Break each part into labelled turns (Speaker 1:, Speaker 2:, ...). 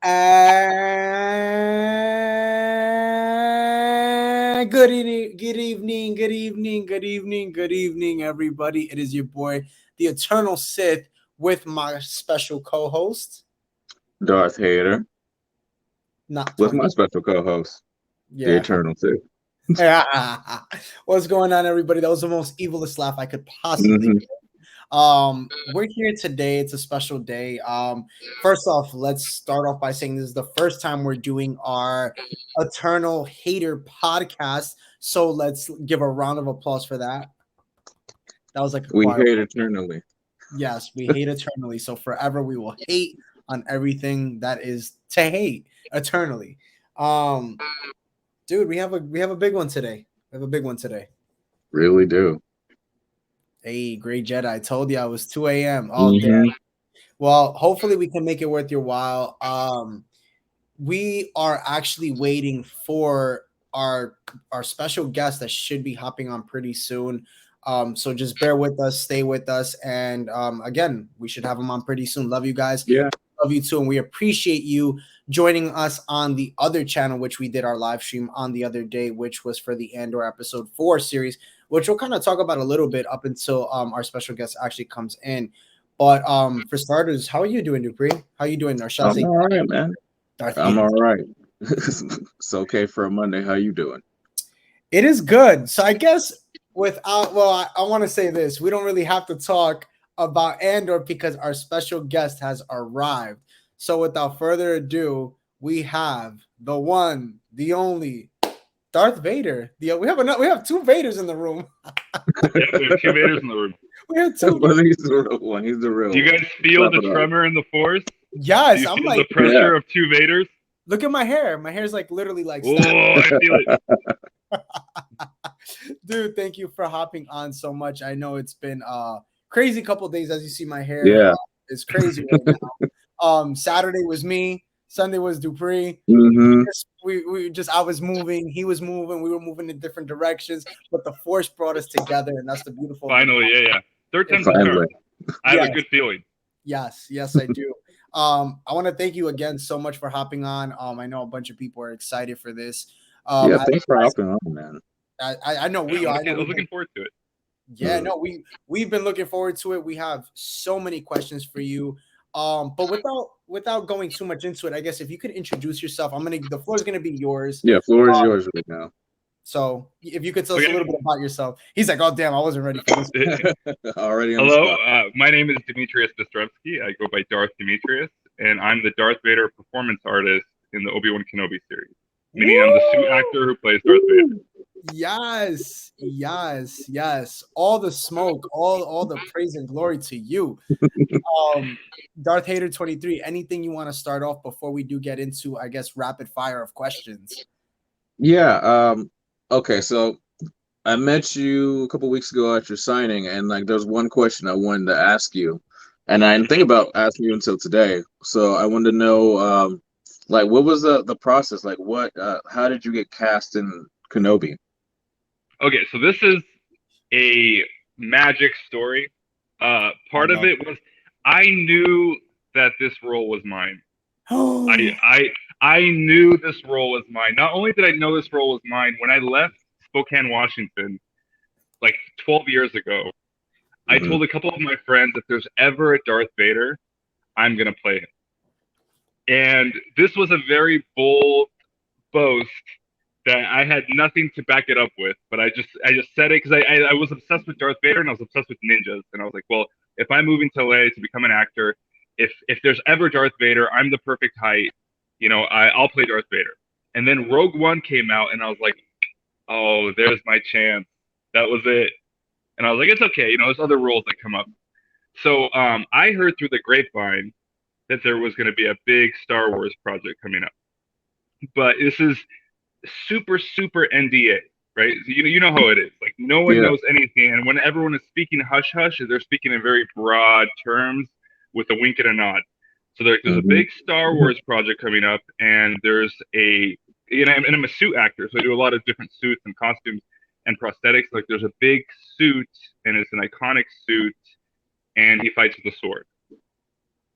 Speaker 1: Good evening, everybody. It is your boy, the Eternal Sith, with my special co-host,
Speaker 2: Darth Vader,
Speaker 1: not
Speaker 2: with
Speaker 1: 20.
Speaker 2: my special co-host, the
Speaker 1: Yeah.
Speaker 2: Eternal Sith.
Speaker 1: What's going on, everybody? That was the most evilest laugh I could possibly
Speaker 2: Mhm.
Speaker 1: get. We're here today. It's a special day. First off, let's start off by saying this is the first time we're doing our Eternal Hater podcast. So let's give a round of applause for that. That was like a
Speaker 2: We
Speaker 1: choir.
Speaker 2: hate eternally.
Speaker 1: Yes, we hate eternally. So forever we will hate on everything that is to hate eternally. Um, dude, we have a big one today. We have a big one today.
Speaker 2: Really do.
Speaker 1: Hey, great Jedi. I told you I was 2 a.m. Oh damn.
Speaker 2: Mm-hmm.
Speaker 1: Well, hopefully we can make it worth your while. We are actually waiting for our special guest that should be hopping on pretty soon. So just bear with us, stay with us, and again, we should have him on pretty soon. Love you guys.
Speaker 2: Yeah.
Speaker 1: Love you too, and we appreciate you joining us on the other channel, which we did our live stream on the other day, which was for the Andor episode 4 series, which we'll kind of talk about a little bit up until our special guest actually comes in. But for starters, how are you doing, Dupree? How are you doing? Or shall I
Speaker 2: I'm
Speaker 1: say
Speaker 2: all right, man.
Speaker 1: Darth
Speaker 2: I'm
Speaker 1: Vader?
Speaker 2: all right. It's okay for a Monday. How you doing?
Speaker 1: It is good. So I guess I want to say this. We don't really have to talk about Andor because our special guest has arrived. So without further ado, we have the one, the only Darth Vader. We have two Vaders in the room.
Speaker 3: Yeah, we have two Vaders in the room.
Speaker 1: We have two.
Speaker 2: But he's the real one. He's the real
Speaker 3: Do you
Speaker 2: one.
Speaker 3: guys feel
Speaker 2: Clap
Speaker 3: the
Speaker 2: it up.
Speaker 3: tremor in the Force? Do
Speaker 1: Yes,
Speaker 3: you
Speaker 1: I'm
Speaker 3: feel
Speaker 1: like,
Speaker 3: the pressure of two Vaders?
Speaker 1: look at my hair. My hair's like literally like
Speaker 3: Oh, I feel it.
Speaker 1: Dude, thank you for hopping on so much. I know it's been crazy couple days as you see my hair.
Speaker 2: Yeah.
Speaker 1: It's crazy right now. Saturday was me, Sunday was Dupree.
Speaker 2: Mm-hmm.
Speaker 1: I was moving, he was moving, we were moving in different directions, but the force brought us together, and that's the beautiful thing.
Speaker 3: Finally, yeah. Third time's a charm.
Speaker 2: Finally.
Speaker 3: I have
Speaker 1: Yes.
Speaker 3: a good feeling.
Speaker 1: Yes, I do. I want to thank you again so much for hopping on. I know a bunch of people are excited for this.
Speaker 2: Yeah, thanks for hopping on, man.
Speaker 1: I know we are.
Speaker 3: I was looking forward to it.
Speaker 1: Yeah, no, we've been looking forward to it. We have so many questions for you. But without going too much into it, I guess if you could introduce yourself, the floor is gonna be yours.
Speaker 2: Yeah, floor is yours right now.
Speaker 1: So if you could tell us a little bit about yourself. He's like, oh damn, I wasn't ready for this.
Speaker 2: Already on
Speaker 3: Hello,
Speaker 2: the spot.
Speaker 3: my name is Dmitrious Bistrevsky. I go by Darth Dmitrious, and I'm the Darth Vader performance artist in the Obi-Wan Kenobi series. Meaning I'm the suit actor who plays Darth Vader.
Speaker 1: Yes. All the smoke, all the praise and glory to you. Darth Hater 23. Anything you want to start off before we do get into, I guess, rapid fire of questions?
Speaker 2: Yeah. Okay, so I met you a couple weeks ago at your signing, and like there's one question I wanted to ask you, and I didn't think about asking you until today. So I wanted to know, like, what was the process? Like, how did you get cast in Kenobi?
Speaker 3: Okay, so this is a magic story. Part of it was I knew that this role was mine. I knew this role was mine. Not only did I know this role was mine, when I left Spokane, Washington, like 12 years ago, I told a couple of my friends, if there's ever a Darth Vader, I'm going to play him. And this was a very bold boast that I had nothing to back it up with, but I just said it because I was obsessed with Darth Vader and I was obsessed with ninjas, and I was like, well, if I'm moving to LA to become an actor, if there's ever Darth Vader, I'm the perfect height, I'll play Darth Vader. And then Rogue One came out, and I was like, oh, there's my chance. That was it. And I was like, it's okay, there's other roles that come up. So I heard through the grapevine that there was going to be a big Star Wars project coming up, but this is super NDA, right? You know how it is. Like no one knows anything, and when everyone is speaking hush hush, they're speaking in very broad terms with a wink and a nod. So there's a big Star Wars project coming up, and there's and I'm a suit actor, so I do a lot of different suits and costumes and prosthetics. Like there's a big suit, and it's an iconic suit, and he fights with a sword.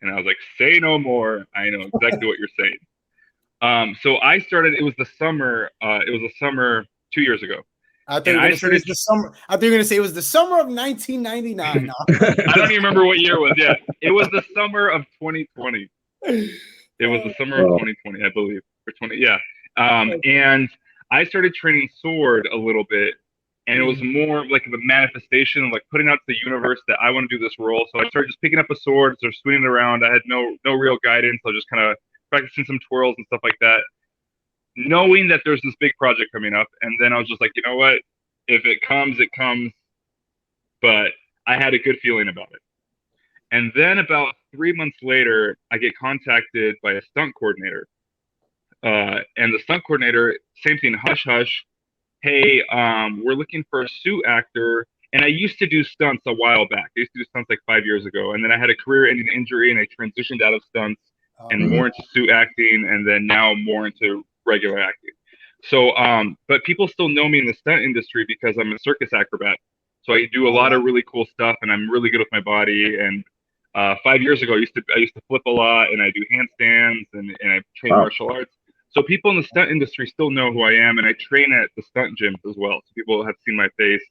Speaker 3: And I was like, say no more. I know exactly what you're saying. So I started, it was the summer 2 years ago.
Speaker 1: I thought you were going to say it was the summer. I thought you were going to say it was the summer of 1999. No.
Speaker 3: I don't even remember what year it was. Yeah, it was the summer of 2020. It was the summer of 2020, I believe, or 20. Yeah. And I started training sword a little bit, and it was more like the manifestation of like putting out to the universe that I want to do this role. So I started just picking up a sword, started swinging it around. I had no real guidance. I was just kind of practicing some twirls and stuff like that, knowing that there's this big project coming up. And then I was just like, you know what? If it comes, it comes. But I had a good feeling about it. And then about 3 months later, I get contacted by a stunt coordinator. And the stunt coordinator, same thing, hush, hush. Hey, we're looking for a suit actor. And I used to do stunts a while back. I used to do stunts like 5 years ago. And then I had a career-ending injury, and I transitioned out of stunts and more into suit acting, and then now more into regular acting. So, but people still know me in the stunt industry because I'm a circus acrobat. So I do a lot of really cool stuff, and I'm really good with my body. And 5 years ago, I used to flip a lot, and I do handstands, and I train martial arts. So people in the stunt industry still know who I am, and I train at the stunt gyms as well. So people have seen my face,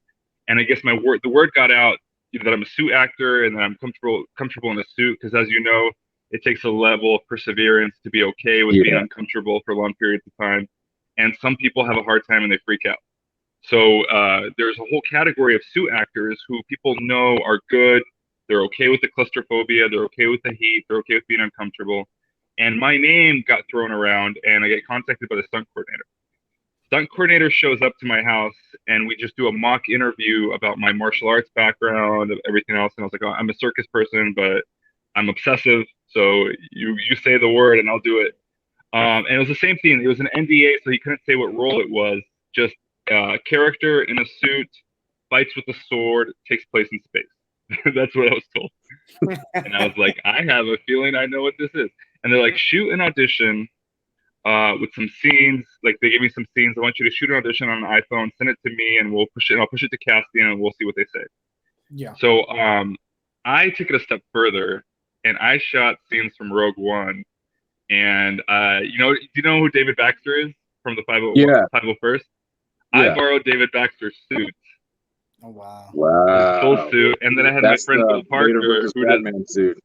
Speaker 3: and I guess the word got out that I'm a suit actor and that I'm comfortable in a suit, because as you know, it takes a level of perseverance to be okay with being uncomfortable for long periods of time. And some people have a hard time and they freak out. So there's a whole category of suit actors who people know are good. They're okay with the claustrophobia. They're okay with the heat. They're okay with being uncomfortable. And my name got thrown around, and I get contacted by the stunt coordinator. Stunt coordinator shows up to my house, and we just do a mock interview about my martial arts background, everything else. And I was like, oh, I'm a circus person, but I'm obsessive. So you say the word, and I'll do it. And it was the same thing. It was an NDA, so he couldn't say what role it was. Just character in a suit, fights with a sword, takes place in space. That's what I was told. And I was like, I have a feeling I know what this is. And they're like, shoot an audition with some scenes. Like, they gave me some scenes. I want you to shoot an audition on an iPhone, send it to me, and we'll push it. I'll push it to casting, and we'll see what they say.
Speaker 1: Yeah.
Speaker 3: So I took it a step further, and I shot scenes from Rogue One. And do you know who David Baxter is from the 501st? Yeah. I borrowed David Baxter's suit.
Speaker 1: Oh wow!
Speaker 2: Wow!
Speaker 3: Full suit, and then I had my friend Bill Parker, who
Speaker 2: Batman suit.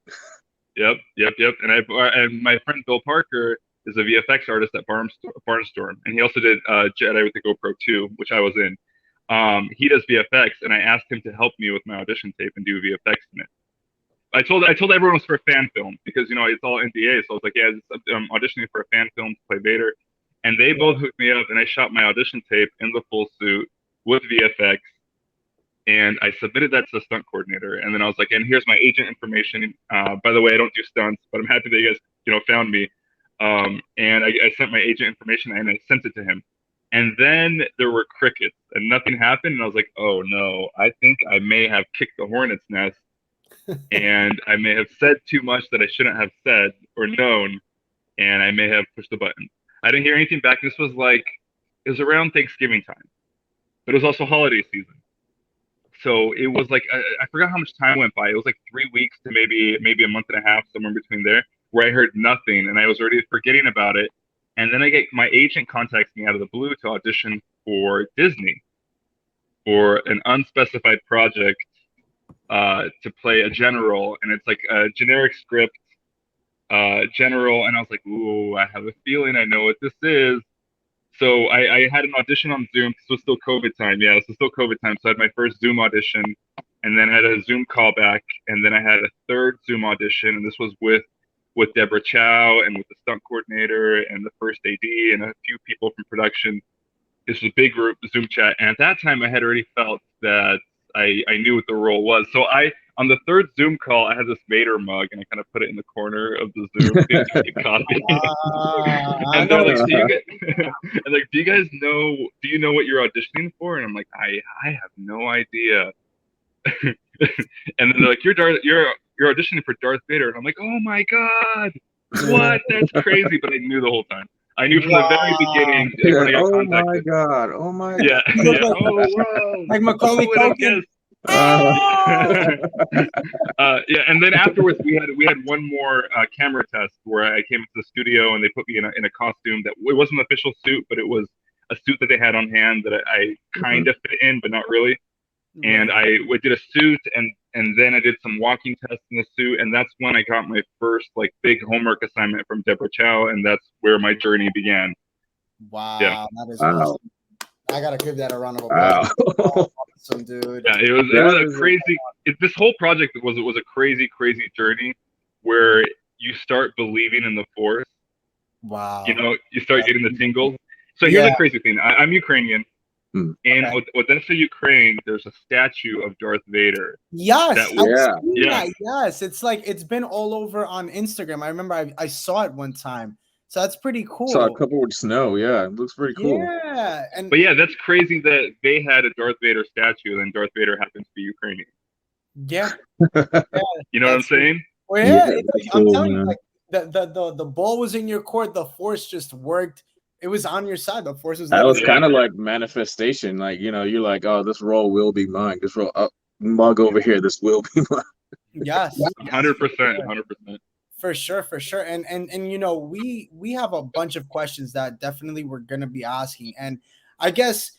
Speaker 3: Yep. And my friend Bill Parker is a VFX artist at Barnstorm, and he also did Jedi with the GoPro 2, which I was in. He does VFX, and I asked him to help me with my audition tape and do VFX in it. I told everyone it was for a fan film because it's all NDA. So I was like, yeah, I'm auditioning for a fan film to play Vader, and they both hooked me up, and I shot my audition tape in the full suit with VFX. And I submitted that to the stunt coordinator. And then I was like, and here's my agent information. By the way, I don't do stunts, but I'm happy that you guys, found me. And I sent my agent information, and I sent it to him. And then there were crickets, and nothing happened. And I was like, oh no, I think I may have kicked the hornet's nest. And I may have said too much that I shouldn't have said or known. And I may have pushed the button. I didn't hear anything back. It was around Thanksgiving time, but it was also holiday season. So it was like, I forgot how much time went by. It was like 3 weeks to maybe a month and a half, somewhere in between there, where I heard nothing, and I was already forgetting about it. And then my agent contacts me out of the blue to audition for Disney for an unspecified project to play a general. And it's like a generic script, general. And I was like, ooh, I have a feeling I know what this is. So I had an audition on Zoom. This was still COVID time. Yeah, this was still COVID time. So I had my first Zoom audition, and then I had a Zoom callback, and then I had a third Zoom audition, and this was with Deborah Chow and with the stunt coordinator and the first AD and a few people from production. This was a big group Zoom chat, and at that time I had already felt that I knew what the role was. So on the third Zoom call, I had this Vader mug, and I kind of put it in the corner of the Zoom thing to keep coffee. And they're like, do you guys know? Do you know what you're auditioning for? And I'm like, I have no idea. And then they're like, you're auditioning for Darth Vader, and I'm like, oh my god, what? That's crazy! But I knew the whole time. I knew from the very beginning.
Speaker 2: Oh my god! Oh my god!
Speaker 3: Yeah. Oh, wow.
Speaker 1: Like Macaulay Culkin.
Speaker 3: Yeah, and then afterwards we had one more camera test where I came into the studio and they put me in a costume that it wasn't an official suit, but it was a suit that they had on hand that I kind of fit in, but not really. And we did a suit, and then I did some walking tests in the suit, and that's when I got my first like big homework assignment from Deborah Chow, and that's where my journey began.
Speaker 1: Wow,
Speaker 3: Yeah.
Speaker 1: that is awesome. I gotta give that a round of applause.
Speaker 2: Wow.
Speaker 1: Awesome, dude.
Speaker 3: Yeah, it was a crazy. This whole project was a crazy journey where you start believing in the Force.
Speaker 1: Wow.
Speaker 3: You know, you start getting the tingles. So here's the crazy thing. I'm Ukrainian. In Odessa, Ukraine, there's a statue of Darth Vader.
Speaker 1: Yes,
Speaker 2: Yeah.
Speaker 1: Yes, it's like it's been all over on Instagram. I remember I saw it one time, so that's pretty cool.
Speaker 2: Saw a couple with snow. Yeah, it looks pretty cool.
Speaker 1: Yeah,
Speaker 3: but yeah, that's crazy that they had a Darth Vader statue, and Darth Vader happens to be Ukrainian.
Speaker 1: Yeah,
Speaker 3: you know what I'm saying?
Speaker 1: Well, yeah, I'm telling you, like the ball was in your court. The Force just worked. It was on your side. The Force was.
Speaker 2: That was kind of like manifestation. Like, you know, you're like, oh, this role will be mine. This role, mug over here, this will be mine.
Speaker 1: Yes,
Speaker 3: 100%, 100%.
Speaker 1: For sure. And you know, we have a bunch of questions that definitely we're gonna be asking. And I guess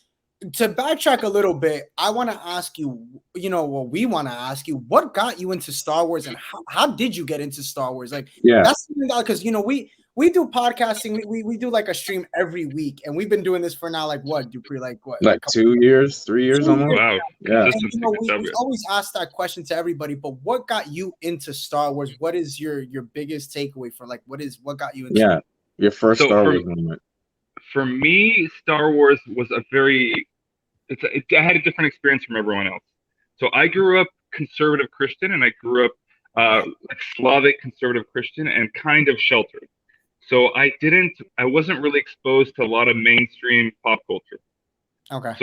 Speaker 1: to backtrack a little bit, I want to ask you, you know, what we want to ask you, what got you into Star Wars, and how did you get into Star Wars? Like, that's because you know we do podcasting. We do like a stream every week, and we've been doing this for now like
Speaker 2: 2 years, 3 years almost.
Speaker 3: Wow.
Speaker 2: Yeah.
Speaker 1: And, you know, we always ask that question to everybody, but what got you into Star Wars? What is your biggest takeaway for like what got you into it?
Speaker 2: Your first Star Wars moment?
Speaker 3: For me, Star Wars was I had a different experience from everyone else. So I grew up conservative Christian, and I grew up like Slavic conservative Christian, and kind of sheltered. So I wasn't really exposed to a lot of mainstream pop culture.
Speaker 1: Okay.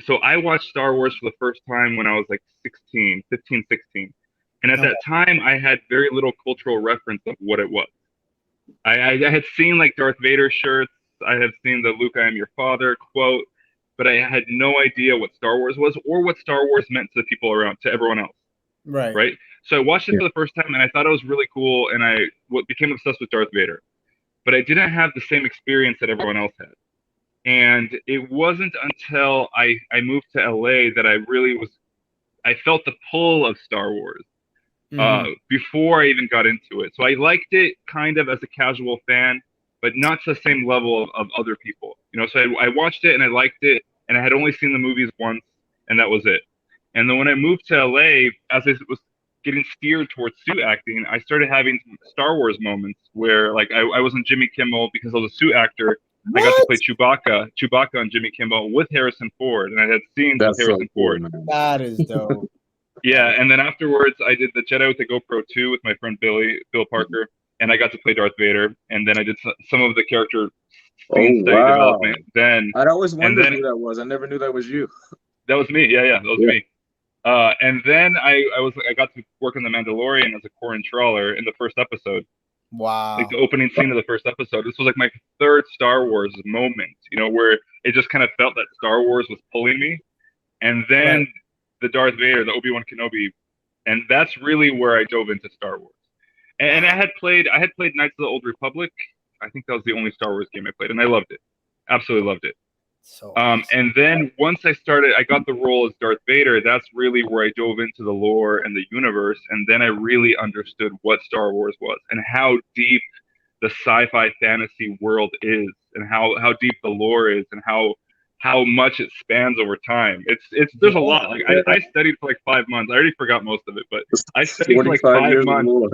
Speaker 3: So I watched Star Wars for the first time when I was like 15, 16. And at that time, I had very little cultural reference of what it was. I had seen like Darth Vader shirts. I had seen the Luke, I am your father quote, but I had no idea what Star Wars was or what Star Wars meant to the people around, to everyone else. Right. So I watched it for the first time, and I thought it was really cool, and I became obsessed with Darth Vader. But I didn't have the same experience that everyone else had. And it wasn't until I moved to LA that I felt the pull of Star Wars before I even got into it. So I liked it kind of as a casual fan, but not to the same level of other people. You know, so I watched it and I liked it, and I had only seen the movies once, and that was it. And then when I moved to LA, as I was getting steered towards suit acting, I started having Star Wars moments where like I was on Jimmy Kimmel because I was a suit actor. What? I got to play Chewbacca on Jimmy Kimmel with Harrison Ford, and I had scenes with Harrison Ford.
Speaker 1: Man. That is dope.
Speaker 3: Yeah, and then afterwards I did the Jedi with the GoPro 2 with my friend Bill Parker, and I got to play Darth Vader, and then I did some of the character study development. Then
Speaker 2: I'd always wondered who that was. I never knew that was you.
Speaker 3: That was me. Yeah, that was me. And then I got to work on The Mandalorian as a Corran trawler in the first episode.
Speaker 1: Wow.
Speaker 3: Like the opening scene of the first episode. This was like my third Star Wars moment, you know, where it just kind of felt that Star Wars was pulling me. And then the Darth Vader, the Obi-Wan Kenobi, and that's really where I dove into Star Wars. And I had played Knights of the Old Republic. I think that was the only Star Wars game I played, and I loved it. Absolutely loved it.
Speaker 1: So awesome.
Speaker 3: And then once I got the role as Darth Vader, that's really where I dove into the lore and the universe, and then I really understood what Star Wars was and how deep the sci-fi fantasy world is, and how deep the lore is, and how much it spans over time. There's a lot. Like I studied for like 5 months. I already forgot most of it, but I studied for like 5 months.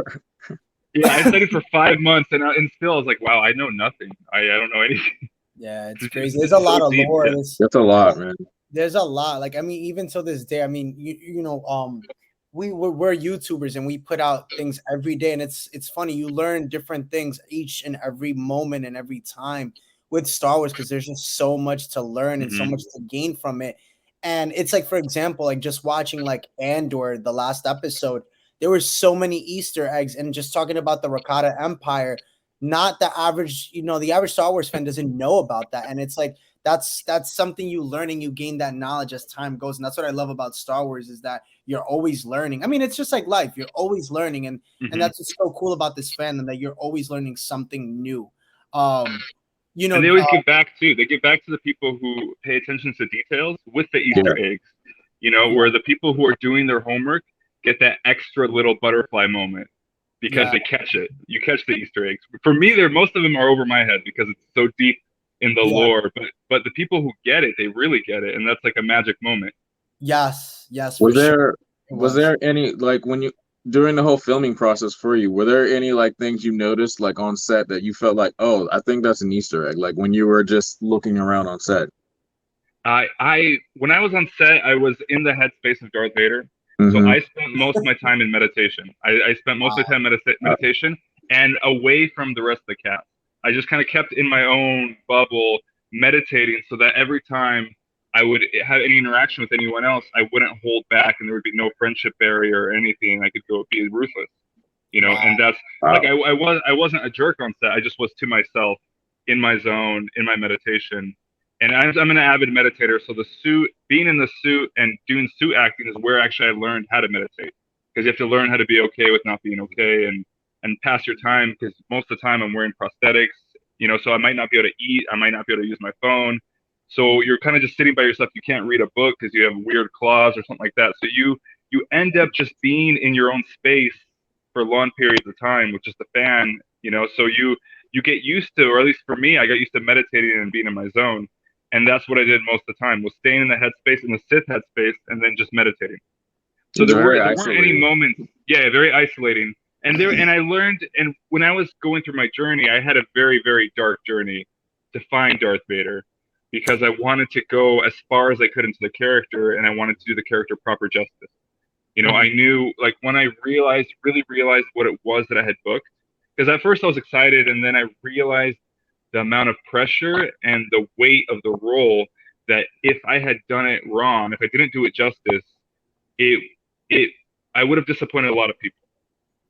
Speaker 3: Yeah, I studied for 5 months, and still I was like, wow, I know nothing. I don't know anything.
Speaker 1: Yeah, it's crazy. There's a lot of lore.
Speaker 2: Yeah. That's a lot, man.
Speaker 1: There's a lot. Like, I mean, even to this day, I mean, you know, we're YouTubers and we put out things every day, and it's funny. You learn different things each and every moment and every time with Star Wars, because there's just so much to learn and so much to gain from it. And it's like, for example, like just watching like Andor, the last episode, there were so many Easter eggs, and just talking about the Rakata Empire. Not the average, you know, the average Star Wars fan doesn't know about that. And it's like, that's something you learn, and you gain that knowledge as time goes. And that's what I love about Star Wars, is that you're always learning. I mean, it's just like life. You're always learning. And that's what's so cool about this fandom, that you're always learning something new. You know,
Speaker 3: and they always give back too. They give back to the people who pay attention to details with the Easter eggs, you know, where the people who are doing their homework get that extra little butterfly moment because they catch it. You catch the Easter eggs. For me, most of them are over my head because it's so deep in the lore. But the people who get it, they really get it, and that's like a magic moment.
Speaker 1: Yes.
Speaker 2: Was there any, like, when you, during the whole filming process for you, were there any like things you noticed like on set that you felt like, oh, I think that's an Easter egg, like when you were just looking around on set?
Speaker 3: When I was on set, I was in the headspace of Darth Vader. So I spent most of my time in meditation. I spent most of the time meditation and away from the rest of the cast. I just kind of kept in my own bubble meditating, so that every time I would have any interaction with anyone else, I wouldn't hold back, and there would be no friendship barrier or anything. I could go be ruthless, you know. And that's like I wasn't a jerk on set. I just was to myself, in my zone, in my meditation. And I'm an avid meditator, so being in the suit and doing suit acting is where actually I learned how to meditate, because you have to learn how to be okay with not being okay, and pass your time, because most of the time I'm wearing prosthetics, you know, so I might not be able to eat, I might not be able to use my phone. So you're kind of just sitting by yourself. You can't read a book because you have weird claws or something like that. So you end up just being in your own space for long periods of time with just a fan, you know. So you get used to, or at least for me, I got used to meditating and being in my zone. And that's what I did most of the time, was staying in the headspace, in the Sith headspace, and then just meditating. So there weren't any moments, very isolating. And I learned, and when I was going through my journey, I had a very, very dark journey to find Darth Vader, because I wanted to go as far as I could into the character, and I wanted to do the character proper justice. You know, I knew, like, when I really realized what it was that I had booked, because at first I was excited, and then I realized the amount of pressure and the weight of the role, that if I had done it wrong, if I didn't do it justice, I would have disappointed a lot of people.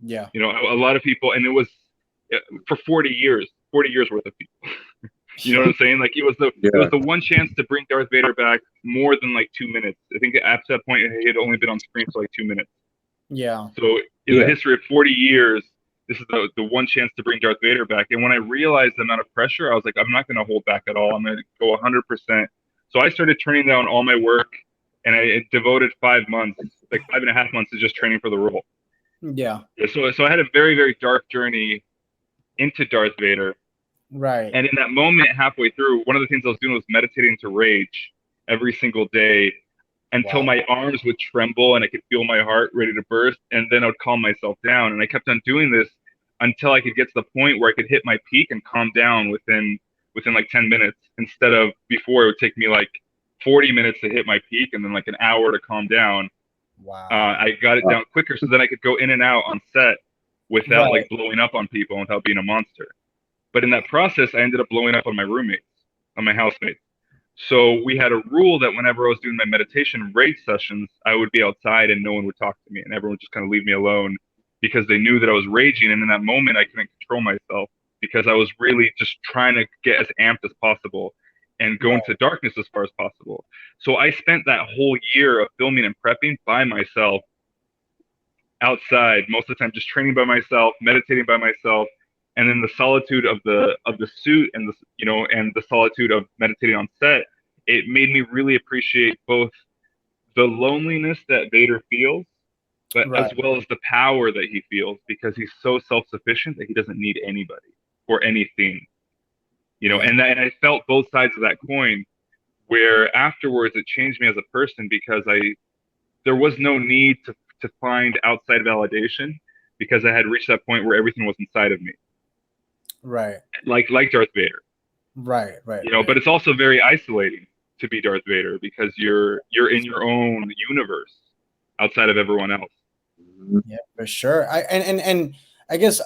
Speaker 1: Yeah.
Speaker 3: You know, a lot of people, and it was for 40 years worth of people. You know what I'm saying? Like, it was the one chance to bring Darth Vader back more than like 2 minutes. I think after that point, he had only been on screen for like 2 minutes.
Speaker 1: Yeah.
Speaker 3: So in the history of 40 years, this is the one chance to bring Darth Vader back. And when I realized the amount of pressure, I was like, I'm not going to hold back at all. I'm going to go 100%. So I started turning down all my work, and I devoted 5 months, like 5.5 months, to just training for the role.
Speaker 1: Yeah.
Speaker 3: So I had a very, very dark journey into Darth Vader.
Speaker 1: Right.
Speaker 3: And in that moment, halfway through, one of the things I was doing was meditating to rage every single day, until my arms would tremble and I could feel my heart ready to burst. And then I would calm myself down. And I kept on doing this until I could get to the point where I could hit my peak and calm down within like 10 minutes, instead of before it would take me like 40 minutes to hit my peak and then like an hour to calm down.
Speaker 1: Wow.
Speaker 3: I got it down quicker, so then I could go in and out on set without like blowing up on people and without being a monster. But in that process, I ended up blowing up on my roommates, on my housemates. So we had a rule that whenever I was doing my meditation rage sessions, I would be outside and no one would talk to me, and everyone would just kind of leave me alone, because they knew that I was raging. And in that moment, I couldn't control myself, because I was really just trying to get as amped as possible and go into darkness as far as possible. So I spent that whole year of filming and prepping by myself, outside, most of the time just training by myself, meditating by myself. And then the solitude of the suit, and the solitude of meditating on set, it made me really appreciate both the loneliness that Vader feels, but as well as the power that he feels, because he's so self-sufficient that he doesn't need anybody or anything. You know, and I felt both sides of that coin, where afterwards it changed me as a person, because there was no need to find outside validation, because I had reached that point where everything was inside of me.
Speaker 1: Right.
Speaker 3: Like Darth Vader.
Speaker 1: Right.
Speaker 3: You know, but it's also very isolating to be Darth Vader, because you're in your own universe outside of everyone else.
Speaker 1: Yeah, for sure. And I guess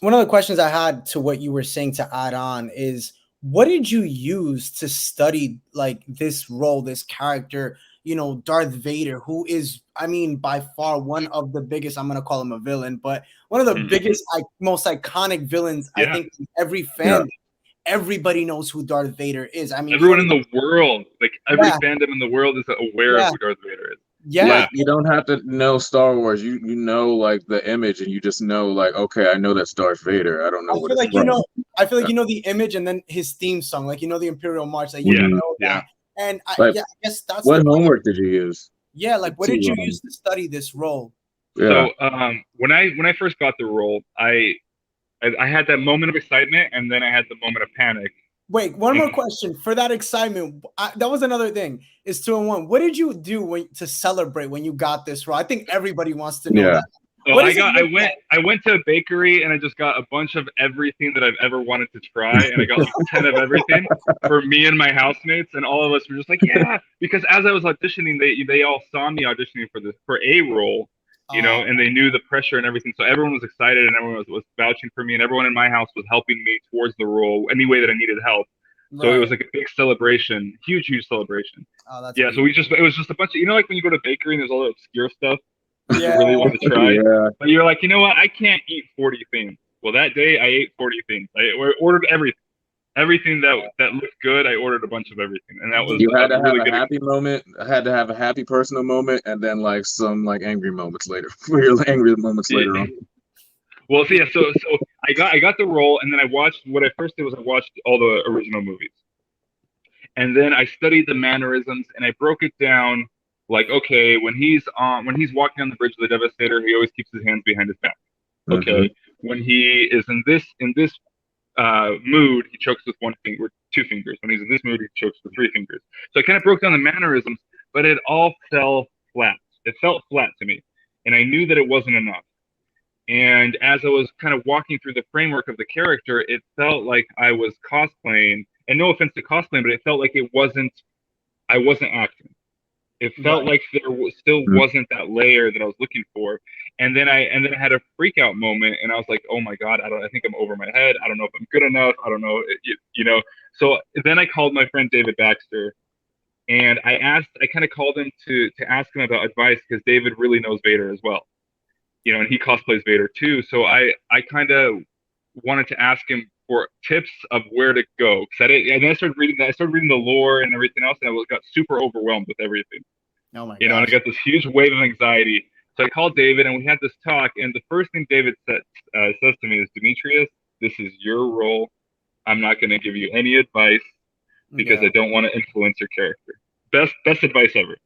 Speaker 1: one of the questions I had to what you were saying to add on is, what did you use to study like this role, this character, you know, Darth Vader, who is, I mean, by far one of the biggest, I'm going to call him a villain, but one of the biggest, most iconic villains, I think, in every fandom. everybody knows who Darth Vader is. I mean,
Speaker 3: everyone in the world, like every
Speaker 1: Yeah.
Speaker 3: fandom in the world, is aware
Speaker 1: Yeah.
Speaker 3: of who Darth Vader is.
Speaker 1: Yeah.
Speaker 2: Like, you don't have to know Star Wars. You know, like, the image, and you just know, like, okay, I know that's Darth Vader. I don't know
Speaker 1: I
Speaker 2: what
Speaker 1: feel
Speaker 2: it's
Speaker 1: like
Speaker 2: from.
Speaker 1: I feel like you know the image and then his theme song, like you know the Imperial March, like you
Speaker 3: Yeah,
Speaker 1: know
Speaker 3: yeah.
Speaker 1: that. And I
Speaker 2: Like,
Speaker 1: guess that's
Speaker 2: what
Speaker 1: the
Speaker 2: homework did you use?
Speaker 1: yeah. Like, what
Speaker 2: to,
Speaker 1: did you use to study this role?
Speaker 2: Yeah.
Speaker 3: So when I first got the role, I had that moment of excitement, and then I had the moment of panic.
Speaker 1: Wait, one more question for that excitement. That was another thing. It's 2-1. What did you do to celebrate when you got this role? I think everybody wants to know that.
Speaker 3: So I went to a bakery and I just got a bunch of everything that I've ever wanted to try, and I got like 10 of everything for me and my housemates, and all of us were just like, yeah, because as I was auditioning, they all saw me auditioning for a role, you know, and they knew the pressure and everything, so everyone was excited and everyone was vouching for me, and everyone in my house was helping me towards the role any way that I needed help. So it was like a big celebration, huge celebration.
Speaker 1: Oh, that's
Speaker 3: yeah. So it was just a bunch of, you know, like when you go to a bakery and there's all the obscure stuff that you really want to try, but you're like, you know what, I can't eat 40 things. Well, that day I ate 40 things. I ordered everything that looked good. I ordered a bunch of everything, and that was
Speaker 2: you had to
Speaker 3: really
Speaker 2: have a happy moment. I had to have a happy personal moment, and then like some like angry moments later. Real angry moments later on.
Speaker 3: Well, so yeah, so I got the role, and then I watched. What I first did was I watched all the original movies, and then I studied the mannerisms, and I broke it down. Like, okay, when he's walking on the bridge of the Devastator, he always keeps his hands behind his back. Okay, when he is in this mood, he chokes with one finger, 2 fingers. When he's in this mood, he chokes with 3 fingers. So I kind of broke down the mannerisms, but it all fell flat. It felt flat to me, and I knew that it wasn't enough. And as I was kind of walking through the framework of the character, it felt like I was cosplaying. And no offense to cosplaying, but it felt like I wasn't acting. It felt like there still wasn't that layer that I was looking for. And then I had a freak out moment, and I was like, oh my God, I think I'm over my head. I don't know if I'm good enough. I don't know, you know. So then I called my friend David Baxter, and I kind of called him to ask him about advice, because David really knows Vader as well, you know, and he cosplays Vader too. So I kind of wanted to ask him for tips of where to go. And then I started reading the lore and everything else, and I got super overwhelmed with everything.
Speaker 1: Oh my
Speaker 3: You know, and I got this huge wave of anxiety. So I called David, and we had this talk. And the first thing David says to me is, Dmitrious, this is your role. I'm not going to give you any advice because I don't want to influence your character. Best advice ever.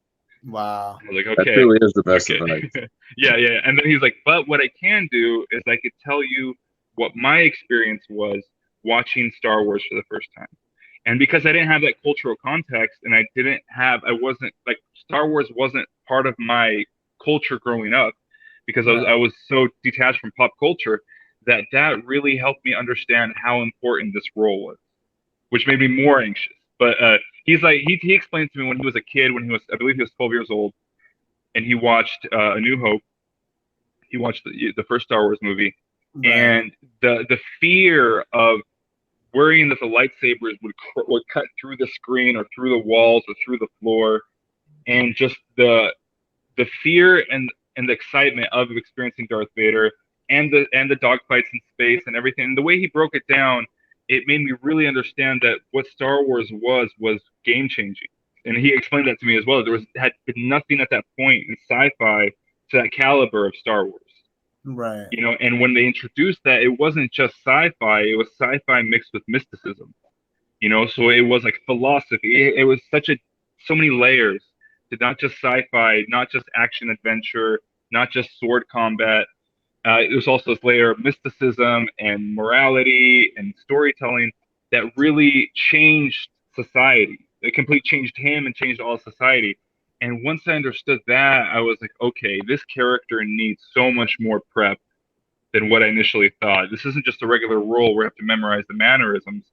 Speaker 1: Wow.
Speaker 3: I was like, okay.
Speaker 2: That really is the best advice.
Speaker 3: Yeah. And then he's like, but what I can do is I could tell you what my experience was watching Star Wars for the first time. And because I didn't have that cultural context, and I wasn't like, Star Wars wasn't part of my culture growing up, because I was so detached from pop culture, that really helped me understand how important this role was, which made me more anxious. But he's like, he explained to me when he was a kid, I believe he was 12 years old, and he watched A New Hope. He watched the first Star Wars movie, and the fear of worrying that the lightsabers would cut through the screen or through the walls or through the floor, and just the fear and the excitement of experiencing Darth Vader, and the dogfights in space and everything. And the way he broke it down, it made me really understand that what Star Wars was game changing. And he explained that to me as well. Had been nothing at that point in sci-fi to that caliber of Star Wars.
Speaker 1: Right.
Speaker 3: You know, and when they introduced that, it wasn't just sci-fi, it was sci-fi mixed with mysticism. You know, so it was like philosophy. It was so many layers to not just sci-fi, not just action adventure, not just sword combat. It was also this layer of mysticism and morality and storytelling that really changed society. It completely changed him and changed all society. And once I understood that, I was like, okay, this character needs so much more prep than what I initially thought. This isn't just a regular role where I have to memorize the mannerisms.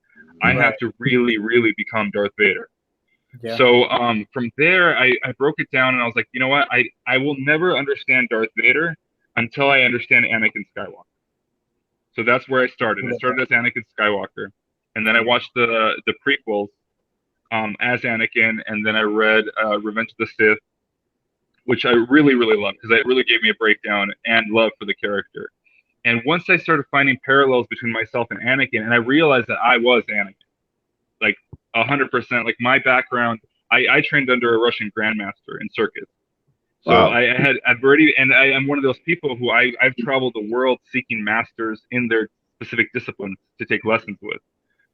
Speaker 3: I have to really, really become Darth Vader. Yeah. So from there, I broke it down, and I was like, you know what? I will never understand Darth Vader until I understand Anakin Skywalker. So that's where I started. I started as Anakin Skywalker, and then I watched the prequels as Anakin, and then I read Revenge of the Sith, which I really, really loved, because it really gave me a breakdown and love for the character. And once I started finding parallels between myself and Anakin, and I realized that I was Anakin, like 100%. Like my background, I trained under a Russian grandmaster in circus. So
Speaker 2: Wow.
Speaker 3: I've already, and I am one of those people who I've traveled the world seeking masters in their specific disciplines to take lessons with.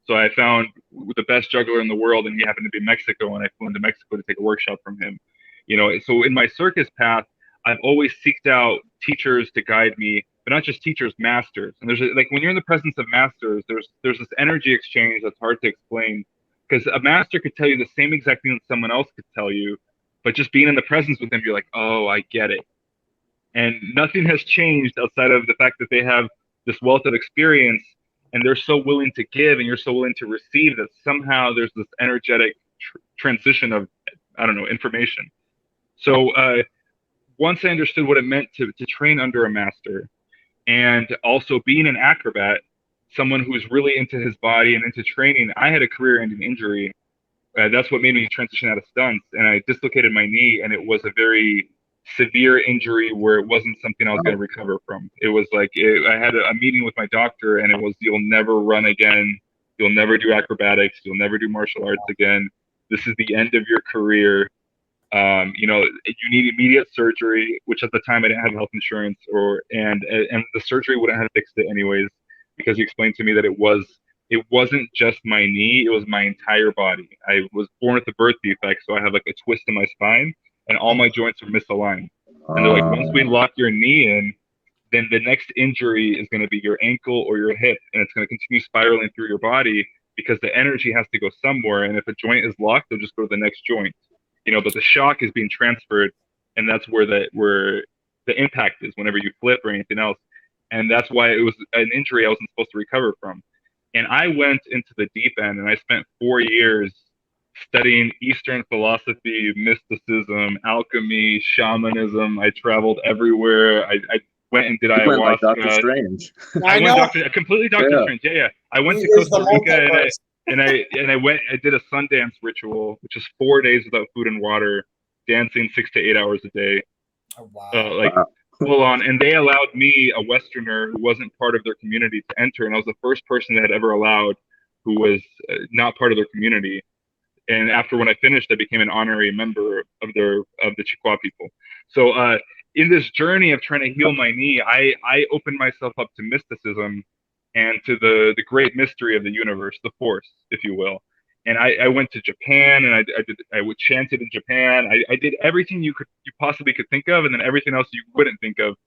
Speaker 3: So I found the best juggler in the world, and he happened to be in Mexico, and I flew into Mexico to take a workshop from him. You know, so in my circus path, I've always seeked out teachers to guide me, but not just teachers, masters. And there's like when you're in the presence of masters, there's this energy exchange that's hard to explain, because a master could tell you the same exact thing that someone else could tell you, but just being in the presence with them, you're like, oh, I get it. And nothing has changed outside of the fact that they have this wealth of experience, and they're so willing to give, and you're so willing to receive, that somehow there's this energetic transition of, I don't know, information. So once I understood what it meant to train under a master, and also being an acrobat, someone who's really into his body and into training, I had a career-ending injury. That's what made me transition out of stunts, and I dislocated my knee, and it was a very severe injury where it wasn't something I was going to recover from. It was like I had a meeting with my doctor, and it was, you'll never run again, you'll never do acrobatics, you'll never do martial arts again. This is the end of your career. You know, you need immediate surgery, which at the time I didn't have health insurance, and the surgery wouldn't have fixed it anyways, because he explained to me that it wasn't just my knee, it was my entire body. I was born with a birth defect, so I have like a twist in my spine, and all my joints are misaligned. And they're like, once we lock your knee in, then the next injury is going to be your ankle or your hip, and it's going to continue spiraling through your body because the energy has to go somewhere. And if a joint is locked, they'll just go to the next joint. You know, but the shock is being transferred, and that's where the impact is whenever you flip or anything else. And that's why it was an injury I wasn't supposed to recover from. And I went into the deep end, and I spent 4 years studying Eastern philosophy, mysticism, alchemy, shamanism. I traveled everywhere. I went and did ayahuasca.
Speaker 2: Went like Doctor Strange.
Speaker 3: I went completely Doctor Strange. Yeah. I went to Costa Rica, and I went. I did a Sundance ritual, which is 4 days without food and water, dancing 6 to 8 hours a day.
Speaker 1: Oh, wow.
Speaker 3: Wow. Full on. And they allowed me, a Westerner who wasn't part of their community, to enter. And I was the first person they had ever allowed who was not part of their community. And after, when I finished, I became an honorary member of the Chickasaw people. So in this journey of trying to heal my knee, I opened myself up to mysticism and to the great mystery of the universe, the Force, if you will. And I went to Japan, and I chanted in Japan. I did everything you possibly could think of, and then everything else you wouldn't think of.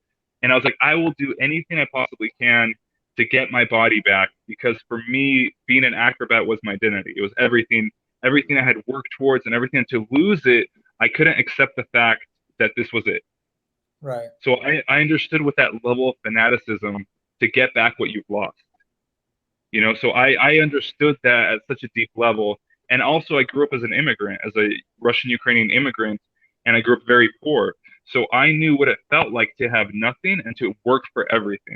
Speaker 3: And I was like, I will do anything I possibly can to get my body back, because for me, being an acrobat was my identity. It was everything I had worked towards, and everything. To lose it, I couldn't accept the fact that this was it.
Speaker 1: Right.
Speaker 3: So I understood with that level of fanaticism to get back what you've lost. You know, so I understood that at such a deep level. And also I grew up as an immigrant, as a Russian-Ukrainian immigrant, and I grew up very poor. So I knew what it felt like to have nothing and to work for everything.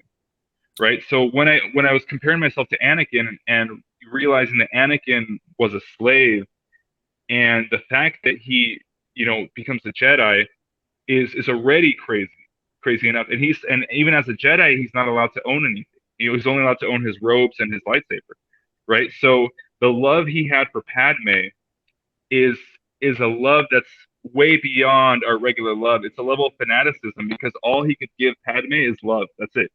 Speaker 3: Right. So when I was comparing myself to Anakin and realizing that Anakin was a slave, and the fact that he, you know, becomes a Jedi is already crazy enough. And even as a Jedi, he's not allowed to own anything. He was only allowed to own his robes and his lightsaber, right? So the love he had for Padme is a love that's way beyond our regular love. It's a level of fanaticism, because all he could give Padme is love. That's it.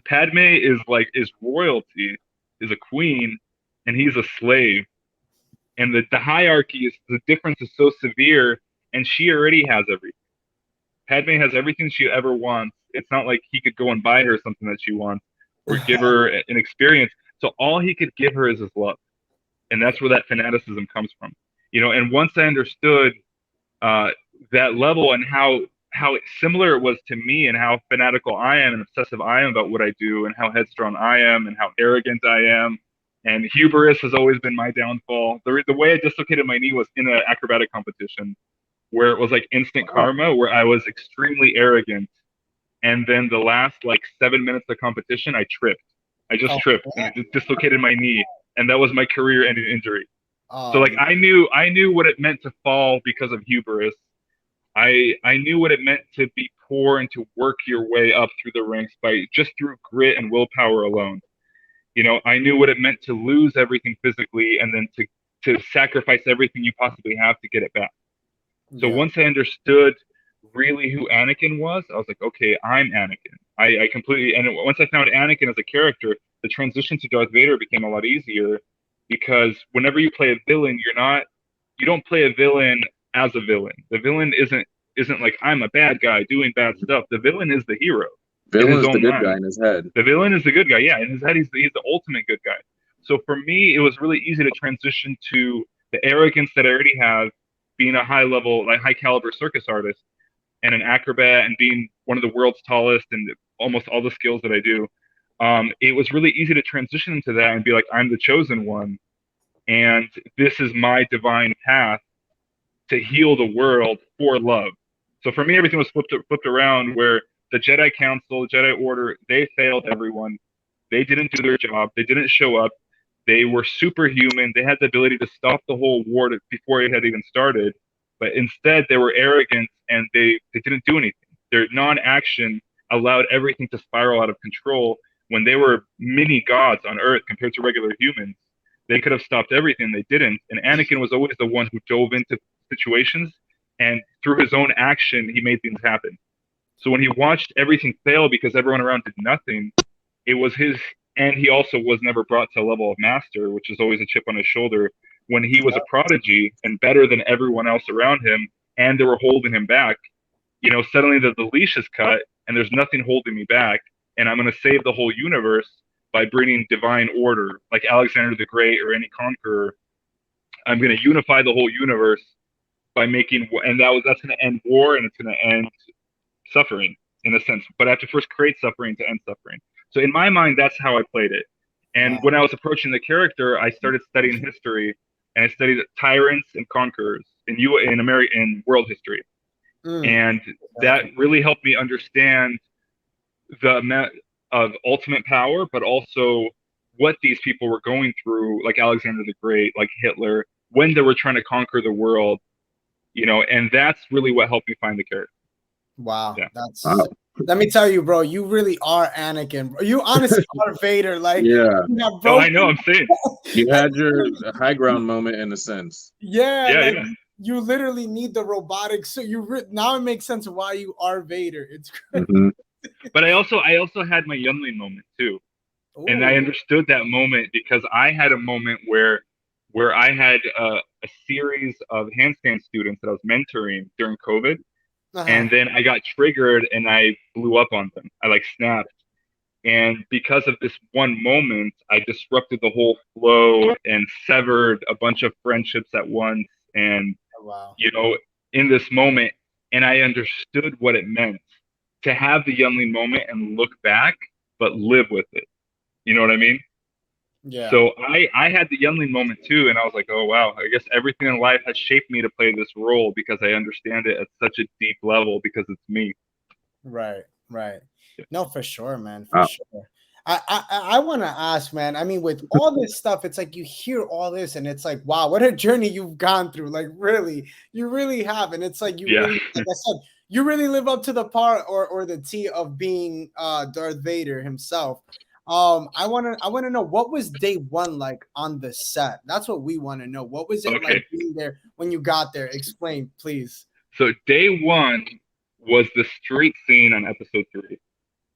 Speaker 3: Padme is royalty, is a queen, and he's a slave. And the hierarchy the difference is so severe, and she already has everything. Padme has everything she ever wants. It's not like he could go and buy her something that she wants, or give her an experience. So all he could give her is his love. And that's where that fanaticism comes from. You know, and once I understood that level, and how similar it was to me, and how fanatical I am and obsessive I am about what I do, and how headstrong I am, and how arrogant I am, and hubris has always been my downfall. The way I dislocated my knee was in an acrobatic competition, where it was like instant karma, where I was extremely arrogant. And then the last 7 minutes of competition, I tripped. I just tripped, and I just dislocated my knee, and that was my career-ending injury. So I knew what it meant to fall because of hubris. I knew what it meant to be core and to work your way up through the ranks by just through grit and willpower alone. You know, I knew what it meant to lose everything physically and then to sacrifice everything you possibly have to get it back. So once I understood really who Anakin was, I was like, okay, I'm Anakin. I completely, and once I found Anakin as a character, the transition to Darth Vader became a lot easier, because whenever you play a villain, you don't play a villain as a villain. The villain isn't like, I'm a bad guy doing bad stuff. The villain is the hero.
Speaker 2: Villain is the good guy in his head.
Speaker 3: The villain is the good guy. Yeah, in his head, he's the ultimate good guy. So for me, it was really easy to transition to the arrogance that I already have, being a high level, like high caliber circus artist and an acrobat, and being one of the world's tallest and almost all the skills that I do. It was really easy to transition into that and be like, I'm the chosen one, and this is my divine path to heal the world for love. So for me, everything was flipped around, where the Jedi Council, the Jedi Order, they failed everyone. They didn't do their job. They didn't show up. They were superhuman. They had the ability to stop the whole war before it had even started. But instead, they were arrogant, and they didn't do anything. Their non-action allowed everything to spiral out of control. When they were mini gods on Earth compared to regular humans, they could have stopped everything. They didn't. And Anakin was always the one who dove into situations, and through his own action, he made things happen. So when he watched everything fail because everyone around did nothing, it was his, and he also was never brought to a level of master, which is always a chip on his shoulder. When he was a prodigy and better than everyone else around him, and they were holding him back, you know, suddenly the leash is cut and there's nothing holding me back, and I'm going to save the whole universe by bringing divine order, like Alexander the Great or any conqueror. I'm going to unify the whole universe by making, and that's going to end war, and it's going to end suffering in a sense, but I have to first create suffering to end suffering. So in my mind, that's how I played it. And when I was approaching the character, I started studying history, and I studied tyrants and conquerors in world history. And that really helped me understand the amount of ultimate power, but also what these people were going through, like Alexander the Great, like Hitler, when they were trying to conquer the world, you know, and that's really what helped me find the character.
Speaker 1: Wow, let me tell you, bro, you really are Anakin. You honestly are Vader. Like,
Speaker 2: yeah,
Speaker 3: no, I know. I'm saying
Speaker 2: you had your high ground moment in a sense.
Speaker 1: Yeah. You literally need the robotics. So now it makes sense why you are Vader. It's great.
Speaker 3: But I also had my youngling moment too. Ooh. And I understood that moment because I had a moment where I had a series of handstand students that I was mentoring during COVID. And then I got triggered and I blew up on them. I snapped. And because of this one moment, I disrupted the whole flow and severed a bunch of friendships at once. And, you know, in this moment, and I understood what it meant to have the youngling moment and look back, but live with it. You know what I mean? Yeah. So I had the youngling moment too, and I was like, oh wow, I guess everything in life has shaped me to play this role because I understand it at such a deep level because it's me.
Speaker 1: Right. No, for sure, man. For sure. I want to ask, man. I mean, with all this stuff, it's like you hear all this, and it's like, wow, what a journey you've gone through. Like, really, you really have, and it's like you really, like I said, you really live up to the part or the T of being Darth Vader himself. I want to know, what was day one like on the set? That's what we want to know. What was it like being there when you got there? Explain, please.
Speaker 3: So day one was the street scene on episode 3.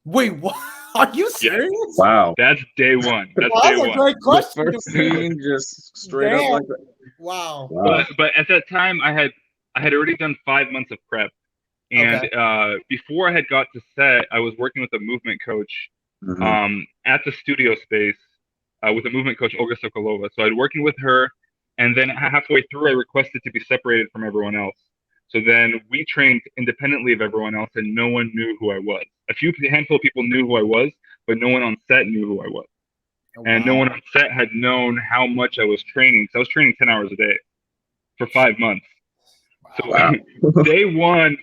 Speaker 1: Wait, what? Are you serious?
Speaker 2: Wow,
Speaker 3: that's day one. That's day one.
Speaker 1: Great question.
Speaker 2: The first scene, just straight up like that.
Speaker 1: Wow.
Speaker 3: But at that time, I had already done 5 months of prep, and before I had got to set, I was working with a movement coach. At the studio space with a movement coach, Olga Sokolova. So I'd working with her, and then halfway through, I requested to be separated from everyone else. So then we trained independently of everyone else, and no one knew who I was. A handful of people knew who I was, but no one on set knew who I was. And no one on set had known how much I was training. So I was training 10 hours a day for 5 months. So day one,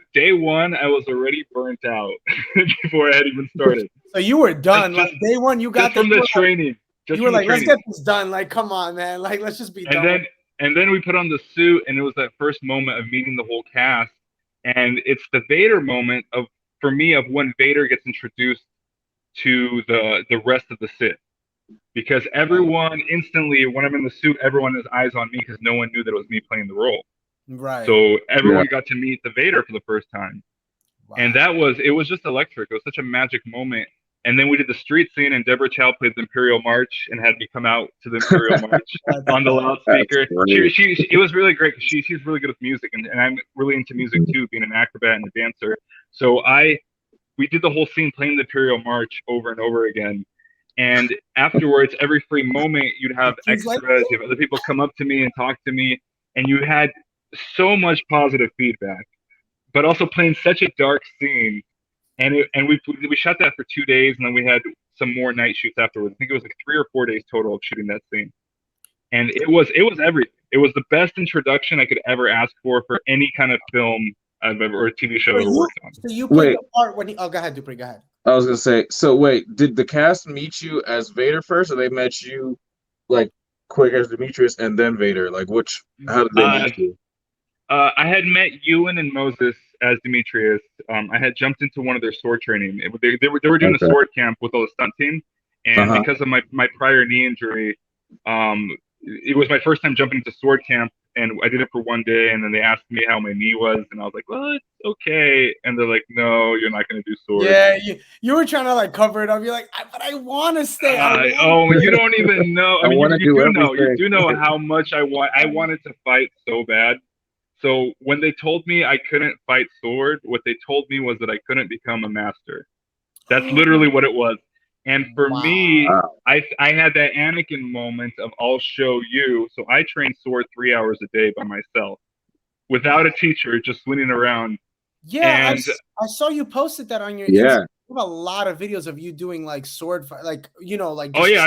Speaker 3: I was already burnt out before I had even started.
Speaker 1: So you were done. Like day one, you got
Speaker 3: from the training.
Speaker 1: You were like, let's get this done. Like, come on, man. Like, let's just be done.
Speaker 3: And then we put on the suit, and it was that first moment of meeting the whole cast. And it's the Vader moment of for me of when Vader gets introduced to the rest of the Sith. Because everyone instantly, when I'm in the suit, everyone has eyes on me because no one knew that it was me playing the role.
Speaker 1: Right.
Speaker 3: So everyone got to meet the Vader for the first time.
Speaker 1: Wow.
Speaker 3: And it was just electric. It was such a magic moment. And then we did the street scene, and Deborah Chow played the Imperial March and had me come out to the Imperial March on the loudspeaker. It was really great because she's really good with music, and I'm really into music too, being an acrobat and a dancer. So we did the whole scene playing the Imperial March over and over again. And afterwards, every free moment, you'd have extras, you have other people come up to me and talk to me, and you had so much positive feedback. But also playing such a dark scene. And we shot that for 2 days, and then we had some more night shoots afterwards. I think it was like 3 or 4 days total of shooting that scene. And it was everything. It was the best introduction I could ever ask for any kind of film I've ever, or TV show I've ever worked on.
Speaker 1: So you played the part when oh, go ahead, Dupree, go ahead.
Speaker 2: I was gonna say, so wait, did the cast meet you as Vader first, or they met you like quick as Dmitrious and then Vader? Like how did they meet you?
Speaker 3: I had met Ewan and Moses as Dmitrious. I had jumped into one of their sword training. They were doing a sword camp with all the stunt team, and because of my prior knee injury, it was my first time jumping into sword camp, and I did it for 1 day, and then they asked me how my knee was, and I was like, well, it's okay, and they're like, no, you're not going to do sword.
Speaker 1: Yeah, you were trying to like cover it up. You're like, but I want to stay.
Speaker 3: You don't even know. I mean, you do know how much I wanted to fight so bad. So when they told me I couldn't fight sword, what they told me was that I couldn't become a master. That's literally what it was. And for me, I had that Anakin moment of I'll show you. So I trained sword 3 hours a day by myself without a teacher, just swinging around.
Speaker 1: Yeah, and I saw you posted that on your Instagram. You have a lot of videos of you doing like sword fight, like, you know, like.
Speaker 3: Oh yeah,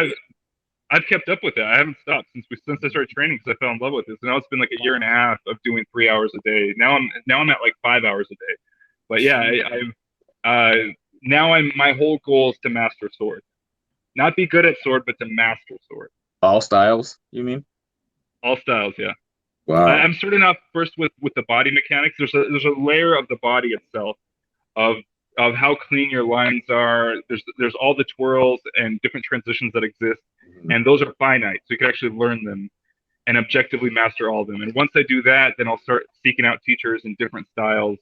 Speaker 3: I've kept up with it. I haven't stopped since I started training because I fell in love with this. And now it's been like a year and a half of doing 3 hours a day. Now I'm at like 5 hours a day. But yeah, my whole goal is to master sword. Not be good at sword, but to master sword.
Speaker 2: All styles, you mean?
Speaker 3: All styles, yeah.
Speaker 2: Wow.
Speaker 3: I'm starting off first with the body mechanics. There's a layer of the body itself of how clean your lines are. There's all the twirls and different transitions that exist, and those are finite, so you can actually learn them and objectively master all of them. And once I do that, then I'll start seeking out teachers in different styles,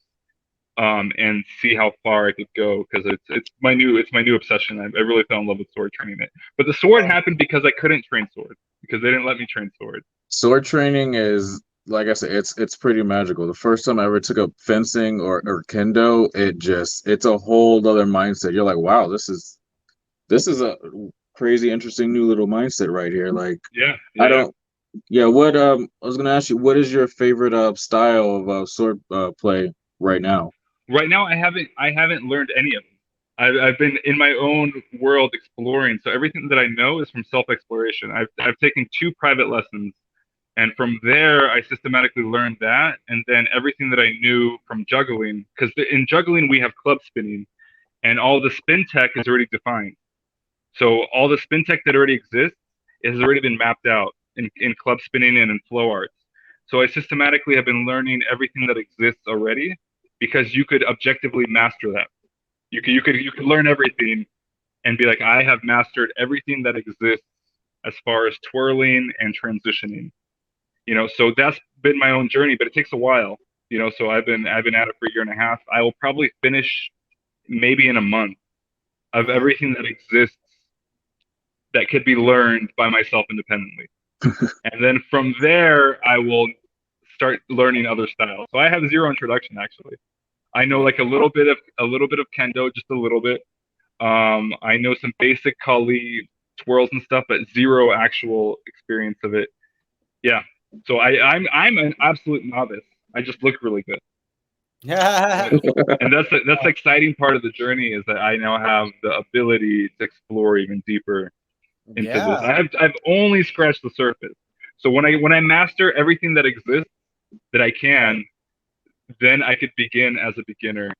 Speaker 3: and see how far I could go, because it's my new obsession. I really fell in love with sword training it. But the sword happened because I couldn't train sword, because they didn't let me train sword.
Speaker 2: Sword training is, like I said, it's pretty magical. The first time I ever took up fencing or kendo, it's a whole other mindset. You're like, wow, this is a crazy, interesting new little mindset right here. Like, what I was gonna ask you, what is your favorite style of sword play right now?
Speaker 3: Right now, I haven't learned any of them. I've been in my own world exploring. So everything that I know is from self-exploration. I've taken 2 private lessons. And from there, I systematically learned that. And then everything that I knew from juggling, because in juggling, we have club spinning, and all the spin tech is already defined. So all the spin tech that already exists has already been mapped out in club spinning and in flow arts. So I systematically have been learning everything that exists already, because you could objectively master that. You could learn everything and be like, I have mastered everything that exists as far as twirling and transitioning. You know, so that's been my own journey, but it takes a while. You know, so I've been at it for a year and a half. I will probably finish maybe in a month of everything that exists that could be learned by myself independently. And then from there, I will start learning other styles. So I have 0 introduction, actually. I know like a little bit of kendo, just a little bit. I know some basic Kali twirls and stuff, but 0 actual experience of it. Yeah. So I'm an absolute novice. I just look really good. And that's the exciting part of the journey, is that I now have the ability to explore even deeper into this. I've only scratched the surface. So when I master everything that exists that I can, then I could begin as a beginner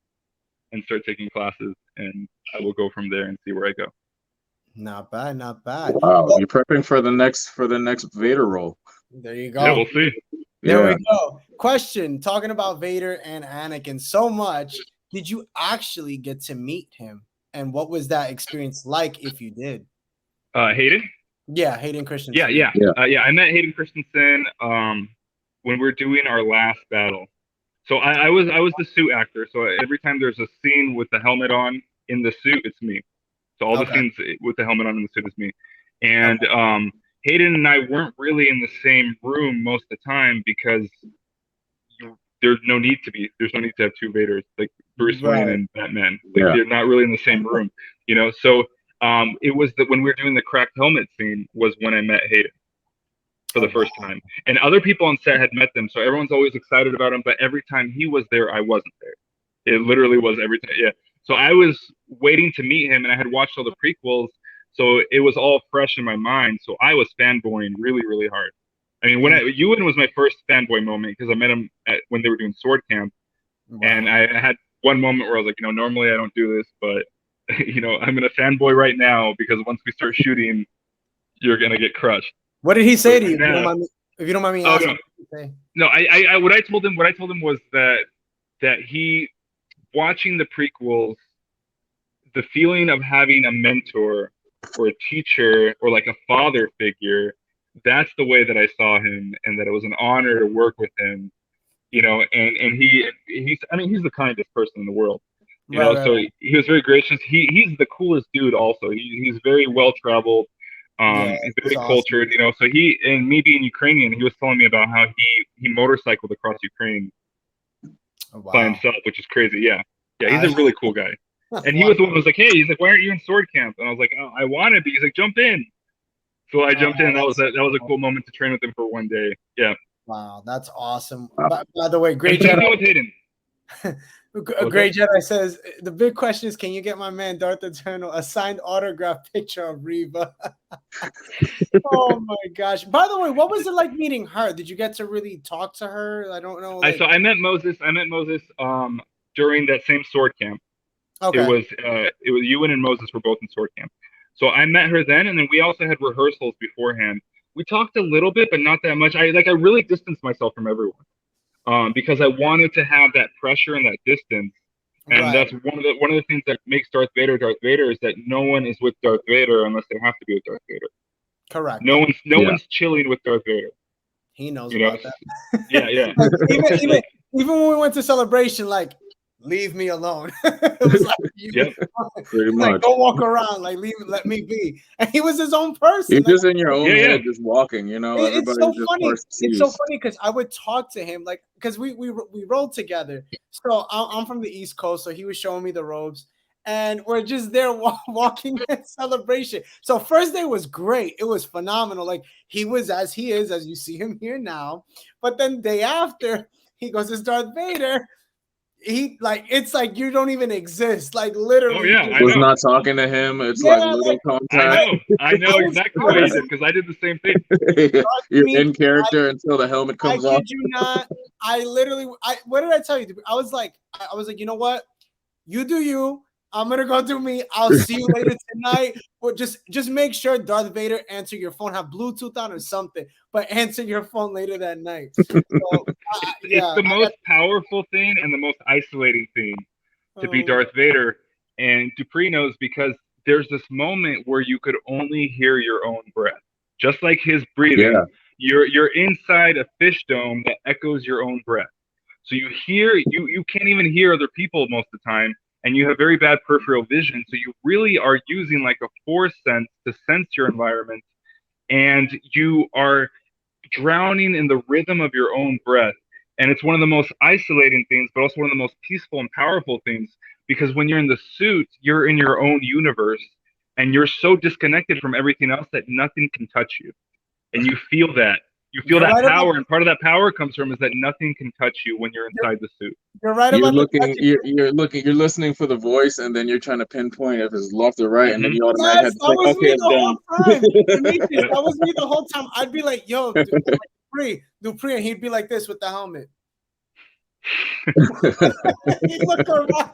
Speaker 3: and start taking classes, and I will go from there and see where I go.
Speaker 1: Not bad, not bad.
Speaker 2: Wow, you're prepping for the next Vader role.
Speaker 1: There you go.
Speaker 3: Yeah, we'll see.
Speaker 1: There we go. Question, talking about Vader and Anakin so much, did you actually get to meet him? And what was that experience like if you did?
Speaker 3: Hayden?
Speaker 1: Yeah, Hayden Christensen.
Speaker 3: Yeah. I met Hayden Christensen when we were doing our last battle. So I was the suit actor. So every time there's a scene with the helmet on in the suit, it's me. So all the scenes with the helmet on in the suit is me. And Hayden and I weren't really in the same room most of the time because there's no need to be. There's no need to have two Vaders, like Bruce Wayne and Batman. Like they're not really in the same room, you know. So it was when we were doing the cracked helmet scene was when I met Hayden for the first time. And other people on set had met them, so everyone's always excited about him. But every time he was there, I wasn't there. It literally was every time. Yeah. So I was waiting to meet him, and I had watched all the prequels, so it was all fresh in my mind. So I was fanboying really, really hard. I mean, Ewan was my first fanboy moment because I met him when they were doing Sword Camp, and I had one moment where I was like, you know, normally I don't do this, but you know, I'm gonna fanboy right now because once we start shooting, you're gonna get crushed.
Speaker 1: What did he say to you? If you don't mind me asking.
Speaker 3: No, I what I told him was that he, watching the prequels, the feeling of having a mentor or a teacher or like a father figure, that's the way that I saw him, and that it was an honor to work with him, you know, and he's the kindest person in the world, you know, so he was very gracious. He's the coolest dude also. He's very well traveled, he's very cultured, you know, so and me being Ukrainian, he was telling me about how he motorcycled across Ukraine by himself, which is crazy. Yeah, he's a really cool guy. And he was the one who was like, hey, he's like, why aren't you in Sword Camp? And I was like, oh, I want to be. He's like, jump in. So I jumped in. That was a cool moment to train with him for one day. Yeah.
Speaker 1: Wow, that's awesome. By the way, great Jedi.
Speaker 3: With Hayden.
Speaker 1: Great Jedi says the big question is, can you get my man Darth Eternal a signed autograph picture of Reva? Oh my gosh! By the way, what was it like meeting her? Did you get to really talk to her? I don't know.
Speaker 3: So I met Moses. During that same Sword Camp. Okay. It was Ewan and Moses were both in Sword Camp. So I met her then, and then we also had rehearsals beforehand. We talked a little bit, but not that much. I really distanced myself from everyone, because I wanted to have that pressure and that distance. And that's one of the things that makes Darth Vader is that no one is with Darth Vader unless they have to be with Darth Vader.
Speaker 1: Correct.
Speaker 3: No one's chilling with Darth Vader.
Speaker 1: He knows about that.
Speaker 3: Yeah.
Speaker 1: Even when we went to Celebration, like, leave me alone. It was like,
Speaker 2: pretty much.
Speaker 1: Like, don't walk around. Like, let me be. And he was his own person.
Speaker 2: You're just in your own head, just walking. You know,
Speaker 1: it's so funny. It's so funny because I would talk to him, like, because we rolled together. So I'm from the East Coast, so he was showing me the ropes, and we're just there walking at Celebration. So first day was great. It was phenomenal. Like, he was as he is, as you see him here now. But then day after, he goes, it's Darth Vader. It's like you don't even exist, like literally.
Speaker 2: I was not talking to him. It's like little contact.
Speaker 3: I know exactly what I did because I did the same thing.
Speaker 2: You're in character until the helmet comes off.
Speaker 1: I kid you not. What did I tell you? I was like, you know what? You do you. I'm gonna go do me. I'll see you later tonight. But just make sure Darth Vader answer your phone, have Bluetooth on or something, but answer your phone later that night. So,
Speaker 3: it's the most powerful thing and the most isolating thing to be Darth Vader. And Dupree knows because there's this moment where you could only hear your own breath, just like his breathing. Yeah. You're inside a fish dome that echoes your own breath. So you can't even hear other people most of the time. And you have very bad peripheral vision, so you really are using like a force sense to sense your environment, and you are drowning in the rhythm of your own breath. And it's one of the most isolating things, but also one of the most peaceful and powerful things, because when you're in the suit, you're in your own universe, and you're so disconnected from everything else that nothing can touch you. And you feel that. You feel that power, and part of that power comes from is that nothing can touch you when you're inside the suit.
Speaker 1: You're right about
Speaker 2: you're listening for the voice, and then you're trying to pinpoint if it's left or right, and then you automatically have to
Speaker 1: think, okay, it's done. That was me the whole time. I'd be like, yo, Dupree, and he'd be like this with the helmet. He'd look around,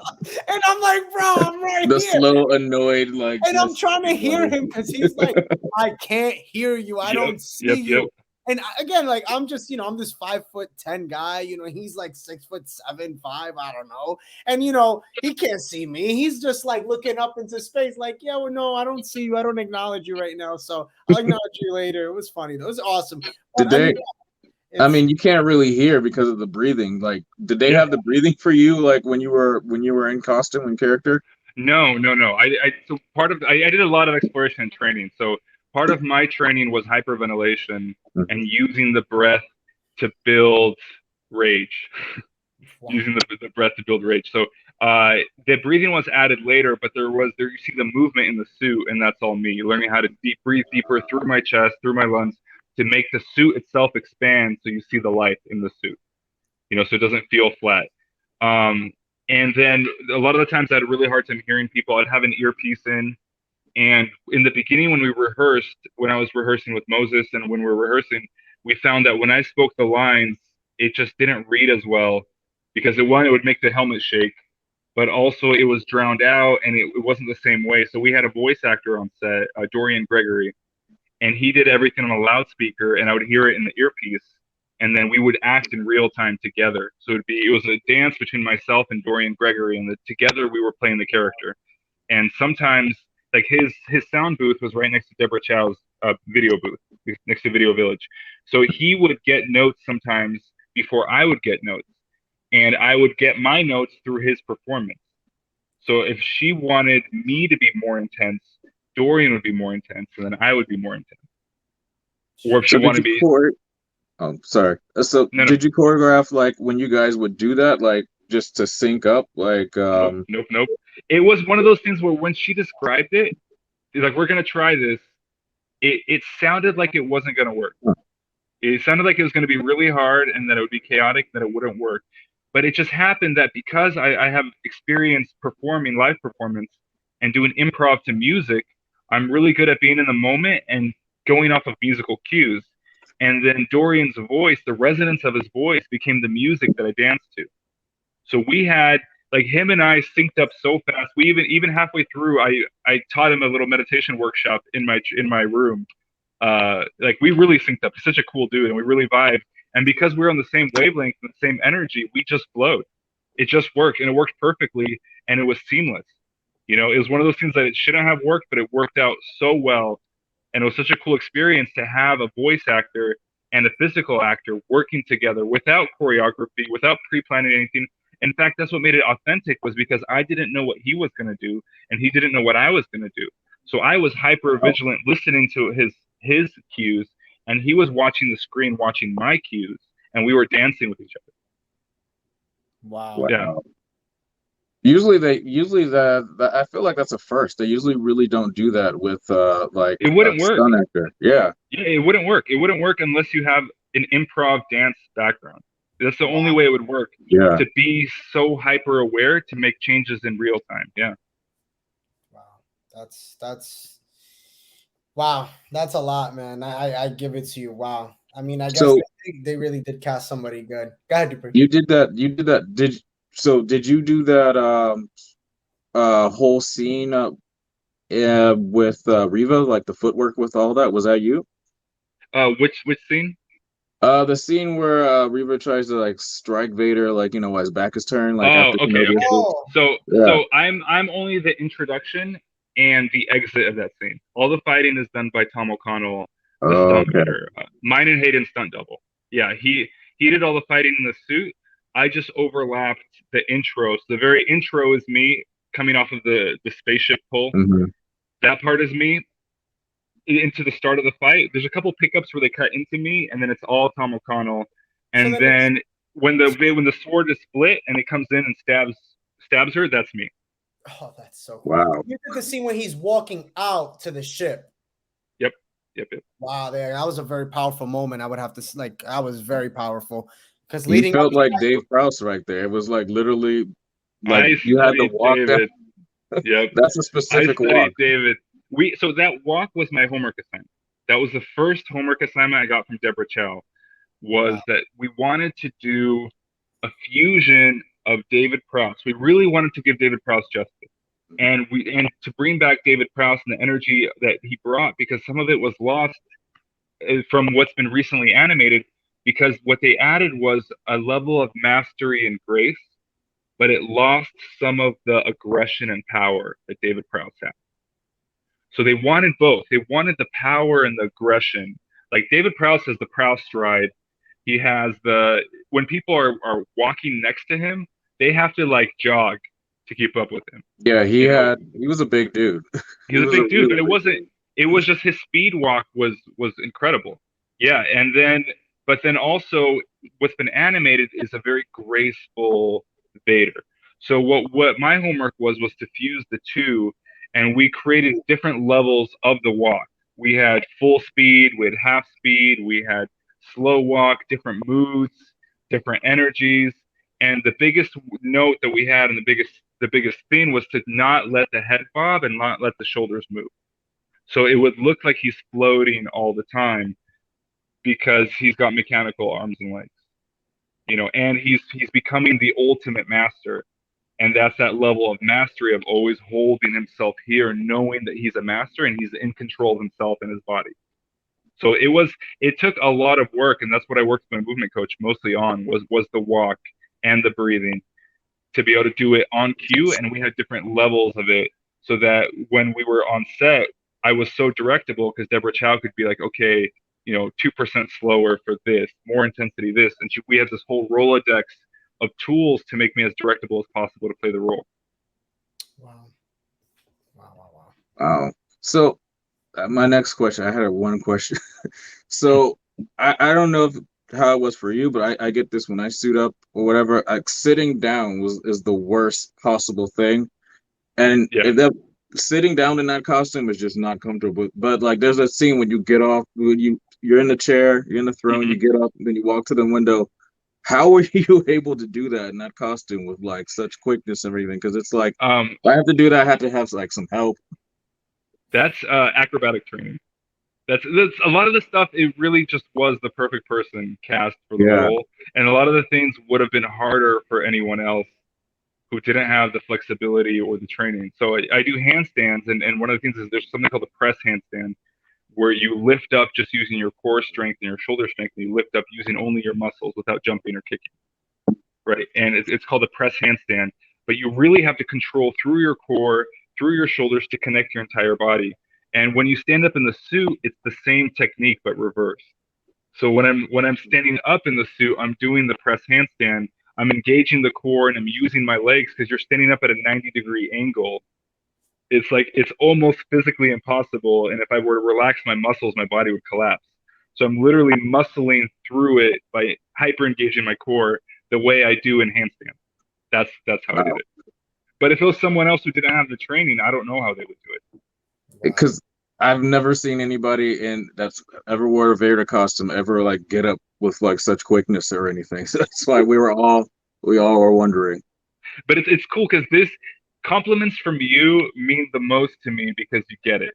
Speaker 1: and I'm like, bro, I'm right here.
Speaker 2: The slow, annoyed, like.
Speaker 1: And I'm trying to hear him because he's like, I can't hear you. I don't see you. And again, like I'm just, I'm this 5'10" guy, he's like 6'7", 5, I don't know. And he can't see me. He's just like looking up into space, like, yeah, well, no, I don't see you. I don't acknowledge you right now. So I'll acknowledge you later. It was funny. It was awesome.
Speaker 2: Did they? I mean, you can't really hear because of the breathing. Like, did they have the breathing for you, like when you were in costume and character?
Speaker 3: No. So I did a lot of exploration and training. So part of my training was hyperventilation and using the breath to build rage. Wow. Using the breath to build rage. So the breathing was added later, but you see the movement in the suit, and that's all me. Learning how to breathe deeper through my chest, through my lungs, to make the suit itself expand so you see the life in the suit. So it doesn't feel flat. And then a lot of the times I had a really hard time hearing people. I'd have an earpiece in. And in the beginning when I was rehearsing with Moses and when we were rehearsing, we found that when I spoke the lines, it just didn't read as well because it would make the helmet shake, but also it was drowned out and it wasn't the same way. So we had a voice actor on set, Dorian Gregory, and he did everything on a loudspeaker and I would hear it in the earpiece. And then we would act in real time together. So it was a dance between myself and Dorian Gregory, and together we were playing the character. And sometimes, like his sound booth was right next to Deborah Chow's video booth, next to Video Village. So he would get notes sometimes before I would get notes, and I would get my notes through his performance. So if she wanted me to be more intense, Dorian would be more intense, and then I would be more intense. Or if she wanted me.
Speaker 2: Oh, sorry. So did you choreograph like when you guys would do that, like just to sync up? Like
Speaker 3: Nope. It was one of those things where when she described it, like, we're gonna try this, it sounded like it wasn't gonna work. It sounded like it was gonna be really hard and that it would be chaotic, that it wouldn't work. But it just happened that because I have experience performing live performance and doing improv to music, I'm really good at being in the moment and going off of musical cues. And then Dorian's voice, the resonance of his voice became the music that I danced to. So we had, like, him and I synced up so fast. We even halfway through, I taught him a little meditation workshop in my room. Like, we really synced up. He's such a cool dude, and we really vibed. And because we were on the same wavelength and the same energy, we just flowed. It just worked, and it worked perfectly, and it was seamless. It was one of those things that it shouldn't have worked, but it worked out so well. And it was such a cool experience to have a voice actor and a physical actor working together without choreography, without pre-planning anything. In fact, that's what made it authentic, was because I didn't know what he was going to do, and he didn't know what I was going to do. So I was hyper vigilant, listening to his cues, and he was watching the screen, watching my cues, and we were dancing with each other.
Speaker 1: Wow.
Speaker 3: Yeah.
Speaker 2: Usually I feel like that's a first. They usually really don't do that with like
Speaker 3: it wouldn't work.
Speaker 2: Stunt actor. Yeah,
Speaker 3: it wouldn't work. It wouldn't work unless you have an improv dance background. That's the only way it would work.
Speaker 2: Yeah.
Speaker 3: To be so hyper aware to make changes in real time. Yeah.
Speaker 1: Wow. That's wow. That's a lot, man. I give it to you. Wow. I mean, I guess they really did cast somebody good. Go ahead, Dupree.
Speaker 2: You did that. Did you do that whole scene with Riva, like the footwork with all that? Was that you?
Speaker 3: Which scene?
Speaker 2: The scene where Riva tries to like strike Vader, like, while his back is turned, like after Kenobi.
Speaker 3: So I'm only the introduction and the exit of that scene. All the fighting is done by Tom O'Connell, the stunt fighter. Mine and Hayden's stunt double. Yeah, he did all the fighting in the suit. I just overlapped the intro. So the very intro is me coming off of the spaceship pull.
Speaker 2: Mm-hmm.
Speaker 3: That part is me. Into the start of the fight, there's a couple pickups where they cut into me, and then it's all Tom O'Connell. And so then when the sword is split and it comes in and stabs her, that's me.
Speaker 1: Oh, that's so cool.
Speaker 2: Wow.
Speaker 1: You did the scene when he's walking out to the ship.
Speaker 3: Yep.
Speaker 1: Wow, that was a very powerful moment. I would have to I was very powerful. Because
Speaker 2: you felt like Dave Prowse right there. It was like literally like you had to walk
Speaker 3: David. Yep.
Speaker 2: That's a specific walk.
Speaker 3: David. So that walk was my homework assignment. That was the first homework assignment I got from Deborah Chow, was that we wanted to do a fusion of David Prowse. We really wanted to give David Prowse justice. And to bring back David Prowse and the energy that he brought, because some of it was lost from what's been recently animated, because what they added was a level of mastery and grace, but it lost some of the aggression and power that David Prowse had. So they wanted both. They wanted the power and the aggression. Like David Prowse has the Prowse stride. He has when people are walking next to him, they have to like jog to keep up with him.
Speaker 2: Yeah, he was a big dude.
Speaker 3: He was a big dude, but it was just his speed walk was incredible. Yeah, but then also what's been animated is a very graceful Vader. So what my homework was to fuse the two, and we created different levels of the walk. We had full speed, we had half speed, we had slow walk, different moods, different energies. And the biggest note that we had, and the biggest thing, was to not let the head bob and not let the shoulders move. So it would look like he's floating all the time because he's got mechanical arms and legs, and he's becoming the ultimate master. And that's that level of mastery of always holding himself here, knowing that he's a master and he's in control of himself and his body. So it took a lot of work, and that's what I worked with my movement coach mostly on was the walk and the breathing, to be able to do it on cue. And we had different levels of it, so that when we were on set, I was so directable, because Deborah Chow could be like, okay, 2% slower for this, more intensity this, and we had this whole Rolodex of tools to make me as directable as possible to play the role.
Speaker 2: Wow. So my next question, I had one question. So I don't know how it was for you, but I get this when I suit up or whatever. Like sitting down is the worst possible thing, and sitting down in that costume is just not comfortable. But like, there's a scene when you get off, when you're in the chair, you're in the throne, you get up, then you walk to the window. How were you able to do that in that costume with like such quickness and everything? Because it's like, if I have to do that, I have to have like some help.
Speaker 3: That's acrobatic training. That's a lot of the stuff. It really just was the perfect person cast for the role, and a lot of the things would have been harder for anyone else who didn't have the flexibility or the training. So I do handstands, and one of the things is there's something called a press handstand, where you lift up just using your core strength and your shoulder strength, and you lift up using only your muscles without jumping or kicking, right? And it's called a press handstand, but you really have to control through your core, through your shoulders, to connect your entire body. And when you stand up in the suit, it's the same technique but reverse. So when I'm standing up in the suit, I'm doing the press handstand. I'm engaging the core and I'm using my legs, because you're standing up at a 90-degree angle. It's like, it's almost physically impossible. And if I were to relax my muscles, my body would collapse. So I'm literally muscling through it by hyper engaging my core the way I do in handstand. That's how I did it. But if it was someone else who didn't have the training, I don't know how they would do it.
Speaker 2: Because I've never seen anybody that's ever wore a Vader costume ever like get up with like such quickness or anything. So that's why we all were wondering.
Speaker 3: But it's cool, because this compliments from you mean the most to me, because you get it.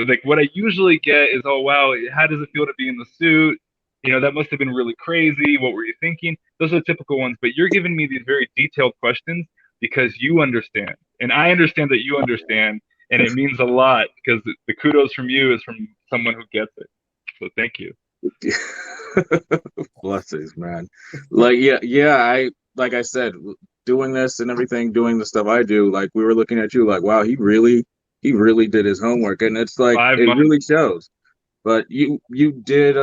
Speaker 3: Like what I usually get is, oh wow, how does it feel to be in the suit? That must have been really crazy. What were you thinking? Those are the typical ones. But you're giving me these very detailed questions because you understand, and I understand that you understand. And it means a lot, because the kudos from you is from someone who gets it. So thank you.
Speaker 2: Blessings, man. Like, like I said, doing this and everything, doing the stuff I do, like we were looking at you like, wow, he really did his homework. And it's like, it really shows. But you did,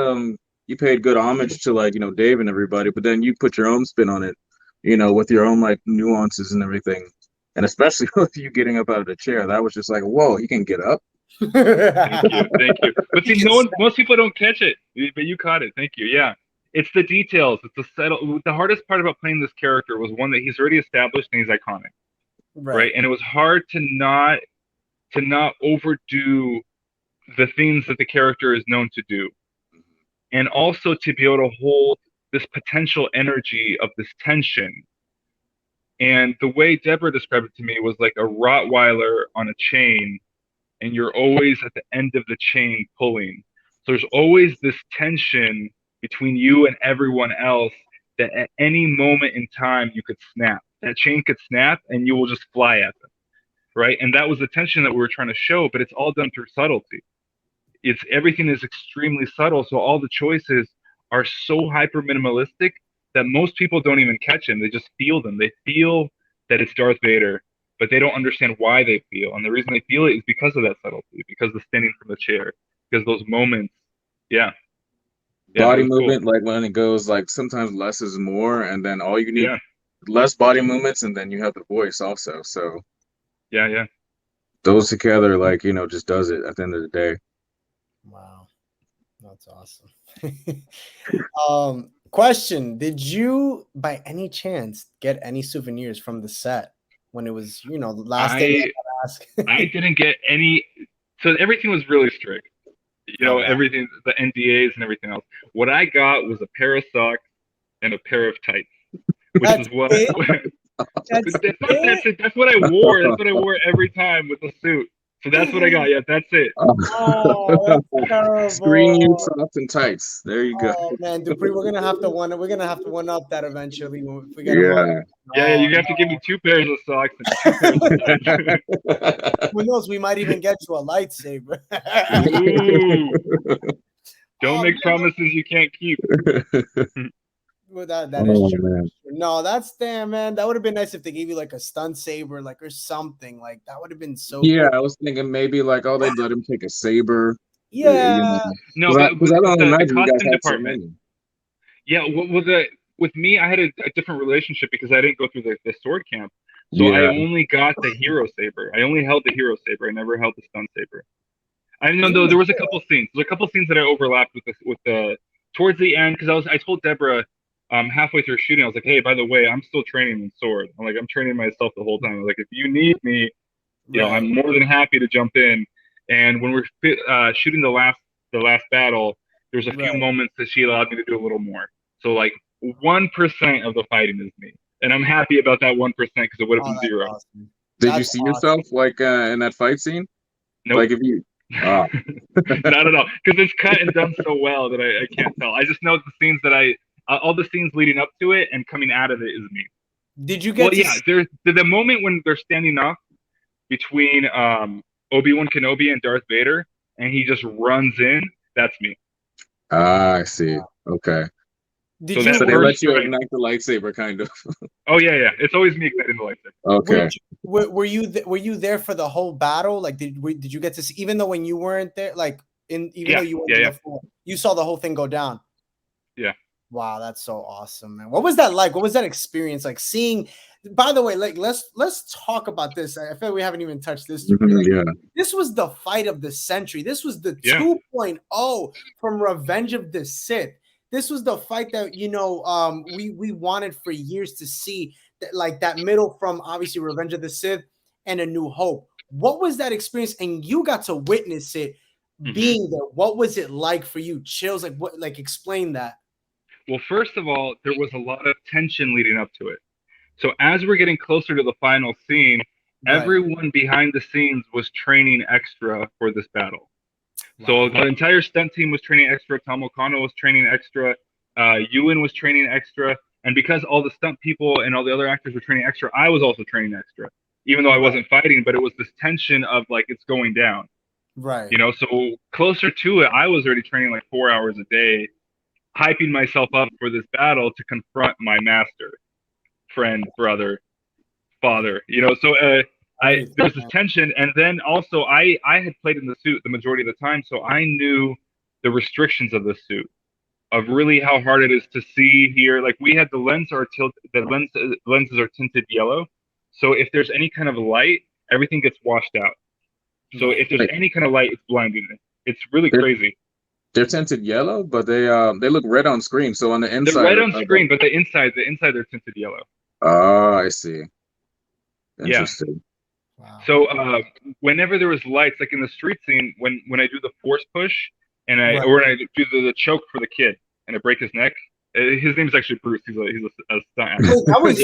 Speaker 2: you paid good homage to like, Dave and everybody, but then you put your own spin on it, with your own like nuances and everything. And especially with you getting up out of the chair, that was just like, whoa, he can get up.
Speaker 3: Thank you. But see, most people don't catch it, but you caught it. Thank you. Yeah, it's the details. It's the hardest part about playing this character was one that he's already established and he's iconic, right? And it was hard to not overdo the things that the character is known to do, and also to be able to hold this potential energy of this tension. And the way Deborah described it to me was like a Rottweiler on a chain, and you're always at the end of the chain pulling. So there's always this tension between you and everyone else, that at any moment in time you could snap. That chain could snap and you will just fly at them, right? And that was the tension that we were trying to show, but it's all done through subtlety. everything is extremely subtle. So all the choices are so hyper minimalistic that most people don't even catch them. They just feel them. They feel that it's Darth Vader, but they don't understand why they feel. And the reason they feel it is because of that subtlety, because of standing from the chair, because those moments. Yeah.
Speaker 2: Body movement, cool. Like when it goes like sometimes less is more, and then all you need less body movements, and then you have the voice also. So
Speaker 3: yeah.
Speaker 2: Those together, like, you know, just does it at the end of the day.
Speaker 1: Wow. That's awesome. Question: did you, by any chance, get any souvenirs from the set when it was, you know, the last day?
Speaker 3: I didn't get any. So everything was really strict. You know, everything, the NDAs and everything else. What I got was a pair of socks and a pair of tights, which is what. That's what I wore. That's what I wore every time with the suit. So that's what I got. Yeah, that's it.
Speaker 1: Oh, that's terrible.
Speaker 2: Screen you socks and tights. There you go.
Speaker 1: Oh man, Dupree, we're gonna have to one up that eventually. If we get
Speaker 3: yeah, you have to give me 2 pairs of socks and 2 pairs of tights.
Speaker 1: Who knows? We might even get you a lightsaber.
Speaker 3: Ooh. Don't make promises you can't keep.
Speaker 1: Well, that is true. Man. No, that's damn, man. That would have been nice if they gave you like a stun saber, like, or something. Like that would have been so.
Speaker 2: Yeah,
Speaker 1: cool.
Speaker 2: I was thinking maybe like, oh, they'd let him take a saber.
Speaker 1: Yeah.
Speaker 3: You know, no, but I don't imagine the costume department. Yeah, with me, I had a different relationship because I didn't go through the sword camp, so I only got the hero saber. I only held the hero saber. I never held the stun saber. I know though there was a couple scenes. There's a couple scenes that I overlapped with the towards the end because I told Deborah. Halfway through shooting, I was like, hey, by the way, I'm still training in sword. I'm training myself the whole time. I was like, if you need me, you know, I'm more than happy to jump in. And when we're shooting the last battle, there's a few moments that she allowed me to do a little more. So like 1% of the fighting is me. And I'm happy about that 1% because it would have been 0.
Speaker 1: Awesome.
Speaker 2: Did you see yourself like in that fight scene?
Speaker 3: Nope.
Speaker 2: Like if you
Speaker 3: not at all. Because it's cut and done so well that I can't tell. I just know the scenes that all the scenes leading up to it and coming out of it is me.
Speaker 1: Did you get?
Speaker 3: There's the moment when they're standing up between Obi-Wan Kenobi and Darth Vader, and he just runs in. That's me.
Speaker 2: I see. Okay. So they let you ignite the lightsaber, kind of.
Speaker 3: Oh yeah. It's always me igniting the lightsaber.
Speaker 2: Okay.
Speaker 1: Were you there for the whole battle? Like, did you get to see? Even though when you weren't there, like though you weren't before, you saw the whole thing go down.
Speaker 3: Yeah.
Speaker 1: Wow, that's so awesome, man. What was that like? What was that experience like seeing? By the way, like let's talk about this. I feel like we haven't even touched this. This was the fight of the century. This was the 2.0 from Revenge of the Sith. This was the fight that, you know, we wanted for years to see, like that middle from obviously Revenge of the Sith and A New Hope. What was that experience? And you got to witness it being there. What was it like for you? Chills, like what? Like explain that.
Speaker 3: Well, first of all, there was a lot of tension leading up to it. So as we're getting closer to the final scene, everyone behind the scenes was training extra for this battle. Wow. So the entire stunt team was training extra. Tom O'Connell was training extra. Ewan was training extra. And because all the stunt people and all the other actors were training extra, I was also training extra, even though I wasn't fighting. But it was this tension of like, it's going down.
Speaker 1: Right.
Speaker 3: You know, so closer to it, I was already training like 4 hours a day, hyping myself up for this battle to confront my master, friend, brother, father, you know. So there's this tension, and then also I had played in the suit the majority of the time, so I knew the restrictions of the suit, of really how hard it is to see here. Like we had the lenses are tinted yellow, so if there's any kind of light, everything gets washed out. So if there's any kind of light, it's blinding. It's really crazy.
Speaker 2: They're tinted yellow, but they look red on screen. So on the inside,
Speaker 3: they're red on screen, but the inside they're tinted yellow.
Speaker 2: Oh, I see. Interesting.
Speaker 1: Yeah. Wow.
Speaker 3: So whenever there was lights, like in the street scene, when I do the force push and or when I do the choke for the kid and I break his neck, his name's actually Bruce. He's a stunt actor.
Speaker 1: Wait, that was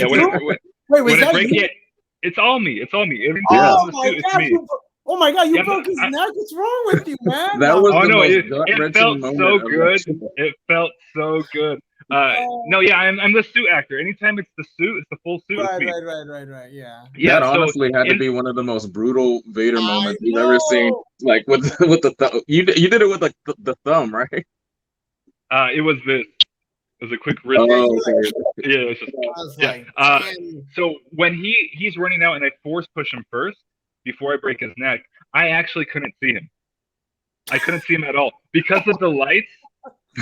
Speaker 3: when I break it, it's all me. It's all me.
Speaker 1: Oh my God! Oh my God, you broke his neck. What's wrong with you, man?
Speaker 2: That was
Speaker 3: it felt so good. It felt so good. No, yeah, I'm the suit actor. Anytime it's the suit, it's the full suit. It's me.
Speaker 1: Right. Yeah.
Speaker 3: Yeah.
Speaker 2: That
Speaker 3: So
Speaker 2: honestly had to
Speaker 3: in
Speaker 2: be one of the most brutal Vader
Speaker 1: I
Speaker 2: moments you've ever seen.
Speaker 1: know.
Speaker 2: Like with with the thumb. You did it with the thumb, right?
Speaker 3: it was this. It was a quick wrist.
Speaker 1: Yeah,
Speaker 2: Oh,
Speaker 1: you're like,
Speaker 2: okay.
Speaker 3: Yeah, it's just
Speaker 1: I was
Speaker 3: yeah.
Speaker 1: like, damn.
Speaker 3: So when he's running out and I force push him first before I break his neck, I actually couldn't see him. I couldn't see him at all because of the lights.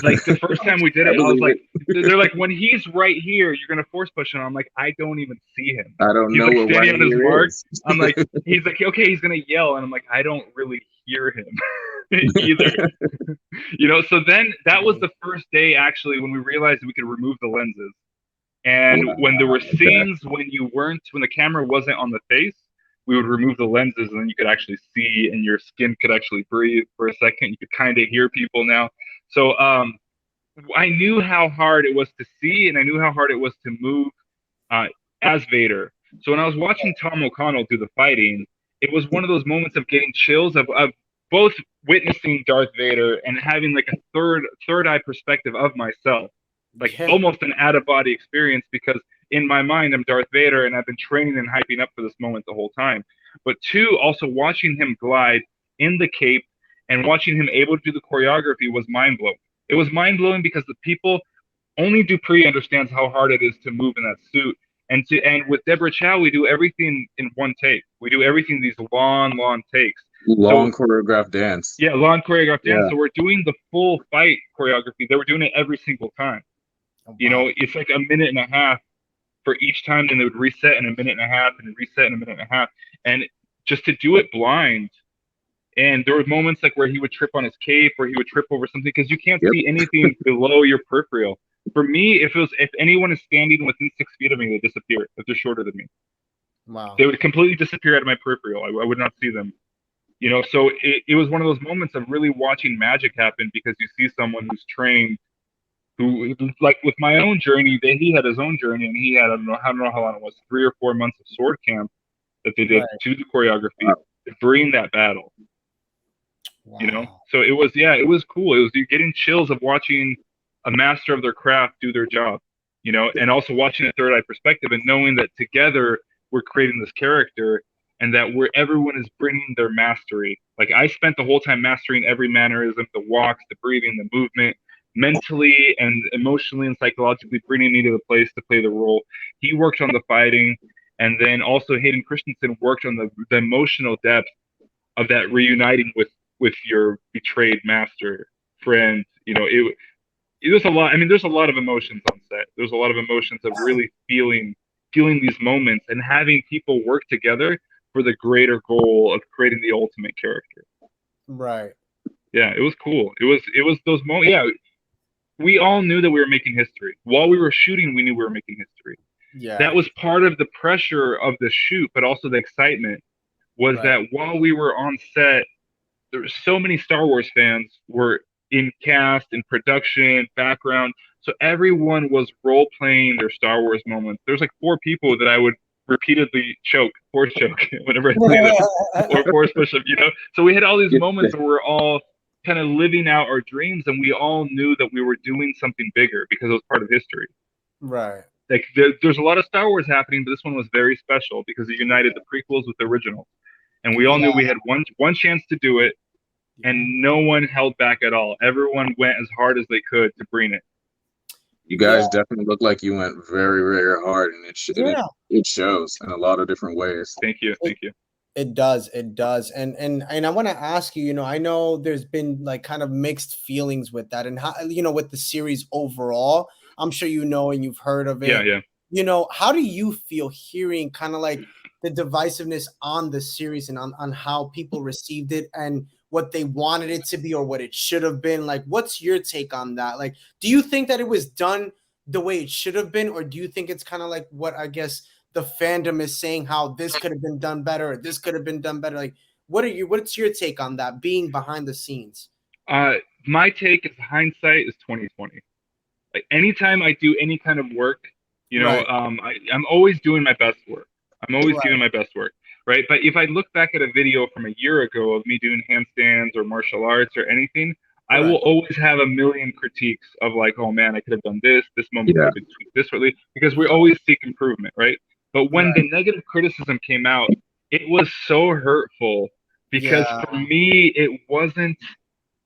Speaker 3: Like the first time we did
Speaker 2: I
Speaker 3: it, I was
Speaker 2: believe
Speaker 3: like,
Speaker 2: it.
Speaker 3: they're like, when he's right here, you're gonna force push him. I'm like, I don't even see him.
Speaker 2: I don't
Speaker 3: He's
Speaker 2: know
Speaker 3: like
Speaker 2: where
Speaker 3: standing
Speaker 2: right
Speaker 3: on his
Speaker 2: here
Speaker 3: mark.
Speaker 2: is.
Speaker 3: I'm like, he's like, okay, he's gonna yell, and I'm like, I don't really hear him either. So then that was the first day actually when we realized we could remove the lenses. And
Speaker 2: Wow.
Speaker 3: when there were
Speaker 2: Okay.
Speaker 3: scenes when the camera wasn't on the face, we would remove the lenses and then you could actually see and your skin could actually breathe for a second. You could kind of hear people now. So I knew how hard it was to see and I knew how hard it was to move uh, as Vader. So when I was watching Tom O'Connell do the fighting, it was one of those moments of getting chills of both witnessing Darth Vader and having like a third eye perspective of myself, like
Speaker 1: Yeah.
Speaker 3: almost an out of body experience because in my mind I'm Darth Vader and I've been training and hyping up for this moment the whole time. But two, also watching him glide in the cape and watching him able to do the choreography was mind blowing. It was mind blowing because the people only Dupree understands how hard it is to move in that suit. And with Deborah Chow, we do everything in one take. We do everything these long takes.
Speaker 2: Long
Speaker 3: So
Speaker 2: choreographed dance.
Speaker 3: yeah, long choreographed dance.
Speaker 2: Yeah.
Speaker 3: So we're doing the full fight choreography. They were doing it every single time.
Speaker 1: Oh, wow.
Speaker 3: It's like a minute and a half for each time, then they would reset in a minute and a half, and then reset in a minute and a half. And just to do it blind, and there were moments like where he would trip on his cape or he would trip over something because you can't
Speaker 2: Yep.
Speaker 3: see anything below your peripheral. For me, if anyone is standing within 6 feet of me, they disappear if they're shorter than me.
Speaker 1: Wow.
Speaker 3: They would completely disappear out of my peripheral. I would not see them. So it was one of those moments of really watching magic happen because you see someone who's trained, who like with my own journey, he had his own journey and he had I don't know how long it was, 3 or 4 months of sword camp that they did
Speaker 1: Right.
Speaker 3: to the choreography
Speaker 2: Wow.
Speaker 3: to bring that battle.
Speaker 1: Wow.
Speaker 3: So it was cool. It was you getting chills of watching a master of their craft do their job, and also watching a third eye perspective and knowing that together we're creating this character and that everyone is bringing their mastery. Like I spent the whole time mastering every mannerism, the walks, the breathing, the movement, mentally and emotionally and psychologically bringing me to the place to play the role. He worked on the fighting, and then also Hayden Christensen worked on the emotional depth of that reuniting with your betrayed master friend. It was a lot. I mean, there's a lot of emotions on set. There's a lot of emotions of really feeling these moments and having people work together for the greater goal of creating the ultimate character.
Speaker 1: Right.
Speaker 3: Yeah, it was cool. It was those moments. Yeah, we all knew that we were making history. While we were shooting, we knew we were making history.
Speaker 1: Yeah.
Speaker 3: That was part of the pressure of the shoot, but also the excitement was
Speaker 1: Right.
Speaker 3: that while we were on set, there were so many Star Wars fans were in cast, in production, background. So everyone was role playing their Star Wars moments. There's like 4 people that I would repeatedly force choke whenever I see them, or force push them, So we had all these moments where we're all kind of living out our dreams, and we all knew that we were doing something bigger because it was part of history.
Speaker 1: Right.
Speaker 3: Like there's a lot of Star Wars happening, but this one was very special because it united the prequels with the originals, and we all knew we had one chance to do it, and no one held back at all. Everyone went as hard as they could to bring it.
Speaker 2: You guys definitely look like you went very, very hard, and it shows in a lot of different ways.
Speaker 3: Thank you.
Speaker 1: It does. And I want to ask you, I know there's been like kind of mixed feelings with that and how, with the series overall. I'm sure and you've heard of it.
Speaker 3: Yeah.
Speaker 1: How do you feel hearing kind of like the divisiveness on the series and on how people received it and what they wanted it to be or what it should have been? Like, what's your take on that? Like, do you think that it was done the way it should have been? Or do you think it's kind of like what I guess the fandom is saying, how this could have been done better, or this could have been done better? Like, what's your take on that, being behind the scenes?
Speaker 3: My take is hindsight is 2020. Like anytime I do any kind of work, I'm always doing my best work. I'm always giving my best work, right? But if I look back at a video from a year ago of me doing handstands or martial arts or anything, I will always have a million critiques of like, oh man, I could have done this. This moment could have been tweaked differently, because we always seek improvement, right? But when the negative criticism came out, it was so hurtful, because for me, it wasn't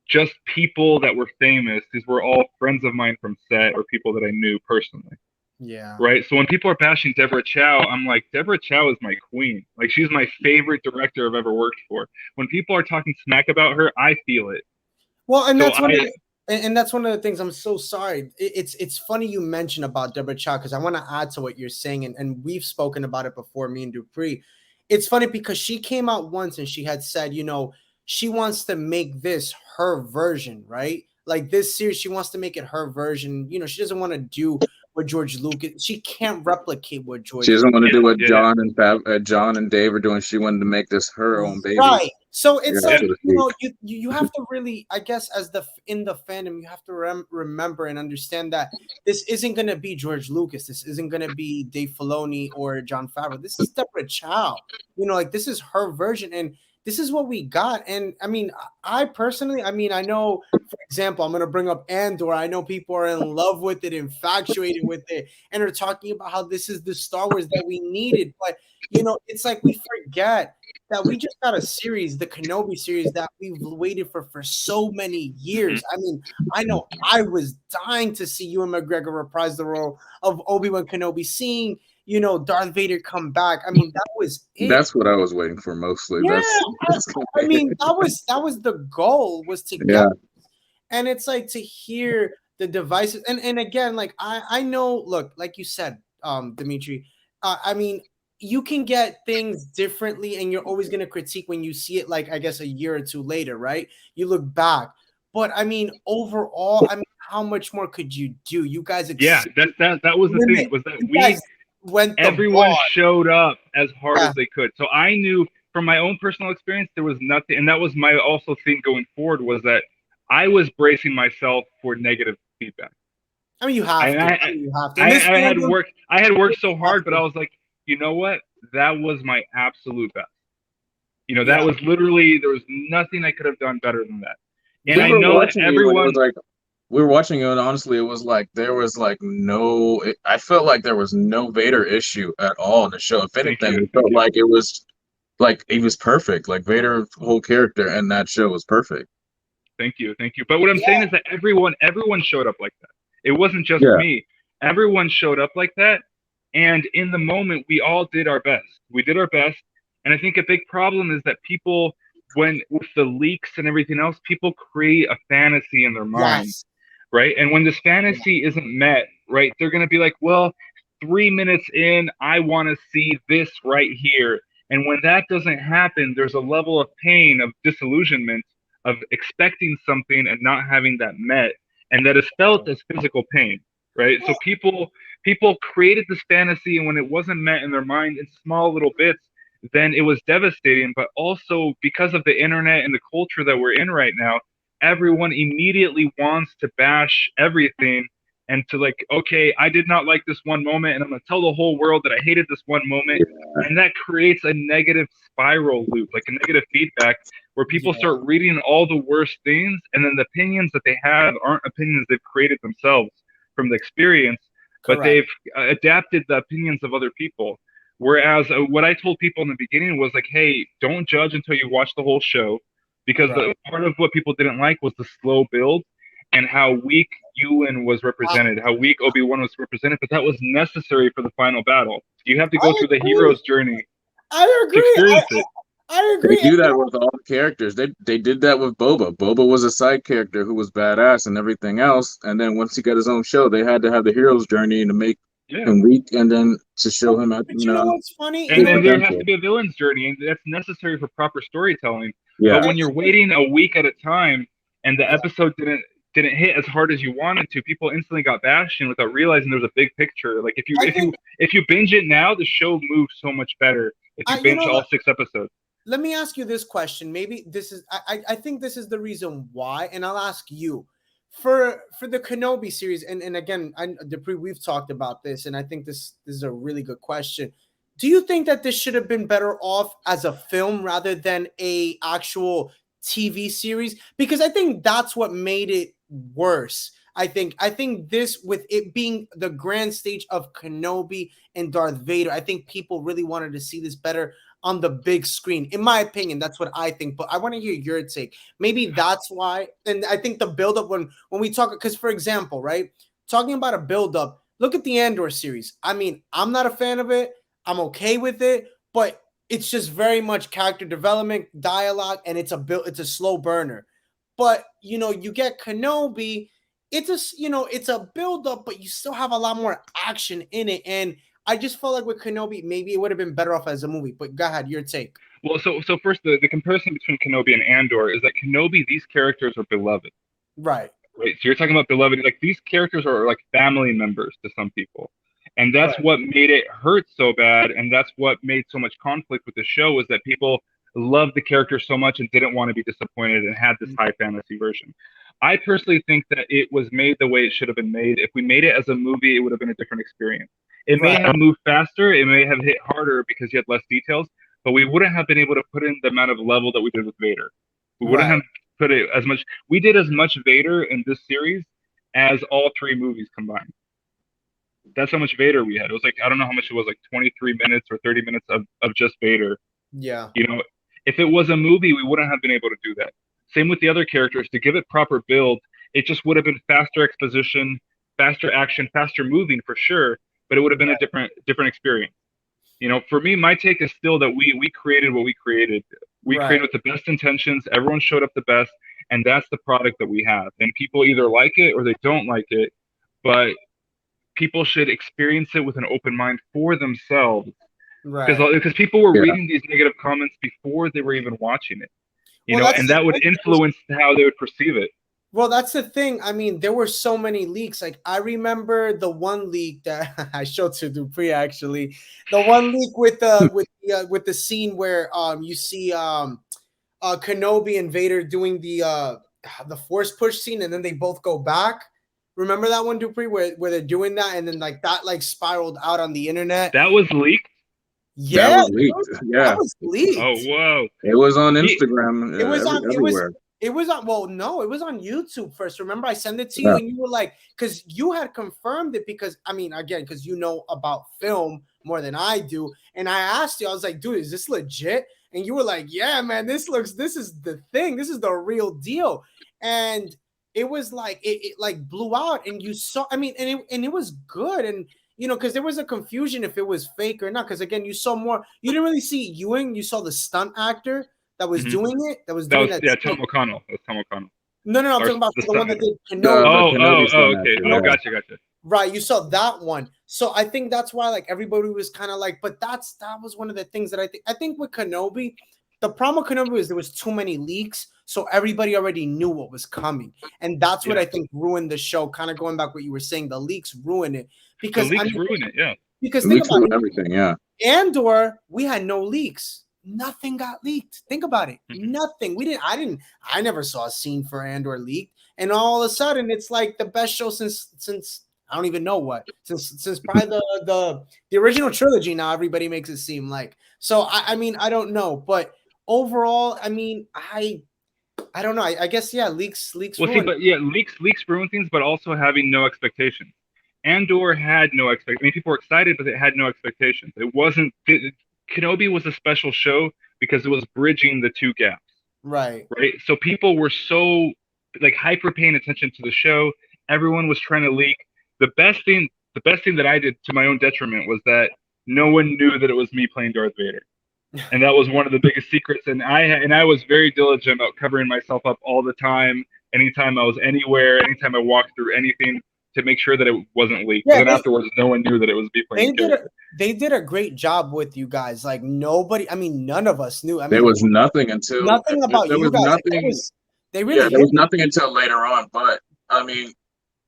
Speaker 3: just people that were famous. These were all friends of mine from set or people that I knew personally.
Speaker 1: Yeah.
Speaker 3: Right. So when people are bashing Deborah Chow, I'm like, Deborah Chow is my queen. Like, she's my favorite director I've ever worked for. When people are talking smack about her, I feel it.
Speaker 1: Well, and that's that's one of the things. I'm so sorry. It's funny you mentioned about Deborah Chow, because I want to add to what you're saying, and we've spoken about it before, me and Dupree. It's funny because she came out once and she had said, you know, she wants to make this her version, right? Like this series, she wants to make it her version. You know, she doesn't want to do what George Lucas. She can't replicate what George.
Speaker 2: She doesn't want to do what John and Dave are doing. She wanted to make this her own baby.
Speaker 1: Right. So it's like, you know, you have to really, I guess, as in the fandom, you have to remember and understand that this isn't going to be George Lucas. This isn't going to be Dave Filoni or Jon Favreau. This is Deborah Chow. You know, like, this is her version, and this is what we got. And I mean, I personally, I mean, I know, for example, I'm going to bring up Andor. I know people are in love with it, infatuated with it, and are talking about how this is the Star Wars that we needed. But, you know, it's like we forget that we just got a series, the Kenobi series, that we've waited for so many years. I mean, I know I was dying to see Ewan McGregor reprise the role of Obi-Wan Kenobi, seeing, you know, Darth Vader come back. I mean, that was it.
Speaker 2: That's what I was waiting for mostly.
Speaker 1: Yeah, I mean, that was the goal, was to get. And it's like, to hear the devices, and again, like, I know, look, like you said, Dimitri, I mean, you can get things differently, and you're always going to critique when you see it, like, I guess, a year or two later, right? You look back. But I mean, overall, I mean, how much more could you do? You guys,
Speaker 3: that was the thing, was that everyone showed up as hard as they could. So I knew from my own personal experience, there was nothing, and that was my also thing going forward, was that I was bracing myself for negative feedback.
Speaker 1: I mean, you have to. You have to.
Speaker 3: I had worked so hard, but I was like, you know what? That was my absolute best. You know, that was literally, there was nothing I could have done better than that. And I know that everyone,
Speaker 2: we were watching it, and honestly, it was like there was like no. I felt like there was no Vader issue at all in the show. If anything, it felt like it was like he was perfect. Like Vader's whole character in that show was perfect.
Speaker 3: Thank you. But what I'm saying is that everyone showed up like that. It wasn't just me. Everyone showed up like that. And in the moment, we all did our best. We did our best. And I think a big problem is that people, when with the leaks and everything else, people create a fantasy in their minds, right? And when this fantasy isn't met, right, they're going to be like, well, 3 minutes in, I want to see this right here. And when that doesn't happen, there's a level of pain, of disillusionment, of expecting something and not having that met. And that is felt as physical pain, right? So people created this fantasy, and when it wasn't met in their mind in small little bits, then it was devastating. But also, because of the internet and the culture that we're in right now, everyone immediately wants to bash everything, and to like, okay, I did not like this one moment, and I'm going to tell the whole world that I hated this one moment. And that creates a negative spiral loop, like a negative feedback, where people start reading all the worst things, and then the opinions that they have aren't opinions they've created themselves from the experience, but they've adapted the opinions of other people. Whereas what I told people in the beginning was like, hey, don't judge until you watch the whole show, because the part of what people didn't like was the slow build and how weak Ewan was represented, how weak Obi-Wan was represented, but that was necessary for the final battle. You have to go through the hero's journey.
Speaker 1: I agree. I agree.
Speaker 2: They do that with all the characters. They did that with Boba. Boba was a side character who was badass and everything else, and then once he got his own show, they had to have the hero's journey to make him weak, and then to show him.
Speaker 1: You know what's funny?
Speaker 3: And then there has to be a villain's journey, and that's necessary for proper storytelling. But when you're waiting a week at a time, and the episode didn't hit as hard as you wanted to, people instantly got bashing without realizing there's a big picture. Like if you binge it now, the show moves so much better if you binge all 6 episodes.
Speaker 1: Let me ask you this question. Maybe this is, I think this is the reason why, and I'll ask you for the Kenobi series. And again, Dupree, we've talked about this, and I think this is a really good question. Do you think that this should have been better off as a film rather than a actual TV series, because I think that's what made it worse. I think this, with it being the grand stage of Kenobi and Darth Vader, I think people really wanted to see this better on the big screen. In my opinion, that's what I think. But I want to hear your take. Maybe that's why. And I think the buildup when we talk, because for example, right, talking about a buildup, look at the Andor series. I mean, I'm not a fan of it. I'm okay with it, but it's just very much character development, dialogue, and it's a slow burner. But you get Kenobi. It's a build up, but you still have a lot more action in it. And I just felt like with Kenobi, maybe it would have been better off as a movie. But go ahead, your take.
Speaker 3: Well, so first, the comparison between Kenobi and Andor is that Kenobi, these characters are beloved.
Speaker 1: Right.
Speaker 3: Right. So you're talking about beloved, like these characters are like family members to some people. And that's
Speaker 1: Right.
Speaker 3: what made it hurt so bad. And that's what made so much conflict with the show, was that people loved the characters so much and didn't want to be disappointed and had this high fantasy version. I personally think that it was made the way it should have been made. If we made it as a movie, it would have been a different experience. It may
Speaker 1: Right.
Speaker 3: have moved faster. It may have hit harder because you had less details, but we wouldn't have been able to put in the amount of level that we did with Vader. We wouldn't
Speaker 1: Right.
Speaker 3: have put it as much. We did as much Vader in this series as all three movies combined. That's how much Vader we had. It was like, I don't know how much it was, like 23 minutes or 30 minutes of just Vader.
Speaker 1: Yeah.
Speaker 3: If it was a movie, we wouldn't have been able to do that. Same with the other characters. To give it proper build, it just would have been faster exposition, faster action, faster moving for sure, but it would have been a different experience. For me, my take is still that we created what we created. We created with the best intentions. Everyone showed up the best, and that's the product that we have. And people either like it or they don't like it, but people should experience it with an open mind for themselves.
Speaker 1: Right.
Speaker 3: Because people were reading these negative comments before they were even watching it, and that would influence how they would perceive it.
Speaker 1: Well, that's the thing. I mean, there were so many leaks. Like, I remember the one leak that I showed to Dupree, actually. The one leak with the scene where you see Kenobi and Vader doing the force push scene, and then they both go back. Remember that one, Dupree, where they're doing that, and then like that spiraled out on the internet.
Speaker 3: That was leaked.
Speaker 1: Yeah,
Speaker 2: that was leaked.
Speaker 1: That was leaked.
Speaker 3: Oh, whoa!
Speaker 2: It was on Instagram.
Speaker 1: It was
Speaker 2: everywhere.
Speaker 1: It was on. Well, no, it was on YouTube first. Remember, I sent it to you, and you were like, because you had confirmed it. Because I mean, again, because you know about film more than I do, and I asked you, I was like, dude, is this legit? And you were like, yeah, man, this is the thing. This is the real deal. And it was like it like blew out, and you saw. I mean, and it was good, and because there was a confusion if it was fake or not. Because again, you saw more. You didn't really see Ewing. You saw the stunt actor that was doing it.
Speaker 3: Yeah, Tom O'Connell. That was Tom O'Connell.
Speaker 1: No, I'm talking about the one that did
Speaker 3: Kenobi. Okay. Oh, gotcha.
Speaker 1: Right, you saw that one. So I think that's why like everybody was kind of like, but that was one of the things that I think with Kenobi, the problem with Kenobi is there was too many leaks, so everybody already knew what was coming, and that's what I think ruined the show. Kind of going back what you were saying, the leaks ruined it because
Speaker 3: ruined it. Yeah,
Speaker 1: because
Speaker 2: the leaks ruined everything. Yeah,
Speaker 1: Andor, we had no leaks. Nothing got leaked. Think about it. Nothing. I never saw a scene for Andor leaked, and all of a sudden it's like the best show since I don't even know what, since probably the original trilogy. Now everybody makes it seem like. So I mean, I don't know, but overall, I mean, I don't know. I guess leaks.
Speaker 3: Well, see, but leaks ruin things, but also having no expectations. Andor had no expectations. I mean, people were excited, but they had no expectations. It wasn't. Kenobi was a special show because it was bridging the two gaps.
Speaker 1: Right.
Speaker 3: So people were so like hyper paying attention to the show. Everyone was trying to leak. The best thing that I did to my own detriment was that no one knew that it was me playing Darth Vader. And that was one of the biggest secrets. And I was very diligent about covering myself up all the time. Anytime I was anywhere, anytime I walked through anything, to make sure that it wasn't leaked. Yeah, but then afterwards, no one knew that it was me playing.
Speaker 1: They did a great job with you guys. Like none of us knew. I mean,
Speaker 2: there was nothing until
Speaker 1: nothing about
Speaker 2: there
Speaker 1: you
Speaker 2: was
Speaker 1: guys.
Speaker 2: Nothing.
Speaker 1: There
Speaker 2: was nothing until later on. But I mean,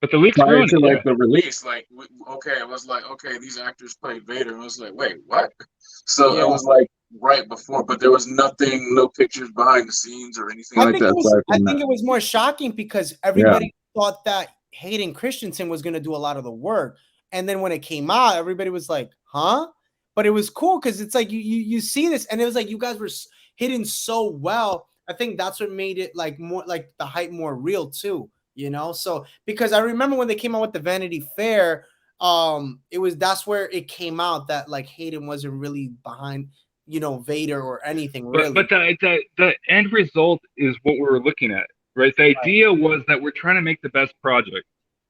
Speaker 3: but the leaks
Speaker 2: prior to like the release, like it was like these actors played Vader, and it was like, wait, what? So it was like right before, but there was nothing, no pictures behind the scenes or anything like that.
Speaker 1: I think it was more shocking because everybody thought that Hayden Christensen was going to do a lot of the work, and then when it came out, everybody was like, "Huh?" But it was cool because it's like you see this, and it was like you guys were hidden so well. I think that's what made it like more like the hype more real too, you know? So because I remember when they came out with the Vanity Fair, that's where it came out that like Hayden wasn't really behind, you know, Vader or anything really.
Speaker 3: But the end result is what we were looking at, right? The idea was that we're trying to make the best project.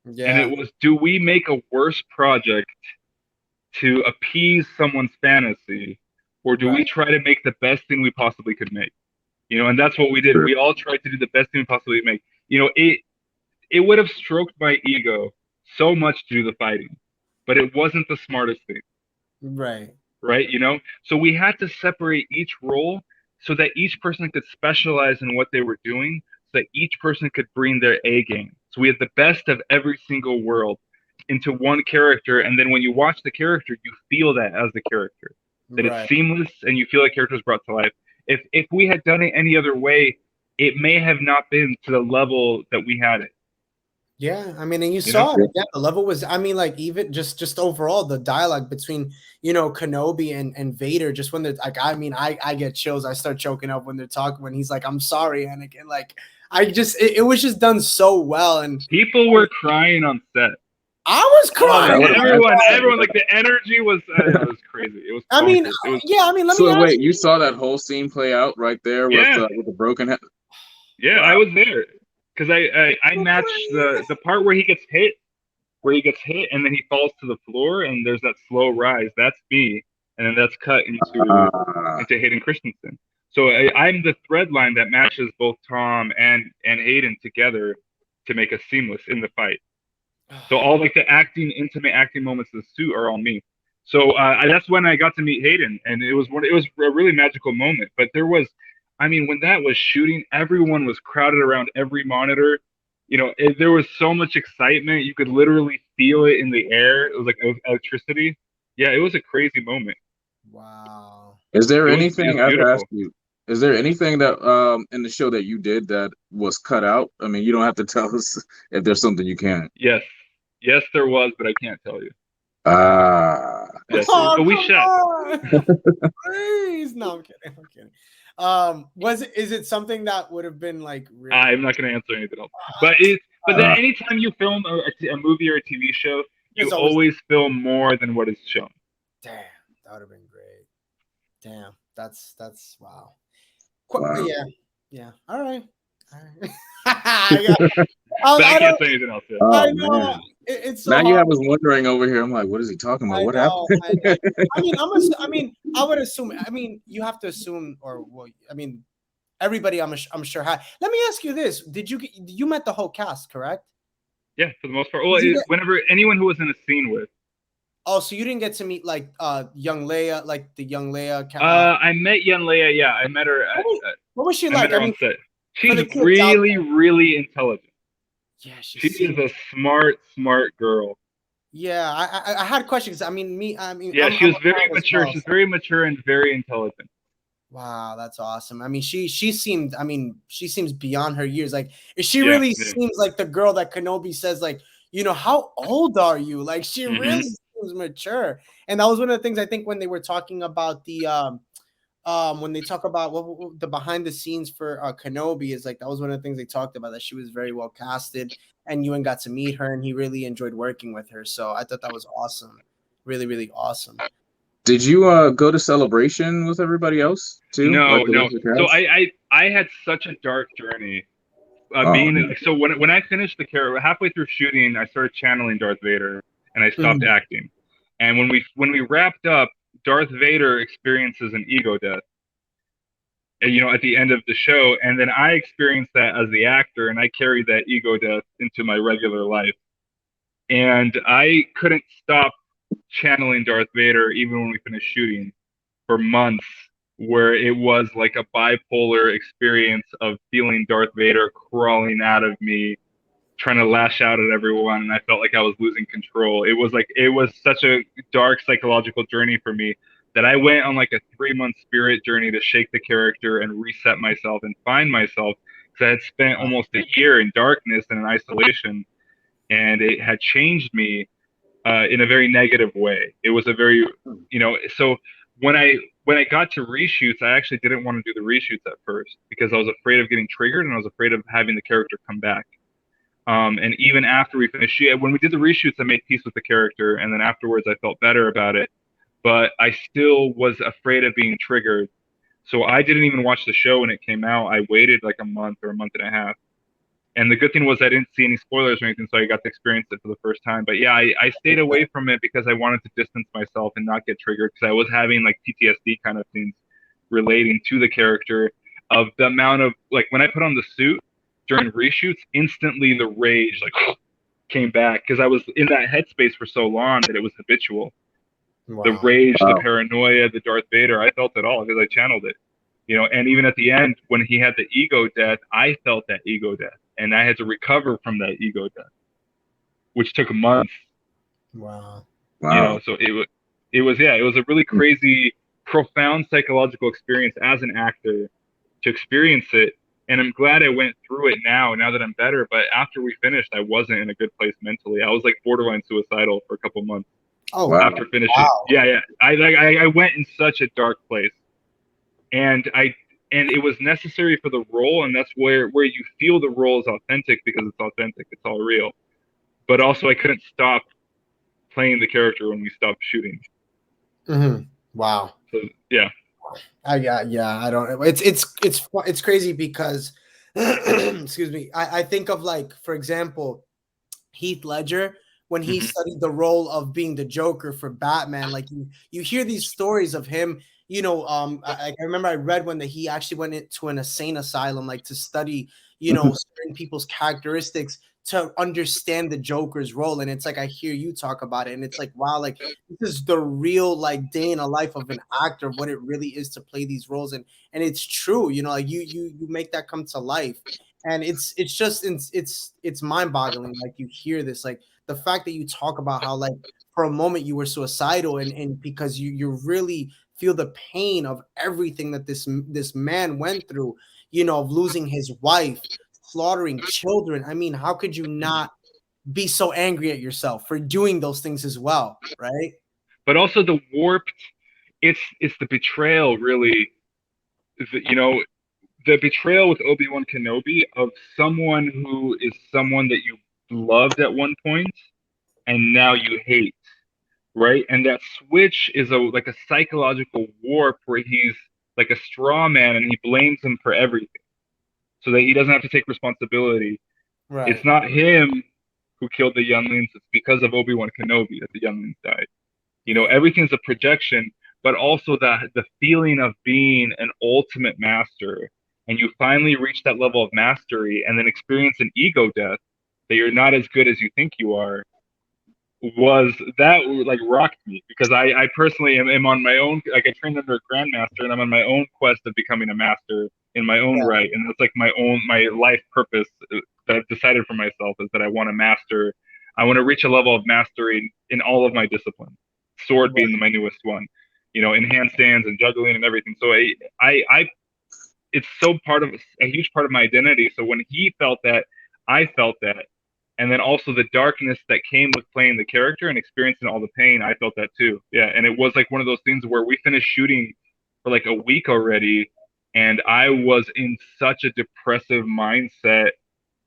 Speaker 3: And it was, do we make a worse project to appease someone's fantasy, or do we try to make the best thing we possibly could make? You know, and that's what we did. We all tried to do the best thing we possibly make. You know, it would have stroked my ego so much to do the fighting, but it wasn't the smartest thing. Right, you know? So we had to separate each role so that each person could specialize in what they were doing, so that each person could bring their A game. So we had the best of every single world into one character, and then when you watch the character, you feel that as the character. That it's seamless and you feel like character was brought to life. If we had done it any other way, it may have not been to the level that we had it.
Speaker 1: Yeah, I mean, and you saw it. Yeah, the level was, I mean, like even just overall the dialogue between, you know, Kenobi and Vader, just when they're like, I mean, I get chills. I start choking up when they're talking, when he's like, I'm sorry, Anakin. Like, it was just done so well. And
Speaker 3: people were crying on set.
Speaker 1: I was crying.
Speaker 3: Everyone, like the energy was, it was crazy. It was.
Speaker 1: I mean, yeah. I mean, let me.
Speaker 2: So wait, you saw that whole scene play out right there with the broken head?
Speaker 3: Yeah, I was there because I matched the part where he gets hit, and then he falls to the floor, and there's that slow rise. That's me, and then that's cut into Hayden Christensen. So I'm the thread line that matches both Tom and Hayden together to make us seamless in the fight. So all like the intimate acting moments of the suit are all me. So that's when I got to meet Hayden, and it was a really magical moment. But there was, I mean, when that was shooting, everyone was crowded around every monitor. You know, there was so much excitement. You could literally feel it in the air. It was like electricity. Yeah, it was a crazy moment.
Speaker 1: Wow.
Speaker 2: Is there anything I have to ask you? Is there anything that in the show that you did that was cut out? I mean, you don't have to tell us if there's something you can't.
Speaker 3: Yes, there was, but I can't tell you.
Speaker 1: Yes, but we shot. Please, no, I'm kidding. Is it something that would have been like? Really...
Speaker 3: I'm not going to answer anything else. But then anytime you film a movie or a TV show, you always film more than what is shown.
Speaker 1: Damn, that would have been great. Damn, that's wow.
Speaker 2: Wow.
Speaker 1: Yeah. All right.
Speaker 3: But I can't say anything else yet.
Speaker 1: I know. It's so
Speaker 2: now
Speaker 1: hard.
Speaker 2: you have us wondering over here. I'm like, what is he talking about? What happened?
Speaker 1: I mean, I would assume. I mean, you have to assume, or well, I mean, everybody. I'm sure had. Let me ask you this: you met the whole cast, correct?
Speaker 3: Yeah, for the most part. Well, whenever anyone who was in a scene with.
Speaker 1: Oh, so you didn't get to meet like young Leia, like the young Leia.
Speaker 3: I met young Leia. Yeah, I met her.
Speaker 1: What was she like? I mean,
Speaker 3: she's really, really intelligent.
Speaker 1: Yeah, she
Speaker 3: is a smart girl.
Speaker 1: Yeah, I had questions. I mean,
Speaker 3: yeah, she was very mature. She's very mature and very intelligent.
Speaker 1: Wow, that's awesome. I mean, she seems beyond her years. Like, she really seems like the girl that Kenobi says, like, you know, how old are you? Like, she really seems mature. And that was one of the things I think when they were talking about the when they talk about what the behind the scenes for Kenobi is like, that was one of the things they talked about, that she was very well casted, and Ewan got to meet her and he really enjoyed working with her. So I thought that was awesome. Really, really awesome.
Speaker 2: Did you go to Celebration with everybody else too?
Speaker 3: No. So I had such a dark journey. So when I finished the character, halfway through shooting, I started channeling Darth Vader and I stopped acting. And when we wrapped up, Darth Vader experiences an ego death, you know, at the end of the show, and then I experienced that as the actor, and I carried that ego death into my regular life, and I couldn't stop channeling Darth Vader even when we finished shooting for months, where it was like a bipolar experience of feeling Darth Vader crawling out of me, trying to lash out at everyone, and I felt like I was losing control. It was such a dark psychological journey for me that I went on like a 3-month spirit journey to shake the character and reset myself and find myself, because I had spent almost a year in darkness and in isolation, and it had changed me in a very negative way. It was a very, you know, so when I got to reshoots, I actually didn't want to do the reshoots at first because I was afraid of getting triggered and I was afraid of having the character come back. And even after we finished, when we did the reshoots, I made peace with the character, and then afterwards I felt better about it. But I still was afraid of being triggered. So I didn't even watch the show when it came out. I waited like a month or a month and a half. And the good thing was I didn't see any spoilers or anything, so I got to experience it for the first time. But yeah, I stayed away from it because I wanted to distance myself and not get triggered because I was having like PTSD kind of things relating to the character of the amount of, like, when I put on the suit during reshoots, instantly the rage like came back because I was in that headspace for so long that it was habitual.
Speaker 1: Wow.
Speaker 3: The rage, the paranoia, the Darth Vader, I felt it all because I channeled it. And even at the end, when he had the ego death, I felt that ego death, and I had to recover from that ego death, which took months.
Speaker 1: Wow.
Speaker 3: So it was a really crazy, profound psychological experience as an actor to experience it. And I'm glad I went through it now that I'm better. But after we finished, I wasn't in a good place mentally. I was like borderline suicidal for a couple months.
Speaker 1: Oh, wow.
Speaker 3: After finishing. Wow. Yeah. I went in such a dark place. And it was necessary for the role, and that's where you feel the role is authentic because it's authentic, it's all real. But also, I couldn't stop playing the character when we stopped shooting.
Speaker 1: Mm-hmm. Wow.
Speaker 3: So yeah.
Speaker 1: I don't. It's crazy because, excuse me. I think of, like, for example, Heath Ledger when he studied the role of being the Joker for Batman. Like, you hear these stories of him. I remember I read one that he actually went into an insane asylum, like, to study, certain people's characteristics to understand the Joker's role. And it's like, I hear you talk about it, and it's like, wow, like, this is the real, like, day in a life of an actor, of what it really is to play these roles. And it's true, like, you make that come to life. And it's just it's mind-boggling. Like, you hear this, like, the fact that you talk about how, like, for a moment you were suicidal, and because you really feel the pain of everything that this man went through, of losing his wife, slaughtering children. I mean, how could you not be so angry at yourself for doing those things as well, right?
Speaker 3: But also the warped, it's the betrayal, really. The betrayal with Obi-Wan Kenobi of someone who is someone that you loved at one point and now you hate, right? And that switch is like a psychological warp where he's like a straw man and he blames him for everything so that he doesn't have to take responsibility.
Speaker 1: Right.
Speaker 3: It's not him who killed the younglings. It's because of Obi-Wan Kenobi that the younglings died. Everything's a projection, but also the feeling of being an ultimate master, and you finally reach that level of mastery and then experience an ego death that you're not as good as you think you are, was that, like, rocked me, because I personally am on my own, like, I trained under a grandmaster and I'm on my own quest of becoming a master in my own right. And that's like my life purpose that I've decided for myself, is that I want to reach a level of mastery in all of my disciplines, sword being my newest one, in handstands and juggling and everything. So I it's so a huge part of my identity. So when he felt that, I felt that. And then also the darkness that came with playing the character and experiencing all the pain, I felt that too. Yeah, and it was like one of those things where we finished shooting for like a week already, and I was in such a depressive mindset,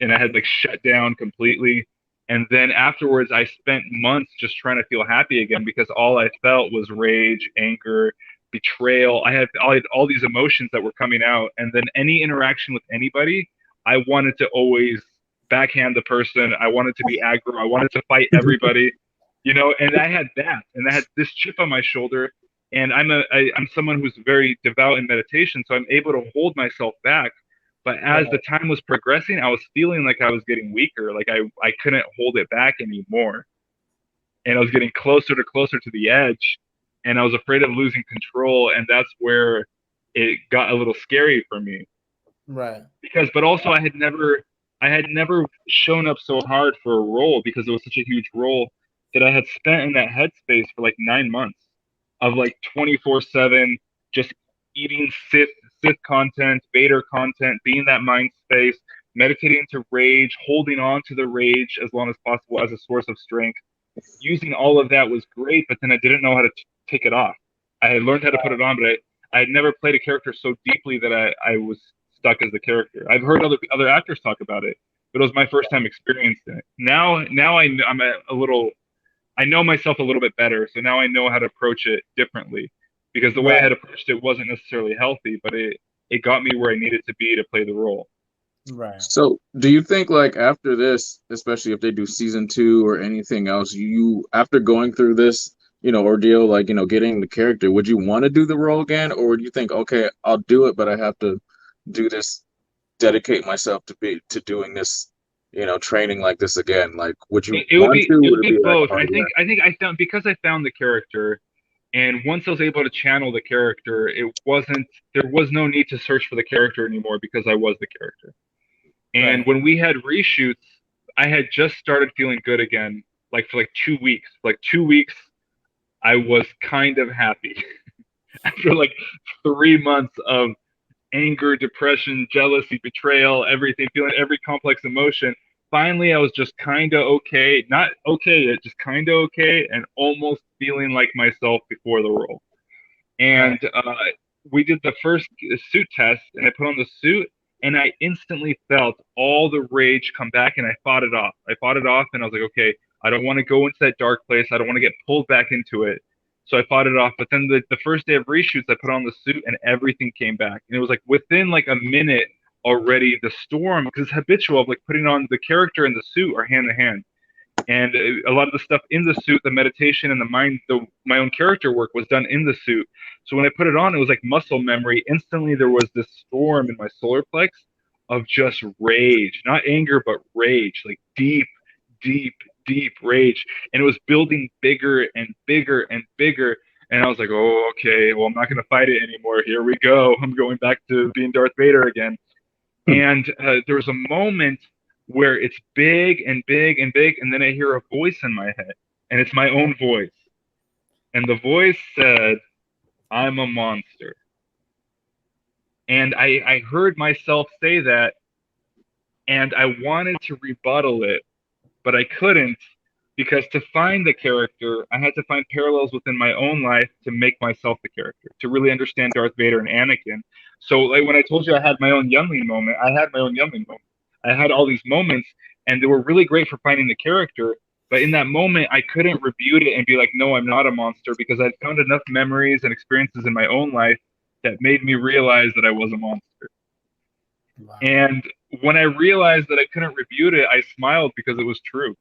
Speaker 3: and I had like shut down completely. And then afterwards, I spent months just trying to feel happy again, because all I felt was rage, anger, betrayal. I had all these emotions that were coming out, and then any interaction with anybody, I wanted to always backhand the person. I wanted to be aggro. I wanted to fight everybody, and I had that, and I had this chip on my shoulder, and I'm someone who's very devout in meditation, so I'm able to hold myself back. But as the time was progressing, I was feeling like I was getting weaker, like I couldn't hold it back anymore, and I was getting closer to the edge, and I was afraid of losing control, and that's where it got a little scary for me.
Speaker 1: Right.
Speaker 3: But also I had never shown up so hard for a role, because it was such a huge role that I had spent in that headspace for like 9 months of like 24/7, just eating Sith content, Vader content, being that mind space, meditating to rage, holding on to the rage as long as possible as a source of strength. Using all of that was great, but then I didn't know how to take it off. I had learned how to put it on, but I had never played a character so deeply that I was stuck as the character. I've heard other actors talk about it, but it was my first time experiencing it. Now I'm a little, I know myself a little bit better, so now I know how to approach it differently, because the way I had approached it wasn't necessarily healthy, but it got me where I needed to be to play the role.
Speaker 1: Right.
Speaker 2: So, do you think like after this, especially if they do season 2 or anything else, you after going through this, ordeal, like getting the character, would you want to do the role again, or would you think, okay, I'll do it, but I have to do this, dedicate myself to doing this, training like this again? Like, would you
Speaker 3: It would
Speaker 2: want
Speaker 3: be
Speaker 2: to?
Speaker 3: it would
Speaker 2: Would it
Speaker 3: be
Speaker 2: be like,
Speaker 3: both.
Speaker 2: oh yeah,
Speaker 3: I found, because I found the character, and once I was able to channel the character, there was no need to search for the character anymore because I was the character. And when we had reshoots, I had just started feeling good again, like for like 2 weeks. Like 2 weeks, I was kind of happy. After like 3 months of anger, depression, jealousy, betrayal, everything, feeling every complex emotion. Finally, I was just kind of okay. Not okay, just kind of okay, and almost feeling like myself before the role. And we did the first suit test, and I put on the suit, and I instantly felt all the rage come back, and I fought it off. And I was like, okay, I don't want to go into that dark place. I don't want to get pulled back into it. So I fought it off. But then the first day of reshoots, I put on the suit, and everything came back. And it was like within like a minute already, the storm, because it's habitual of like putting on the character and the suit are hand in hand. And a lot of the stuff in the suit, the meditation and my own character work was done in the suit. So when I put it on, it was like muscle memory. Instantly, there was this storm in my solar plex of just rage, not anger, but rage, like deep, deep, deep rage. And it was building bigger and bigger and bigger. And I was like, oh, okay, well, I'm not going to fight it anymore. Here we go. I'm going back to being Darth Vader again. And there was a moment where it's big and big and big, and then I hear a voice in my head, and it's my own voice. And the voice said, I'm a monster. And I heard myself say that, and I wanted to rebuttal it, but I couldn't, because to find the character, I had to find parallels within my own life to make myself the character, to really understand Darth Vader and Anakin. So like when I told you I had my own youngling moment, I had my own youngling moment. I had all these moments, and they were really great for finding the character. But in that moment, I couldn't rebuke it and be like, no, I'm not a monster, because I'd found enough memories and experiences in my own life that made me realize that I was a monster. Wow. And when I realized that I couldn't rebuke it, I smiled because it was true.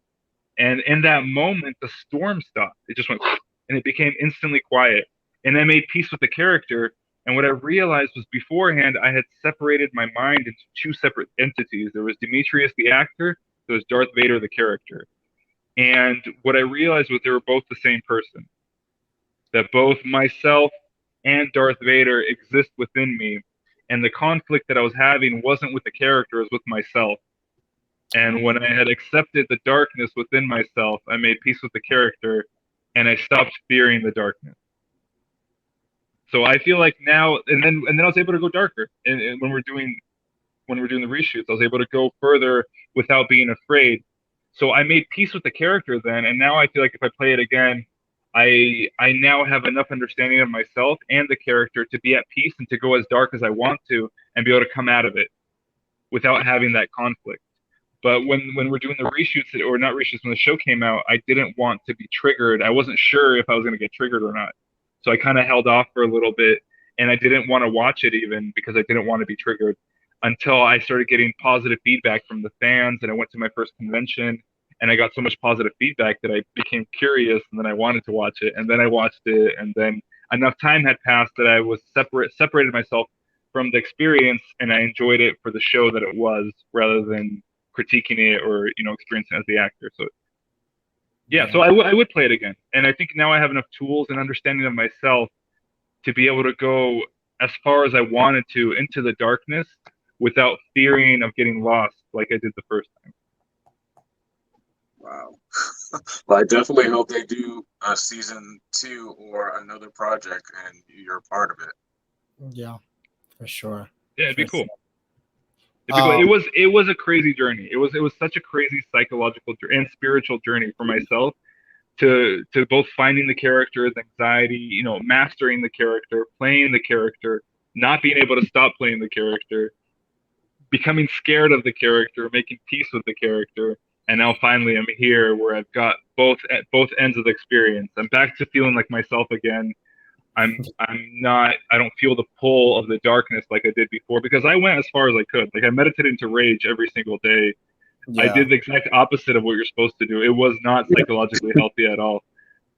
Speaker 3: And in that moment, the storm stopped. It just went, and it became instantly quiet. And I made peace with the character. And what I realized was beforehand, I had separated my mind into two separate entities. There was Dmitrious, the actor. There was Darth Vader, the character. And what I realized was they were both the same person. That both myself and Darth Vader exist within me. And the conflict that I was having wasn't with the character, it was with myself. And when I had accepted the darkness within myself, I made peace with the character, and I stopped fearing the darkness. So I feel like now, and then I was able to go darker. And when we're doing the reshoots, I was able to go further without being afraid. So I made peace with the character then, and now I feel like if I play it again, I now have enough understanding of myself and the character to be at peace and to go as dark as I want to and be able to come out of it without having that conflict. But when we're doing the reshoots, or not reshoots, when the show came out, I didn't want to be triggered. I wasn't sure if I was going to get triggered or not. So I kind of held off for a little bit, and I didn't want to watch it even because I didn't want to be triggered until I started getting positive feedback from the fans, and I went to my first convention, and I got so much positive feedback that I became curious, and then I wanted to watch it, and then I watched it, and then enough time had passed that I was separated myself from the experience, and I enjoyed it for the show that it was, rather than critiquing it or experiencing it as the actor. So so I would play it again, and I think now I have enough tools and understanding of myself to be able to go as far as I wanted to into the darkness without fearing of getting lost like I did the first time.
Speaker 2: Wow. Well, I definitely hope they do a season 2 or another project and you're part of it.
Speaker 1: Yeah, for sure.
Speaker 3: Yeah, it'd be cool. It was a crazy journey. It was such a crazy psychological and spiritual journey for myself to both finding the character's anxiety, you know, mastering the character, playing the character, not being able to stop playing the character, becoming scared of the character, making peace with the character, and now finally I'm here where I've got both ends of the experience. I'm back to feeling like myself again. I'm not, I don't feel the pull of the darkness like I did before, because I went as far as I could. Like I meditated into rage every single day. I did the exact opposite of what you're supposed to do. It was not psychologically healthy at all,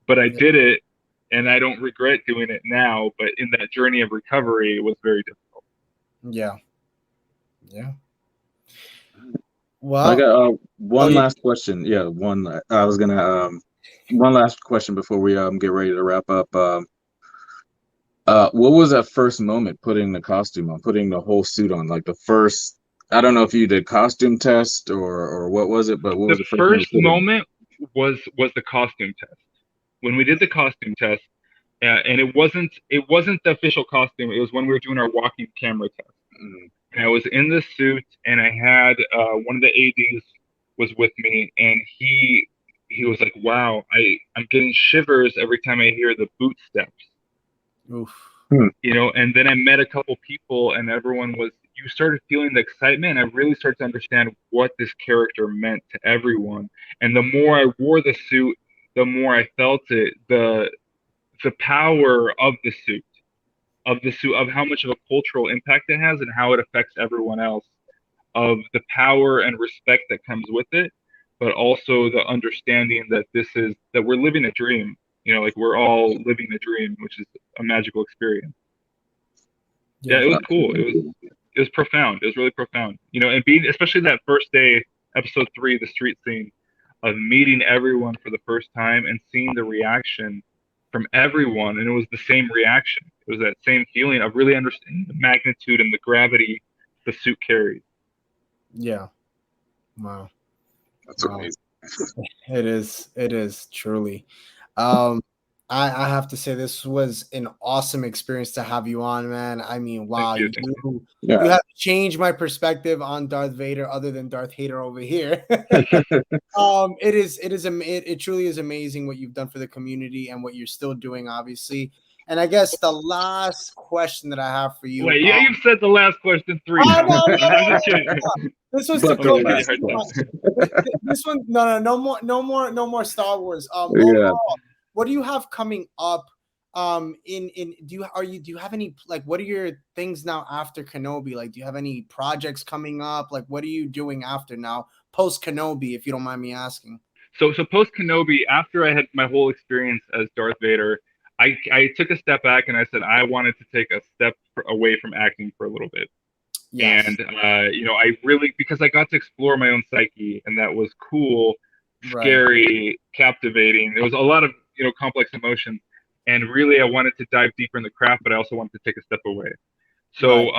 Speaker 3: but I did it, and I don't regret doing it now. But in that journey of recovery, it was very difficult.
Speaker 1: Yeah. Well,
Speaker 2: I got one last question. Yeah, I was gonna one last question before we get ready to wrap up. What was that first moment putting the costume on, putting the whole suit on? Like the first, I don't know if you did costume test or what was it, but what was
Speaker 3: The
Speaker 2: the
Speaker 3: first moment was the costume test. When we did the costume test, and it wasn't the official costume. It was when we were doing our walking camera test.
Speaker 2: Mm-hmm.
Speaker 3: And I was in the suit, and I had one of the ADs was with me, and he was like, "Wow, I'm getting shivers every time I hear the boot steps."
Speaker 1: oof.
Speaker 3: You know, and then I met a couple people, and you started feeling the excitement, and I really started to understand what this character meant to everyone. And the more I wore the suit, the more I felt it, the power of the suit, of how much of a cultural impact it has and how it affects everyone else, of the power and respect that comes with it, but also the understanding that we're living a dream. You know, like we're all living a dream, which is a magical experience. Yeah, it was cool. It was profound. It was really profound. You know, and being, especially that first day, episode 3, the street scene, of meeting everyone for the first time and seeing the reaction from everyone, and it was the same reaction. It was that same feeling of really understanding the magnitude and the gravity the suit carries.
Speaker 1: Yeah. Wow.
Speaker 2: That's amazing.
Speaker 1: It is truly. I have to say this was an awesome experience to have you on, man. I mean, wow,
Speaker 3: you
Speaker 1: have changed my perspective on Darth Vader, other than Darth Hater over here. It truly is amazing what you've done for the community and what you're still doing, obviously. And I guess the last question that I have for you.
Speaker 3: Wait, yeah, you've said the last question 3 times.
Speaker 1: No. This was to close this one. No more Star Wars. Overall, what do you have coming up? Do you have any, like, what are your things now after Kenobi? Like, do you have any projects coming up? Like, what are you doing after now, post Kenobi, if you don't mind me asking?
Speaker 3: So post Kenobi, after I had my whole experience as Darth Vader, I took a step back and I said I wanted to take a step away from acting for a little bit. Yes. And you know, I really, because I got to explore my own psyche, and that was cool, scary, captivating. There was a lot of, you know, complex emotions, and really I wanted to dive deeper in the craft, but I also wanted to take a step away. So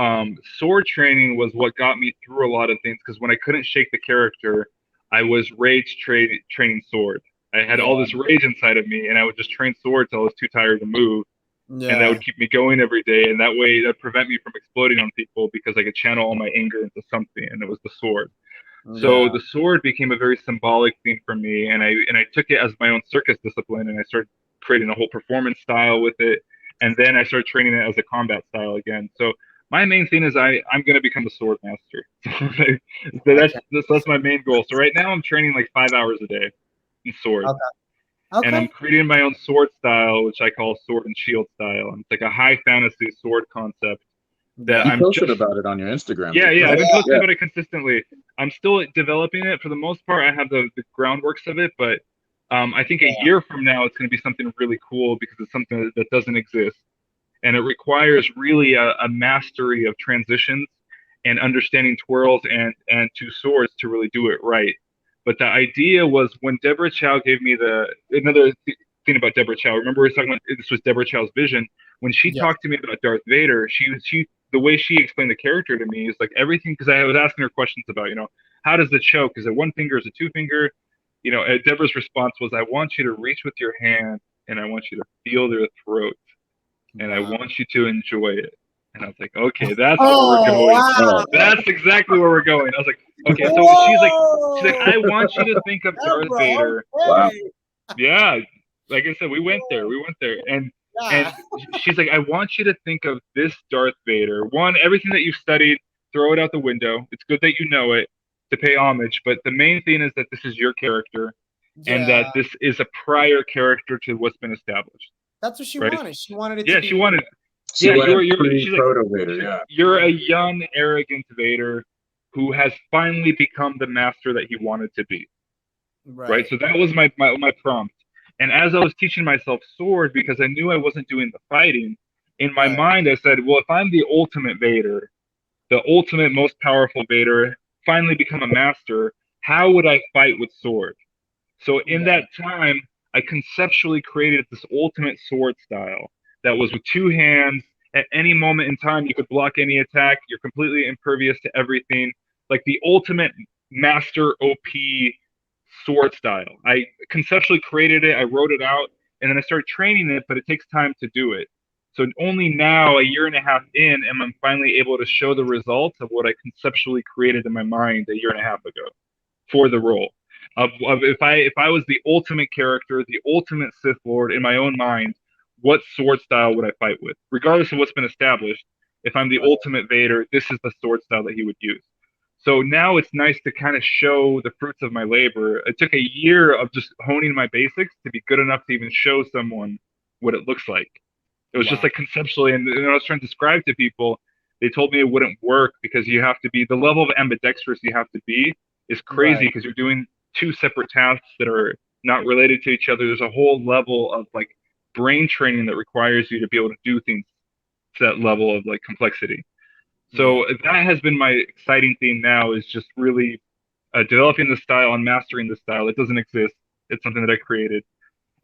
Speaker 3: sword training was what got me through a lot of things, because when I couldn't shake the character, I was rage training sword. I had all this rage inside of me, and I would just train sword till I was too tired to move. Yeah. And that would keep me going every day, and that way that prevent me from exploding on people, because I could channel all my anger into something, and it was the sword. Yeah. So the sword became a very symbolic thing for me, and I took it as my own circus discipline, and I started creating a whole performance style with it, and then I started training it as a combat style again. So my main thing is I'm going to become a sword master. That's my main goal. So right now I'm training like 5 hours a day in sword. Okay. And I'm creating my own sword style, which I call sword and shield style. And it's like a high fantasy sword concept. That
Speaker 2: I'm posted about it on your Instagram.
Speaker 3: Yeah, I've been posting about it consistently. I'm still developing it. For the most part, I have the groundworks of it, but I think a year from now, it's going to be something really cool, because it's something that doesn't exist. And it requires really a mastery of transitions and understanding twirls and two swords to really do it right. But the idea was, when Deborah Chow gave me another thing about Deborah Chow. Remember, we were talking about, this was Deborah Chow's vision. When she talked to me about Darth Vader, the way she explained the character to me is like everything, because I was asking her questions about, you know, how does the choke? Is it one finger? Is it two finger? You know, Deborah's response was, I want you to reach with your hand, and I want you to feel their throat, and I want you to enjoy it. And I was like, okay, that's where we're going. Wow. That's exactly where we're going. I was like, okay. So she's like, I want you to think of Darth Vader.
Speaker 2: Wow.
Speaker 3: Yeah, like I said, we went there. We went there, and
Speaker 1: Yeah.
Speaker 3: she's like, I want you to think of this Darth Vader. One, everything that you've studied, throw it out the window. It's good that you know it to pay homage, but the main thing is that this is your character, and that
Speaker 1: Yeah.
Speaker 3: this is a prior character to what's been established,
Speaker 1: That's what she
Speaker 3: right?
Speaker 1: wanted. She wanted it to
Speaker 3: Yeah, she
Speaker 1: be.
Speaker 3: wanted.
Speaker 2: She
Speaker 3: Yeah,
Speaker 2: went
Speaker 3: you're.
Speaker 2: pre
Speaker 3: She's like,
Speaker 2: Proto Vader, yeah.
Speaker 3: you're a young, arrogant Vader who has finally become the master that he wanted to be, right?
Speaker 1: Right.
Speaker 3: So that was my prompt. And as I was teaching myself sword, because I knew I wasn't doing the fighting, in my
Speaker 1: Right.
Speaker 3: mind I said, well, if I'm the ultimate Vader, the ultimate most powerful Vader, finally become a master, how would I fight with sword? So in
Speaker 1: Right.
Speaker 3: that time, I conceptually created this ultimate sword style that was with two hands. At any moment in time, you could block any attack. You're completely impervious to everything. Like the ultimate master OP sword style. I conceptually created it. I wrote it out, and then I started training it. But it takes time to do it. So only now, a year and a half in, am I finally able to show the results of what I conceptually created in my mind a year and a half ago for the role of if I was the ultimate character, the ultimate Sith Lord in my own mind, what sword style would I fight with? Regardless of what's been established, if I'm the
Speaker 1: Right.
Speaker 3: ultimate Vader, this is the sword style that he would use. So now it's nice to kind of show the fruits of my labor. It took a year of just honing my basics to be good enough to even show someone what it looks like. It was just
Speaker 1: Wow.
Speaker 3: like conceptually, and I was trying to describe to people, they told me it wouldn't work because you have to be the level of ambidextrous you have to be is crazy
Speaker 1: Right.
Speaker 3: because you're doing two separate tasks that are not related to each other. There's a whole level of like brain training that requires you to be able to do things to that level of like complexity.
Speaker 1: Yeah.
Speaker 3: So that has been my exciting theme now is just really developing the style and mastering the style. It doesn't exist. It's something that I created,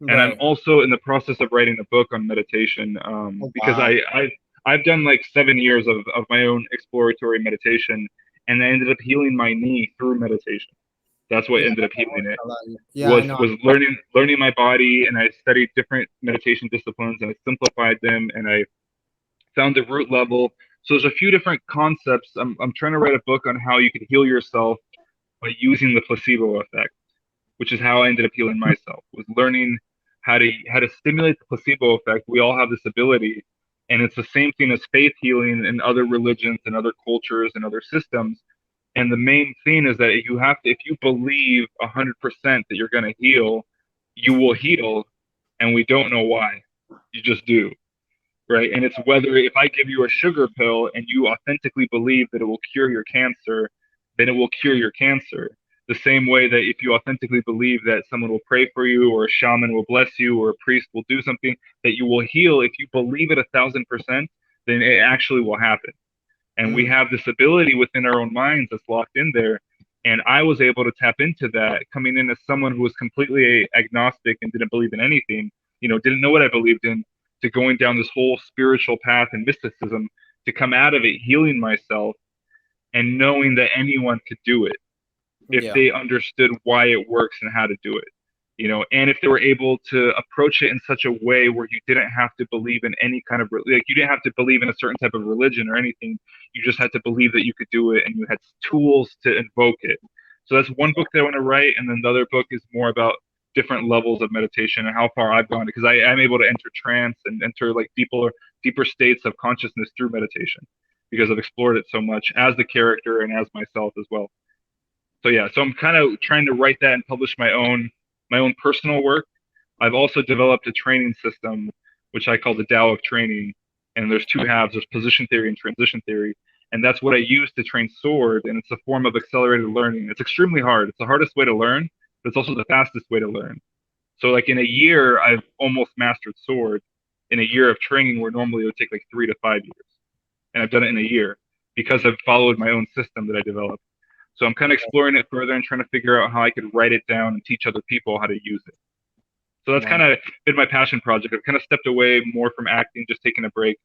Speaker 3: and I'm
Speaker 1: Right.
Speaker 3: also in the process of writing a book on meditation
Speaker 1: Oh,
Speaker 3: because
Speaker 1: wow.
Speaker 3: I've done like 7 years of my own exploratory meditation, and I ended up healing my knee through meditation. That's what
Speaker 1: Yeah.
Speaker 3: ended up healing it.
Speaker 1: Yeah. I know.
Speaker 3: Was learning my body, and I studied different meditation disciplines, and I simplified them, and I found the root level. So there's a few different concepts. I'm trying to write a book on how you can heal yourself by using the placebo effect, which is how I ended up healing myself, was learning how to stimulate the placebo effect. We all have this ability, and it's the same thing as faith healing in other religions and other cultures and other systems. And the main thing is that you have to, if you believe 100% that you're going to heal, you will heal, and we don't know why. You just do, right? And it's whether if I give you a sugar pill and you authentically believe that it will cure your cancer, then it will cure your cancer. The same way that if you authentically believe that someone will pray for you or a shaman will bless you or a priest will do something that you will heal, if you believe it 1,000%, then it actually will happen. And we
Speaker 1: Mm.
Speaker 3: have this ability within our own minds that's locked in there. And I was able to tap into that coming in as someone who was completely agnostic and didn't believe in anything, didn't know what I believed in, to going down this whole spiritual path and mysticism, to come out of it healing myself and knowing that anyone could do it if
Speaker 1: Yeah.
Speaker 3: they understood why it works and how to do it. And if they were able to approach it in such a way where you didn't have to believe in any kind of, like, you didn't have to believe in a certain type of religion or anything. You just had to believe that you could do it and you had tools to invoke it. So that's one book that I want to write. And then the other book is more about different levels of meditation and how far I've gone, because I'm able to enter trance and enter like deeper states of consciousness through meditation because I've explored it so much as the character and as myself as well. So yeah, so I'm kind of trying to write that and publish my own personal work. I've also developed a training system which I call the Dao of Training, and there's two halves: there's position theory and transition theory, and that's what I use to train sword. And it's a form of accelerated learning. It's extremely hard. It's the hardest way to learn, but it's also the fastest way to learn. So like in a year, I've almost mastered sword. In a year of training, where normally it would take like 3 to 5 years, and I've done it in a year because I've followed my own system that I developed. So I'm kind of exploring it further and trying to figure out how I could write it down and teach other people how to use it. So that's
Speaker 1: Wow.
Speaker 3: kind of been my passion project. I've kind of stepped away more from acting, just taking a break.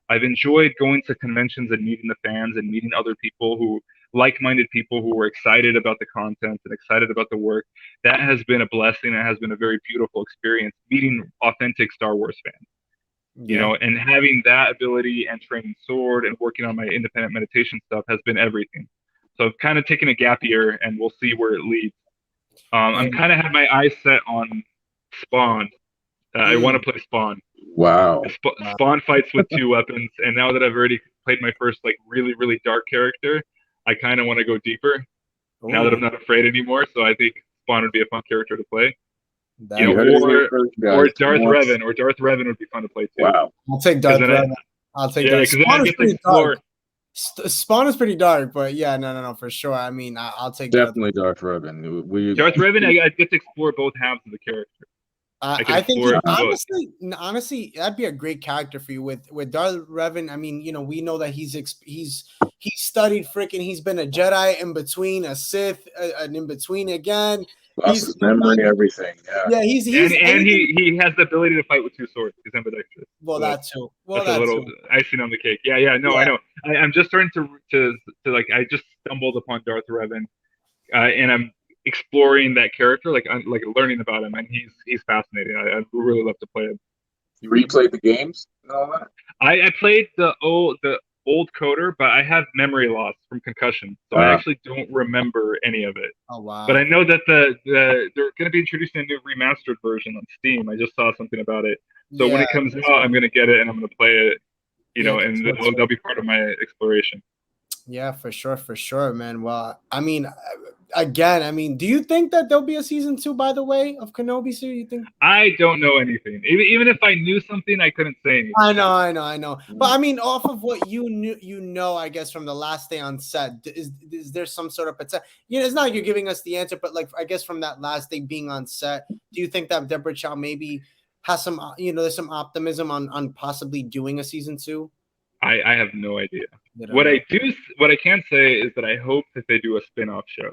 Speaker 3: I've enjoyed going to conventions and meeting the fans and meeting other people who like-minded people who were excited about the content and excited about the work. That has been a blessing. It has been a very beautiful experience meeting authentic Star Wars fans,
Speaker 1: Yeah.
Speaker 3: and having that ability and training sword and working on my independent meditation stuff has been everything. So I've kind of taken a gap year and we'll see where it leads. I'm
Speaker 1: And
Speaker 3: kind of had my eyes set on Spawn. I want to play Spawn.
Speaker 2: Wow.
Speaker 3: Spawn fights with 2 weapons, and now that I've already played my first like really, really dark character, I kind of want to go deeper. Now that I'm not afraid anymore, so I think Spawn would be a fun character to play. You know, or Darth Revan, or Darth Revan would be fun to play too.
Speaker 2: Wow.
Speaker 1: I'll take Darth Revan. I'll take that. Spawn is pretty dark. Spawn is pretty dark, but yeah, no, for sure. I mean, I'll take
Speaker 2: definitely Darth Revan.
Speaker 3: Darth Revan, I get to explore both halves of the character.
Speaker 1: I think honestly, that'd be a great character for you with Darth Revan. I mean, you know, we know that he's studied freaking. He's been a Jedi in between, a Sith, an in between again.
Speaker 2: Lost his memory, everything. Yeah,
Speaker 3: he's and he has the ability to fight with 2 swords. He's ambidextrous.
Speaker 1: Well, so that too. Well,
Speaker 3: that's a little icing on the cake. Yeah. No, I know. I'm just starting to like. I just stumbled upon Darth Revan, and I'm exploring that character, like learning about him, and he's fascinating. I really love to play him.
Speaker 2: You replayed the games and all that?
Speaker 3: I played the old coder, but I have memory loss from concussion, so I actually don't remember any of it.
Speaker 1: Oh wow!
Speaker 3: But I know that they're going to be introducing a new remastered version on Steam. I just saw something about it. So when it comes out, I'm going to get it and I'm going to play it. You know, and they'll be part of my exploration.
Speaker 1: Yeah, for sure, man. Well, I mean, again, do you think that there'll be a season 2, by the way, of Kenobi? So you think?
Speaker 3: I don't know anything. Even if I knew something, I couldn't say anything.
Speaker 1: I know. But I mean, off of what you knew, I guess from the last day on set, is there some sort of potential? You know, it's not like you're giving us the answer, but like I guess from that last day being on set, do you think that Deborah Chow maybe has some, there's some optimism on possibly doing a season 2?
Speaker 3: I have no idea. What I can say is that I hope that they do a spin-off show.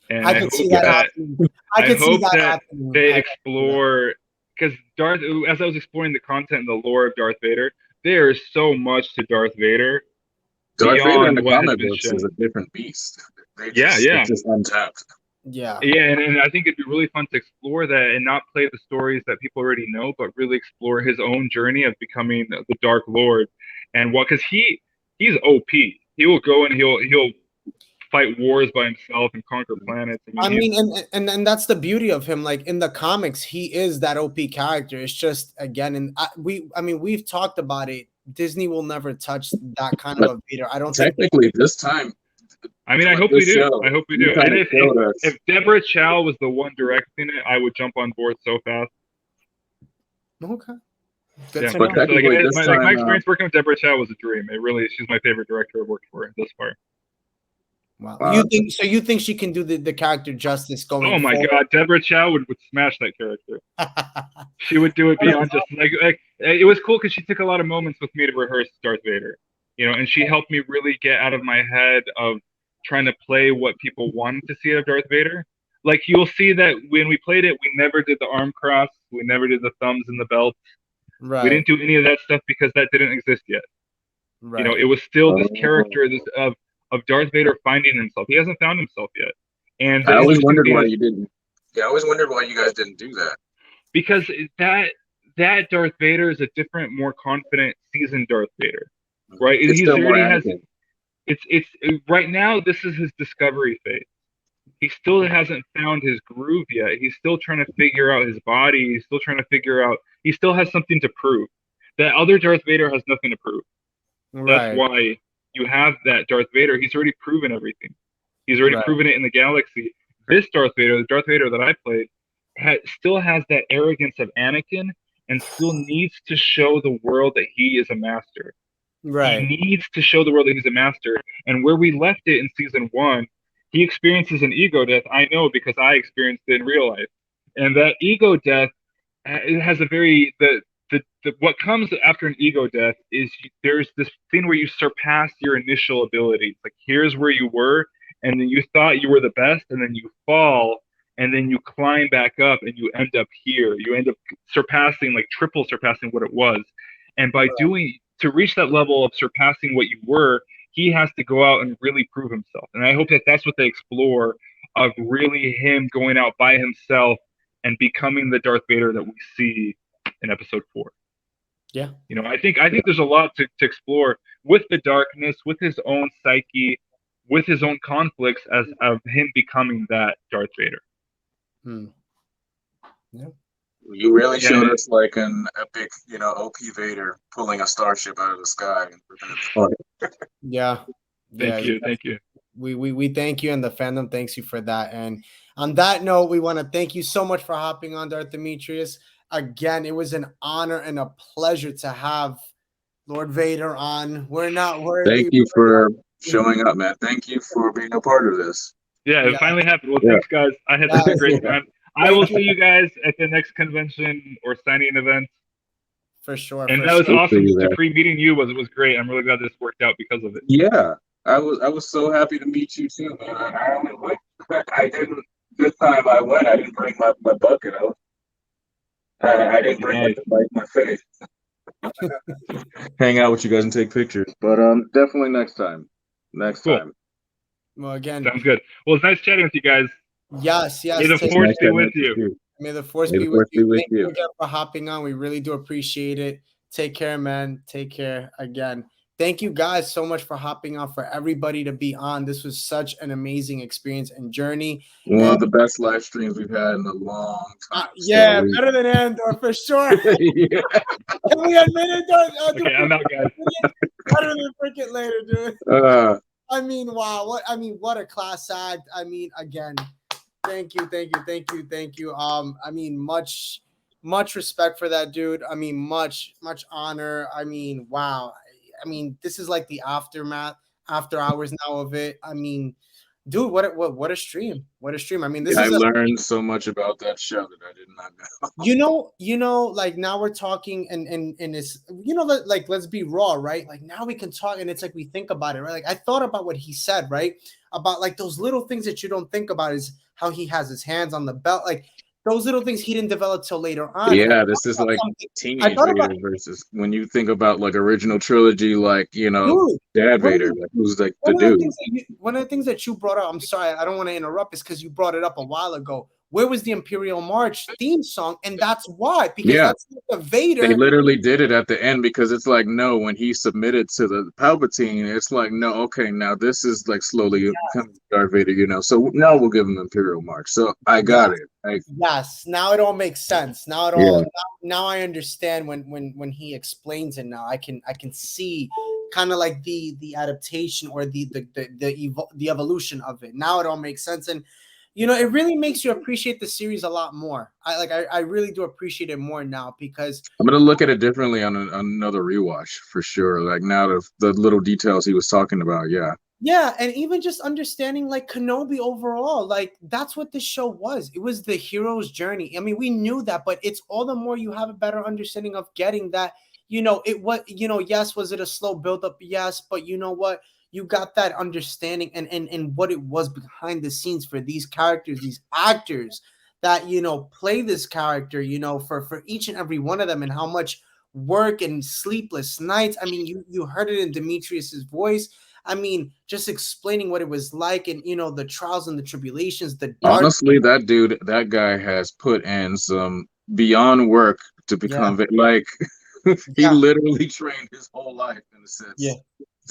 Speaker 3: And I
Speaker 1: can see that happening. I hope that
Speaker 3: they explore, because as I was exploring the content and the lore of Darth Vader, there is so much to Darth Vader.
Speaker 2: Darth Vader in the comic books is a different beast. It's just untapped.
Speaker 1: Yeah,
Speaker 3: and I think it'd be really fun to explore that and not play the stories that people already know, but really explore his own journey of becoming the Dark Lord. And because he's OP, he will go and he'll fight wars by himself and conquer planets.
Speaker 1: And that's the beauty of him. Like in the comics, he is that OP character. It's just again, we've talked about it. Disney will never touch that kind of a Vader. I don't
Speaker 2: technically this time.
Speaker 3: I hope we do. I hope we do. And if Deborah Chow was the one directing it, I would jump on board so fast.
Speaker 1: Okay.
Speaker 3: Good to know. My experience working with Deborah Chow was a dream. She's my favorite director I've worked for thus far.
Speaker 1: Wow. You think she can do the character justice going?
Speaker 3: Oh my God, Deborah Chow would smash that character. She would do it beyond just like it was cool because she took a lot of moments with me to rehearse Darth Vader, and she helped me really get out of my head of trying to play what people wanted to see of Darth Vader. Like you'll see that when we played it, we never did the arm cross, we never did the thumbs and the belts. Right. We didn't do any of that stuff because that didn't exist yet. Right. It was still this character of Darth Vader finding himself. He hasn't found himself yet. And
Speaker 2: I always wondered why you didn't. Yeah, I always wondered why you guys didn't do that.
Speaker 3: Because that Darth Vader is a different, more confident, seasoned Darth Vader, right? He's already has. It's right now. This is his discovery phase. He still hasn't found his groove yet. He's still trying to figure out his body. He's still trying to figure out. He still has something to prove. That other Darth Vader has nothing to prove. Right. That's why you have that Darth Vader. He's already proven everything. He's already proven it in the galaxy. This Darth Vader, the Darth Vader that I played, still has that arrogance of Anakin and still needs to show the world that he is a master. Right. He needs to show the world that he's a master. And where we left it in season 1, he experiences an ego death. I know because I experienced it in real life. And that ego death, it has a very what comes after an ego death is there's this thing where you surpass your initial abilities. Like here's where you were, and then you thought you were the best, and then you fall, and then you climb back up, and you end up here. You end up surpassing, like triple surpassing what it was. And by to reach that level of surpassing what you were, he has to go out and really prove himself. And I hope that that's what they explore, of really him going out by himself and becoming the Darth Vader that we see in episode 4.
Speaker 1: Yeah.
Speaker 3: I think there's a lot to explore with the darkness, with his own psyche, with his own conflicts as of him becoming that Darth Vader.
Speaker 2: You really showed us like an epic, OP Vader pulling a starship out of the sky and ripping it apart.
Speaker 1: Yeah.
Speaker 3: Thank you.
Speaker 1: We thank you, and the fandom thanks you for that. And on that note, we want to thank you so much for hopping on, Darth Dmitrious. Again, it was an honor and a pleasure to have Lord Vader on. We're not worthy.
Speaker 2: Thank you for showing up, man. Thank you for being a part of this.
Speaker 3: Yeah, it finally happened. Well, thanks, guys. I had a great time. I will see you guys at the next convention or signing event.
Speaker 1: For sure.
Speaker 3: And that was awesome. Meeting you was great. I'm really glad this worked out because of it.
Speaker 2: Yeah, I was so happy to meet you too, man. I didn't this time. I went. I didn't bring my bucket out. I didn't bring it to bite my face. Hang out with you guys and take pictures, but definitely next time. Time.
Speaker 1: Well, again,
Speaker 3: sounds good. Well, it's nice chatting with you guys.
Speaker 1: Yes.
Speaker 3: May the force be with you.
Speaker 1: May the force be with you. Thank you again for hopping on. We really do appreciate it. Take care, man. Take care again. Thank you guys so much for hopping on, for everybody to be on. This was such an amazing experience and journey.
Speaker 2: One of the best live streams we've had in a long time.
Speaker 1: Yeah, better than Andor for sure. Can we admit it?
Speaker 3: Okay, I'm out, guys.
Speaker 1: Better than freaking later, dude. I mean, wow. What a class act. I mean, again, thank you. I mean, much respect for that dude. I mean, much honor. I mean, wow. I mean, this is like the after hours now of it. I mean, dude, what a stream. What a stream. I mean, I
Speaker 2: learned so much about that show that I did not know.
Speaker 1: You know, like now we're talking and it's, like, let's be raw, right? Like now we can talk and it's like we think about it, right? Like I thought about what he said, right? About like those little things that you don't think about is how he has his hands on the belt. Like those little things he didn't develop till later on.
Speaker 2: Yeah, this is like teenage Vader versus when you think about like original trilogy, like, Dad Vader, like who's like the dude.
Speaker 1: One of the things that you brought up, I'm sorry, I don't want to interrupt, is because you brought it up a while ago. Where was the Imperial March theme song? And that's why, because that's the Vader.
Speaker 2: They literally did it at the end because it's like, no, when he submitted to the Palpatine, it's like, no, okay, now this is like slowly coming to Darth Vader, So now we'll give him Imperial March. So I got it.
Speaker 1: Yes, now it all makes sense. Now it all now I understand when he explains it. Now I can see kind of like the adaptation or the evolution of it. Now it all makes sense. And it really makes you appreciate the series a lot more. I really do appreciate it more now because
Speaker 2: I'm gonna look at it differently on another rewatch for sure. Like now the little details he was talking about,
Speaker 1: yeah, and even just understanding like Kenobi overall, like that's what this show was. It was the hero's journey. I mean, we knew that, but it's all the more you have a better understanding of getting that. Yes, was it a slow buildup? Yes, but you know what? You got that understanding and what it was behind the scenes for these characters, these actors that, play this character, for each and every one of them, and how much work and sleepless nights. I mean, you heard it in Dmitrious's voice. I mean, just explaining what it was like and, the trials and the tribulations,
Speaker 2: honestly, that guy has put in some beyond work to become like he literally trained his whole life in a sense.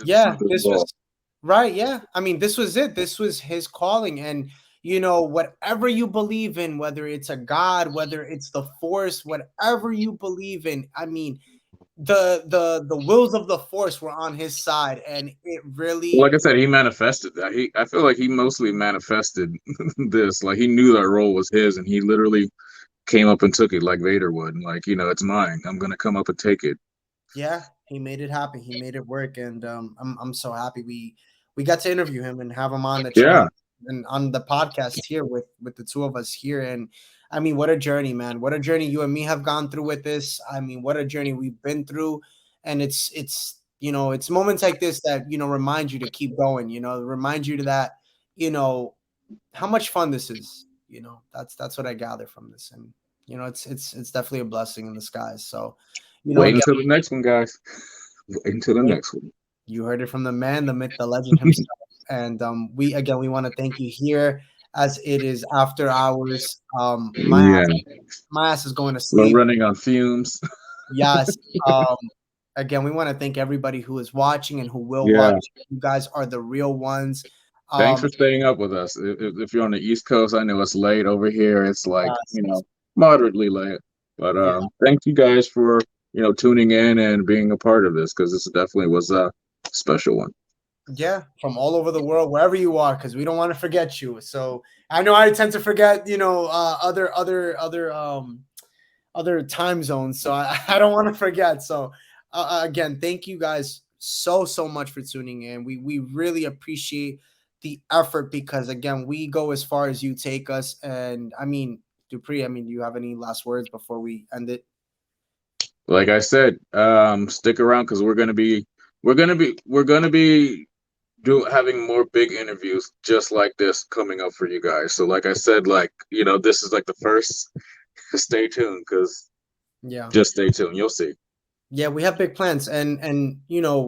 Speaker 1: This was right. Yeah. I mean, this was it. This was his calling. And, whatever you believe in, whether it's a God, whether it's the Force, whatever you believe in, I mean, the wills of the Force were on his side. And it really,
Speaker 2: like I said, he manifested that. I feel like he mostly manifested this. Like he knew that role was his and he literally came up and took it like Vader would. Like, it's mine. I'm going to come up and take it.
Speaker 1: Yeah. He made it happen. He made it work, and I'm so happy we got to interview him and have him on the channel and on the podcast here with the two of us here. And I mean, what a journey, man! What a journey you and me have gone through with this. I mean, what a journey we've been through, and it's it's moments like this that remind you to keep going. Remind you to that how much fun this is. That's what I gather from this, and it's definitely a blessing in disguise. So.
Speaker 2: Wait until the next one, guys. Wait until the next one.
Speaker 1: You heard it from the man, the myth, the legend himself. And we want to thank you here as it is after hours. My ass is going to sleep.
Speaker 2: We're running on fumes.
Speaker 1: Yes. Again, we want to thank everybody who is watching and who will watch. You guys are the real ones.
Speaker 2: Thanks for staying up with us. If you're on the East Coast, I know it's late over here. It's like, moderately late. But thank you guys for tuning in and being a part of this, because this definitely was a special one.
Speaker 1: Yeah, from all over the world, wherever you are, because we don't want to forget you. So I know I tend to forget, other time zones. So I don't want to forget. So again, thank you guys so much for tuning in. We really appreciate the effort, because again, we go as far as you take us. And I mean, Dupree, I mean, do you have any last words before we end it?
Speaker 2: Like I said, stick around, because we're gonna be having more big interviews just like this coming up for you guys. So like I said, like this is like the first. Stay tuned, because
Speaker 1: Yeah.
Speaker 2: just stay tuned. You'll see.
Speaker 1: Yeah, we have big plans, and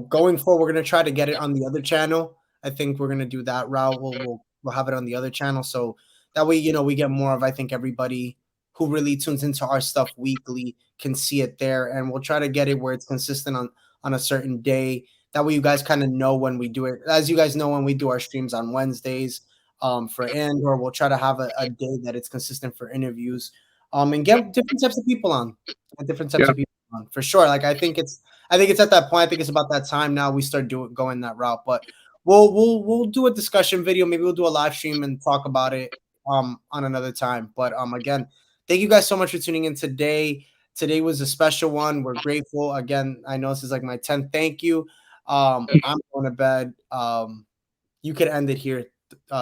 Speaker 1: going forward, we're gonna try to get it on the other channel. I think we're gonna do that route. We'll have it on the other channel, so that way we get more of, I think, everybody who really tunes into our stuff weekly can see it there, and we'll try to get it where it's consistent on a certain day. That way, you guys kind of know when we do it. As you guys know, when we do our streams on Wednesdays, for Andor, we'll try to have a day that it's consistent for interviews, and get different types of people on, different types of people for sure. Like I think it's at that point. I think it's about that time now we start going that route. But we'll do a discussion video. Maybe we'll do a live stream and talk about it on another time. But again, thank you guys so much for tuning in today. Today was a special one. We're grateful. Again, I know this is like my 10th thank you. I'm going to bed. You could end it here.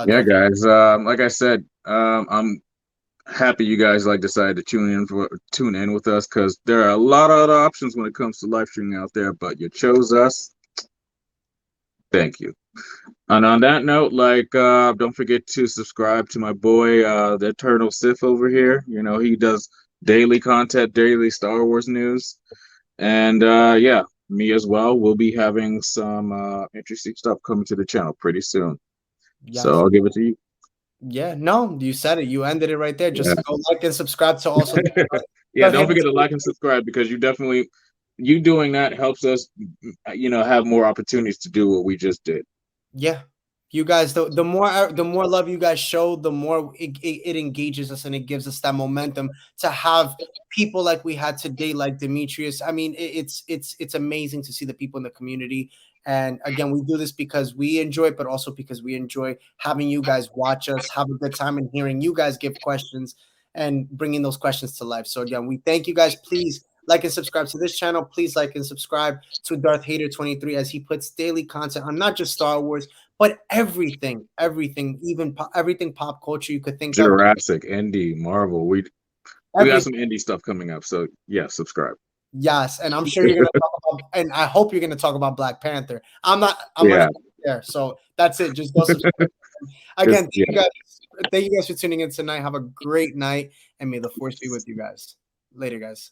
Speaker 2: Yeah, guys. Like I said, I'm happy you guys decided to tune in with us, because there are a lot of other options when it comes to live streaming out there, but you chose us. Thank you. And on that note, don't forget to subscribe to my boy, the Eternal Sith over here. He does daily content, daily Star Wars news, and yeah, me as well. We'll be having some interesting stuff coming to the channel pretty soon.
Speaker 1: Yes.
Speaker 2: So I'll give it to you.
Speaker 1: Yeah, no, you said it. You ended it right there. Just go like and subscribe to also.
Speaker 2: Yeah, don't forget to like and subscribe, because you doing that helps us, have more opportunities to do what we just did.
Speaker 1: Yeah, you guys, the more love you guys show, the more it engages us, and it gives us that momentum to have people like we had today, like Dmitrious. I mean, it's amazing to see the people in the community. And again, we do this because we enjoy it, but also because we enjoy having you guys watch us, have a good time, and hearing you guys give questions and bringing those questions to life. So again, we thank you guys. Please like and subscribe to this channel. Please like and subscribe to Darth Vader 23, as he puts daily content on not just Star Wars, but everything, even everything pop culture you could think
Speaker 2: Jurassic, indie, Marvel. We got some indie stuff coming up. So yeah, subscribe.
Speaker 1: Yes, and I'm sure you're gonna talk about, and I hope you're gonna talk about Black Panther. I'm gonna there. So that's it. Just go subscribe. Again, thank you guys for tuning in tonight. Have a great night, and may the force be with you guys. Later, guys.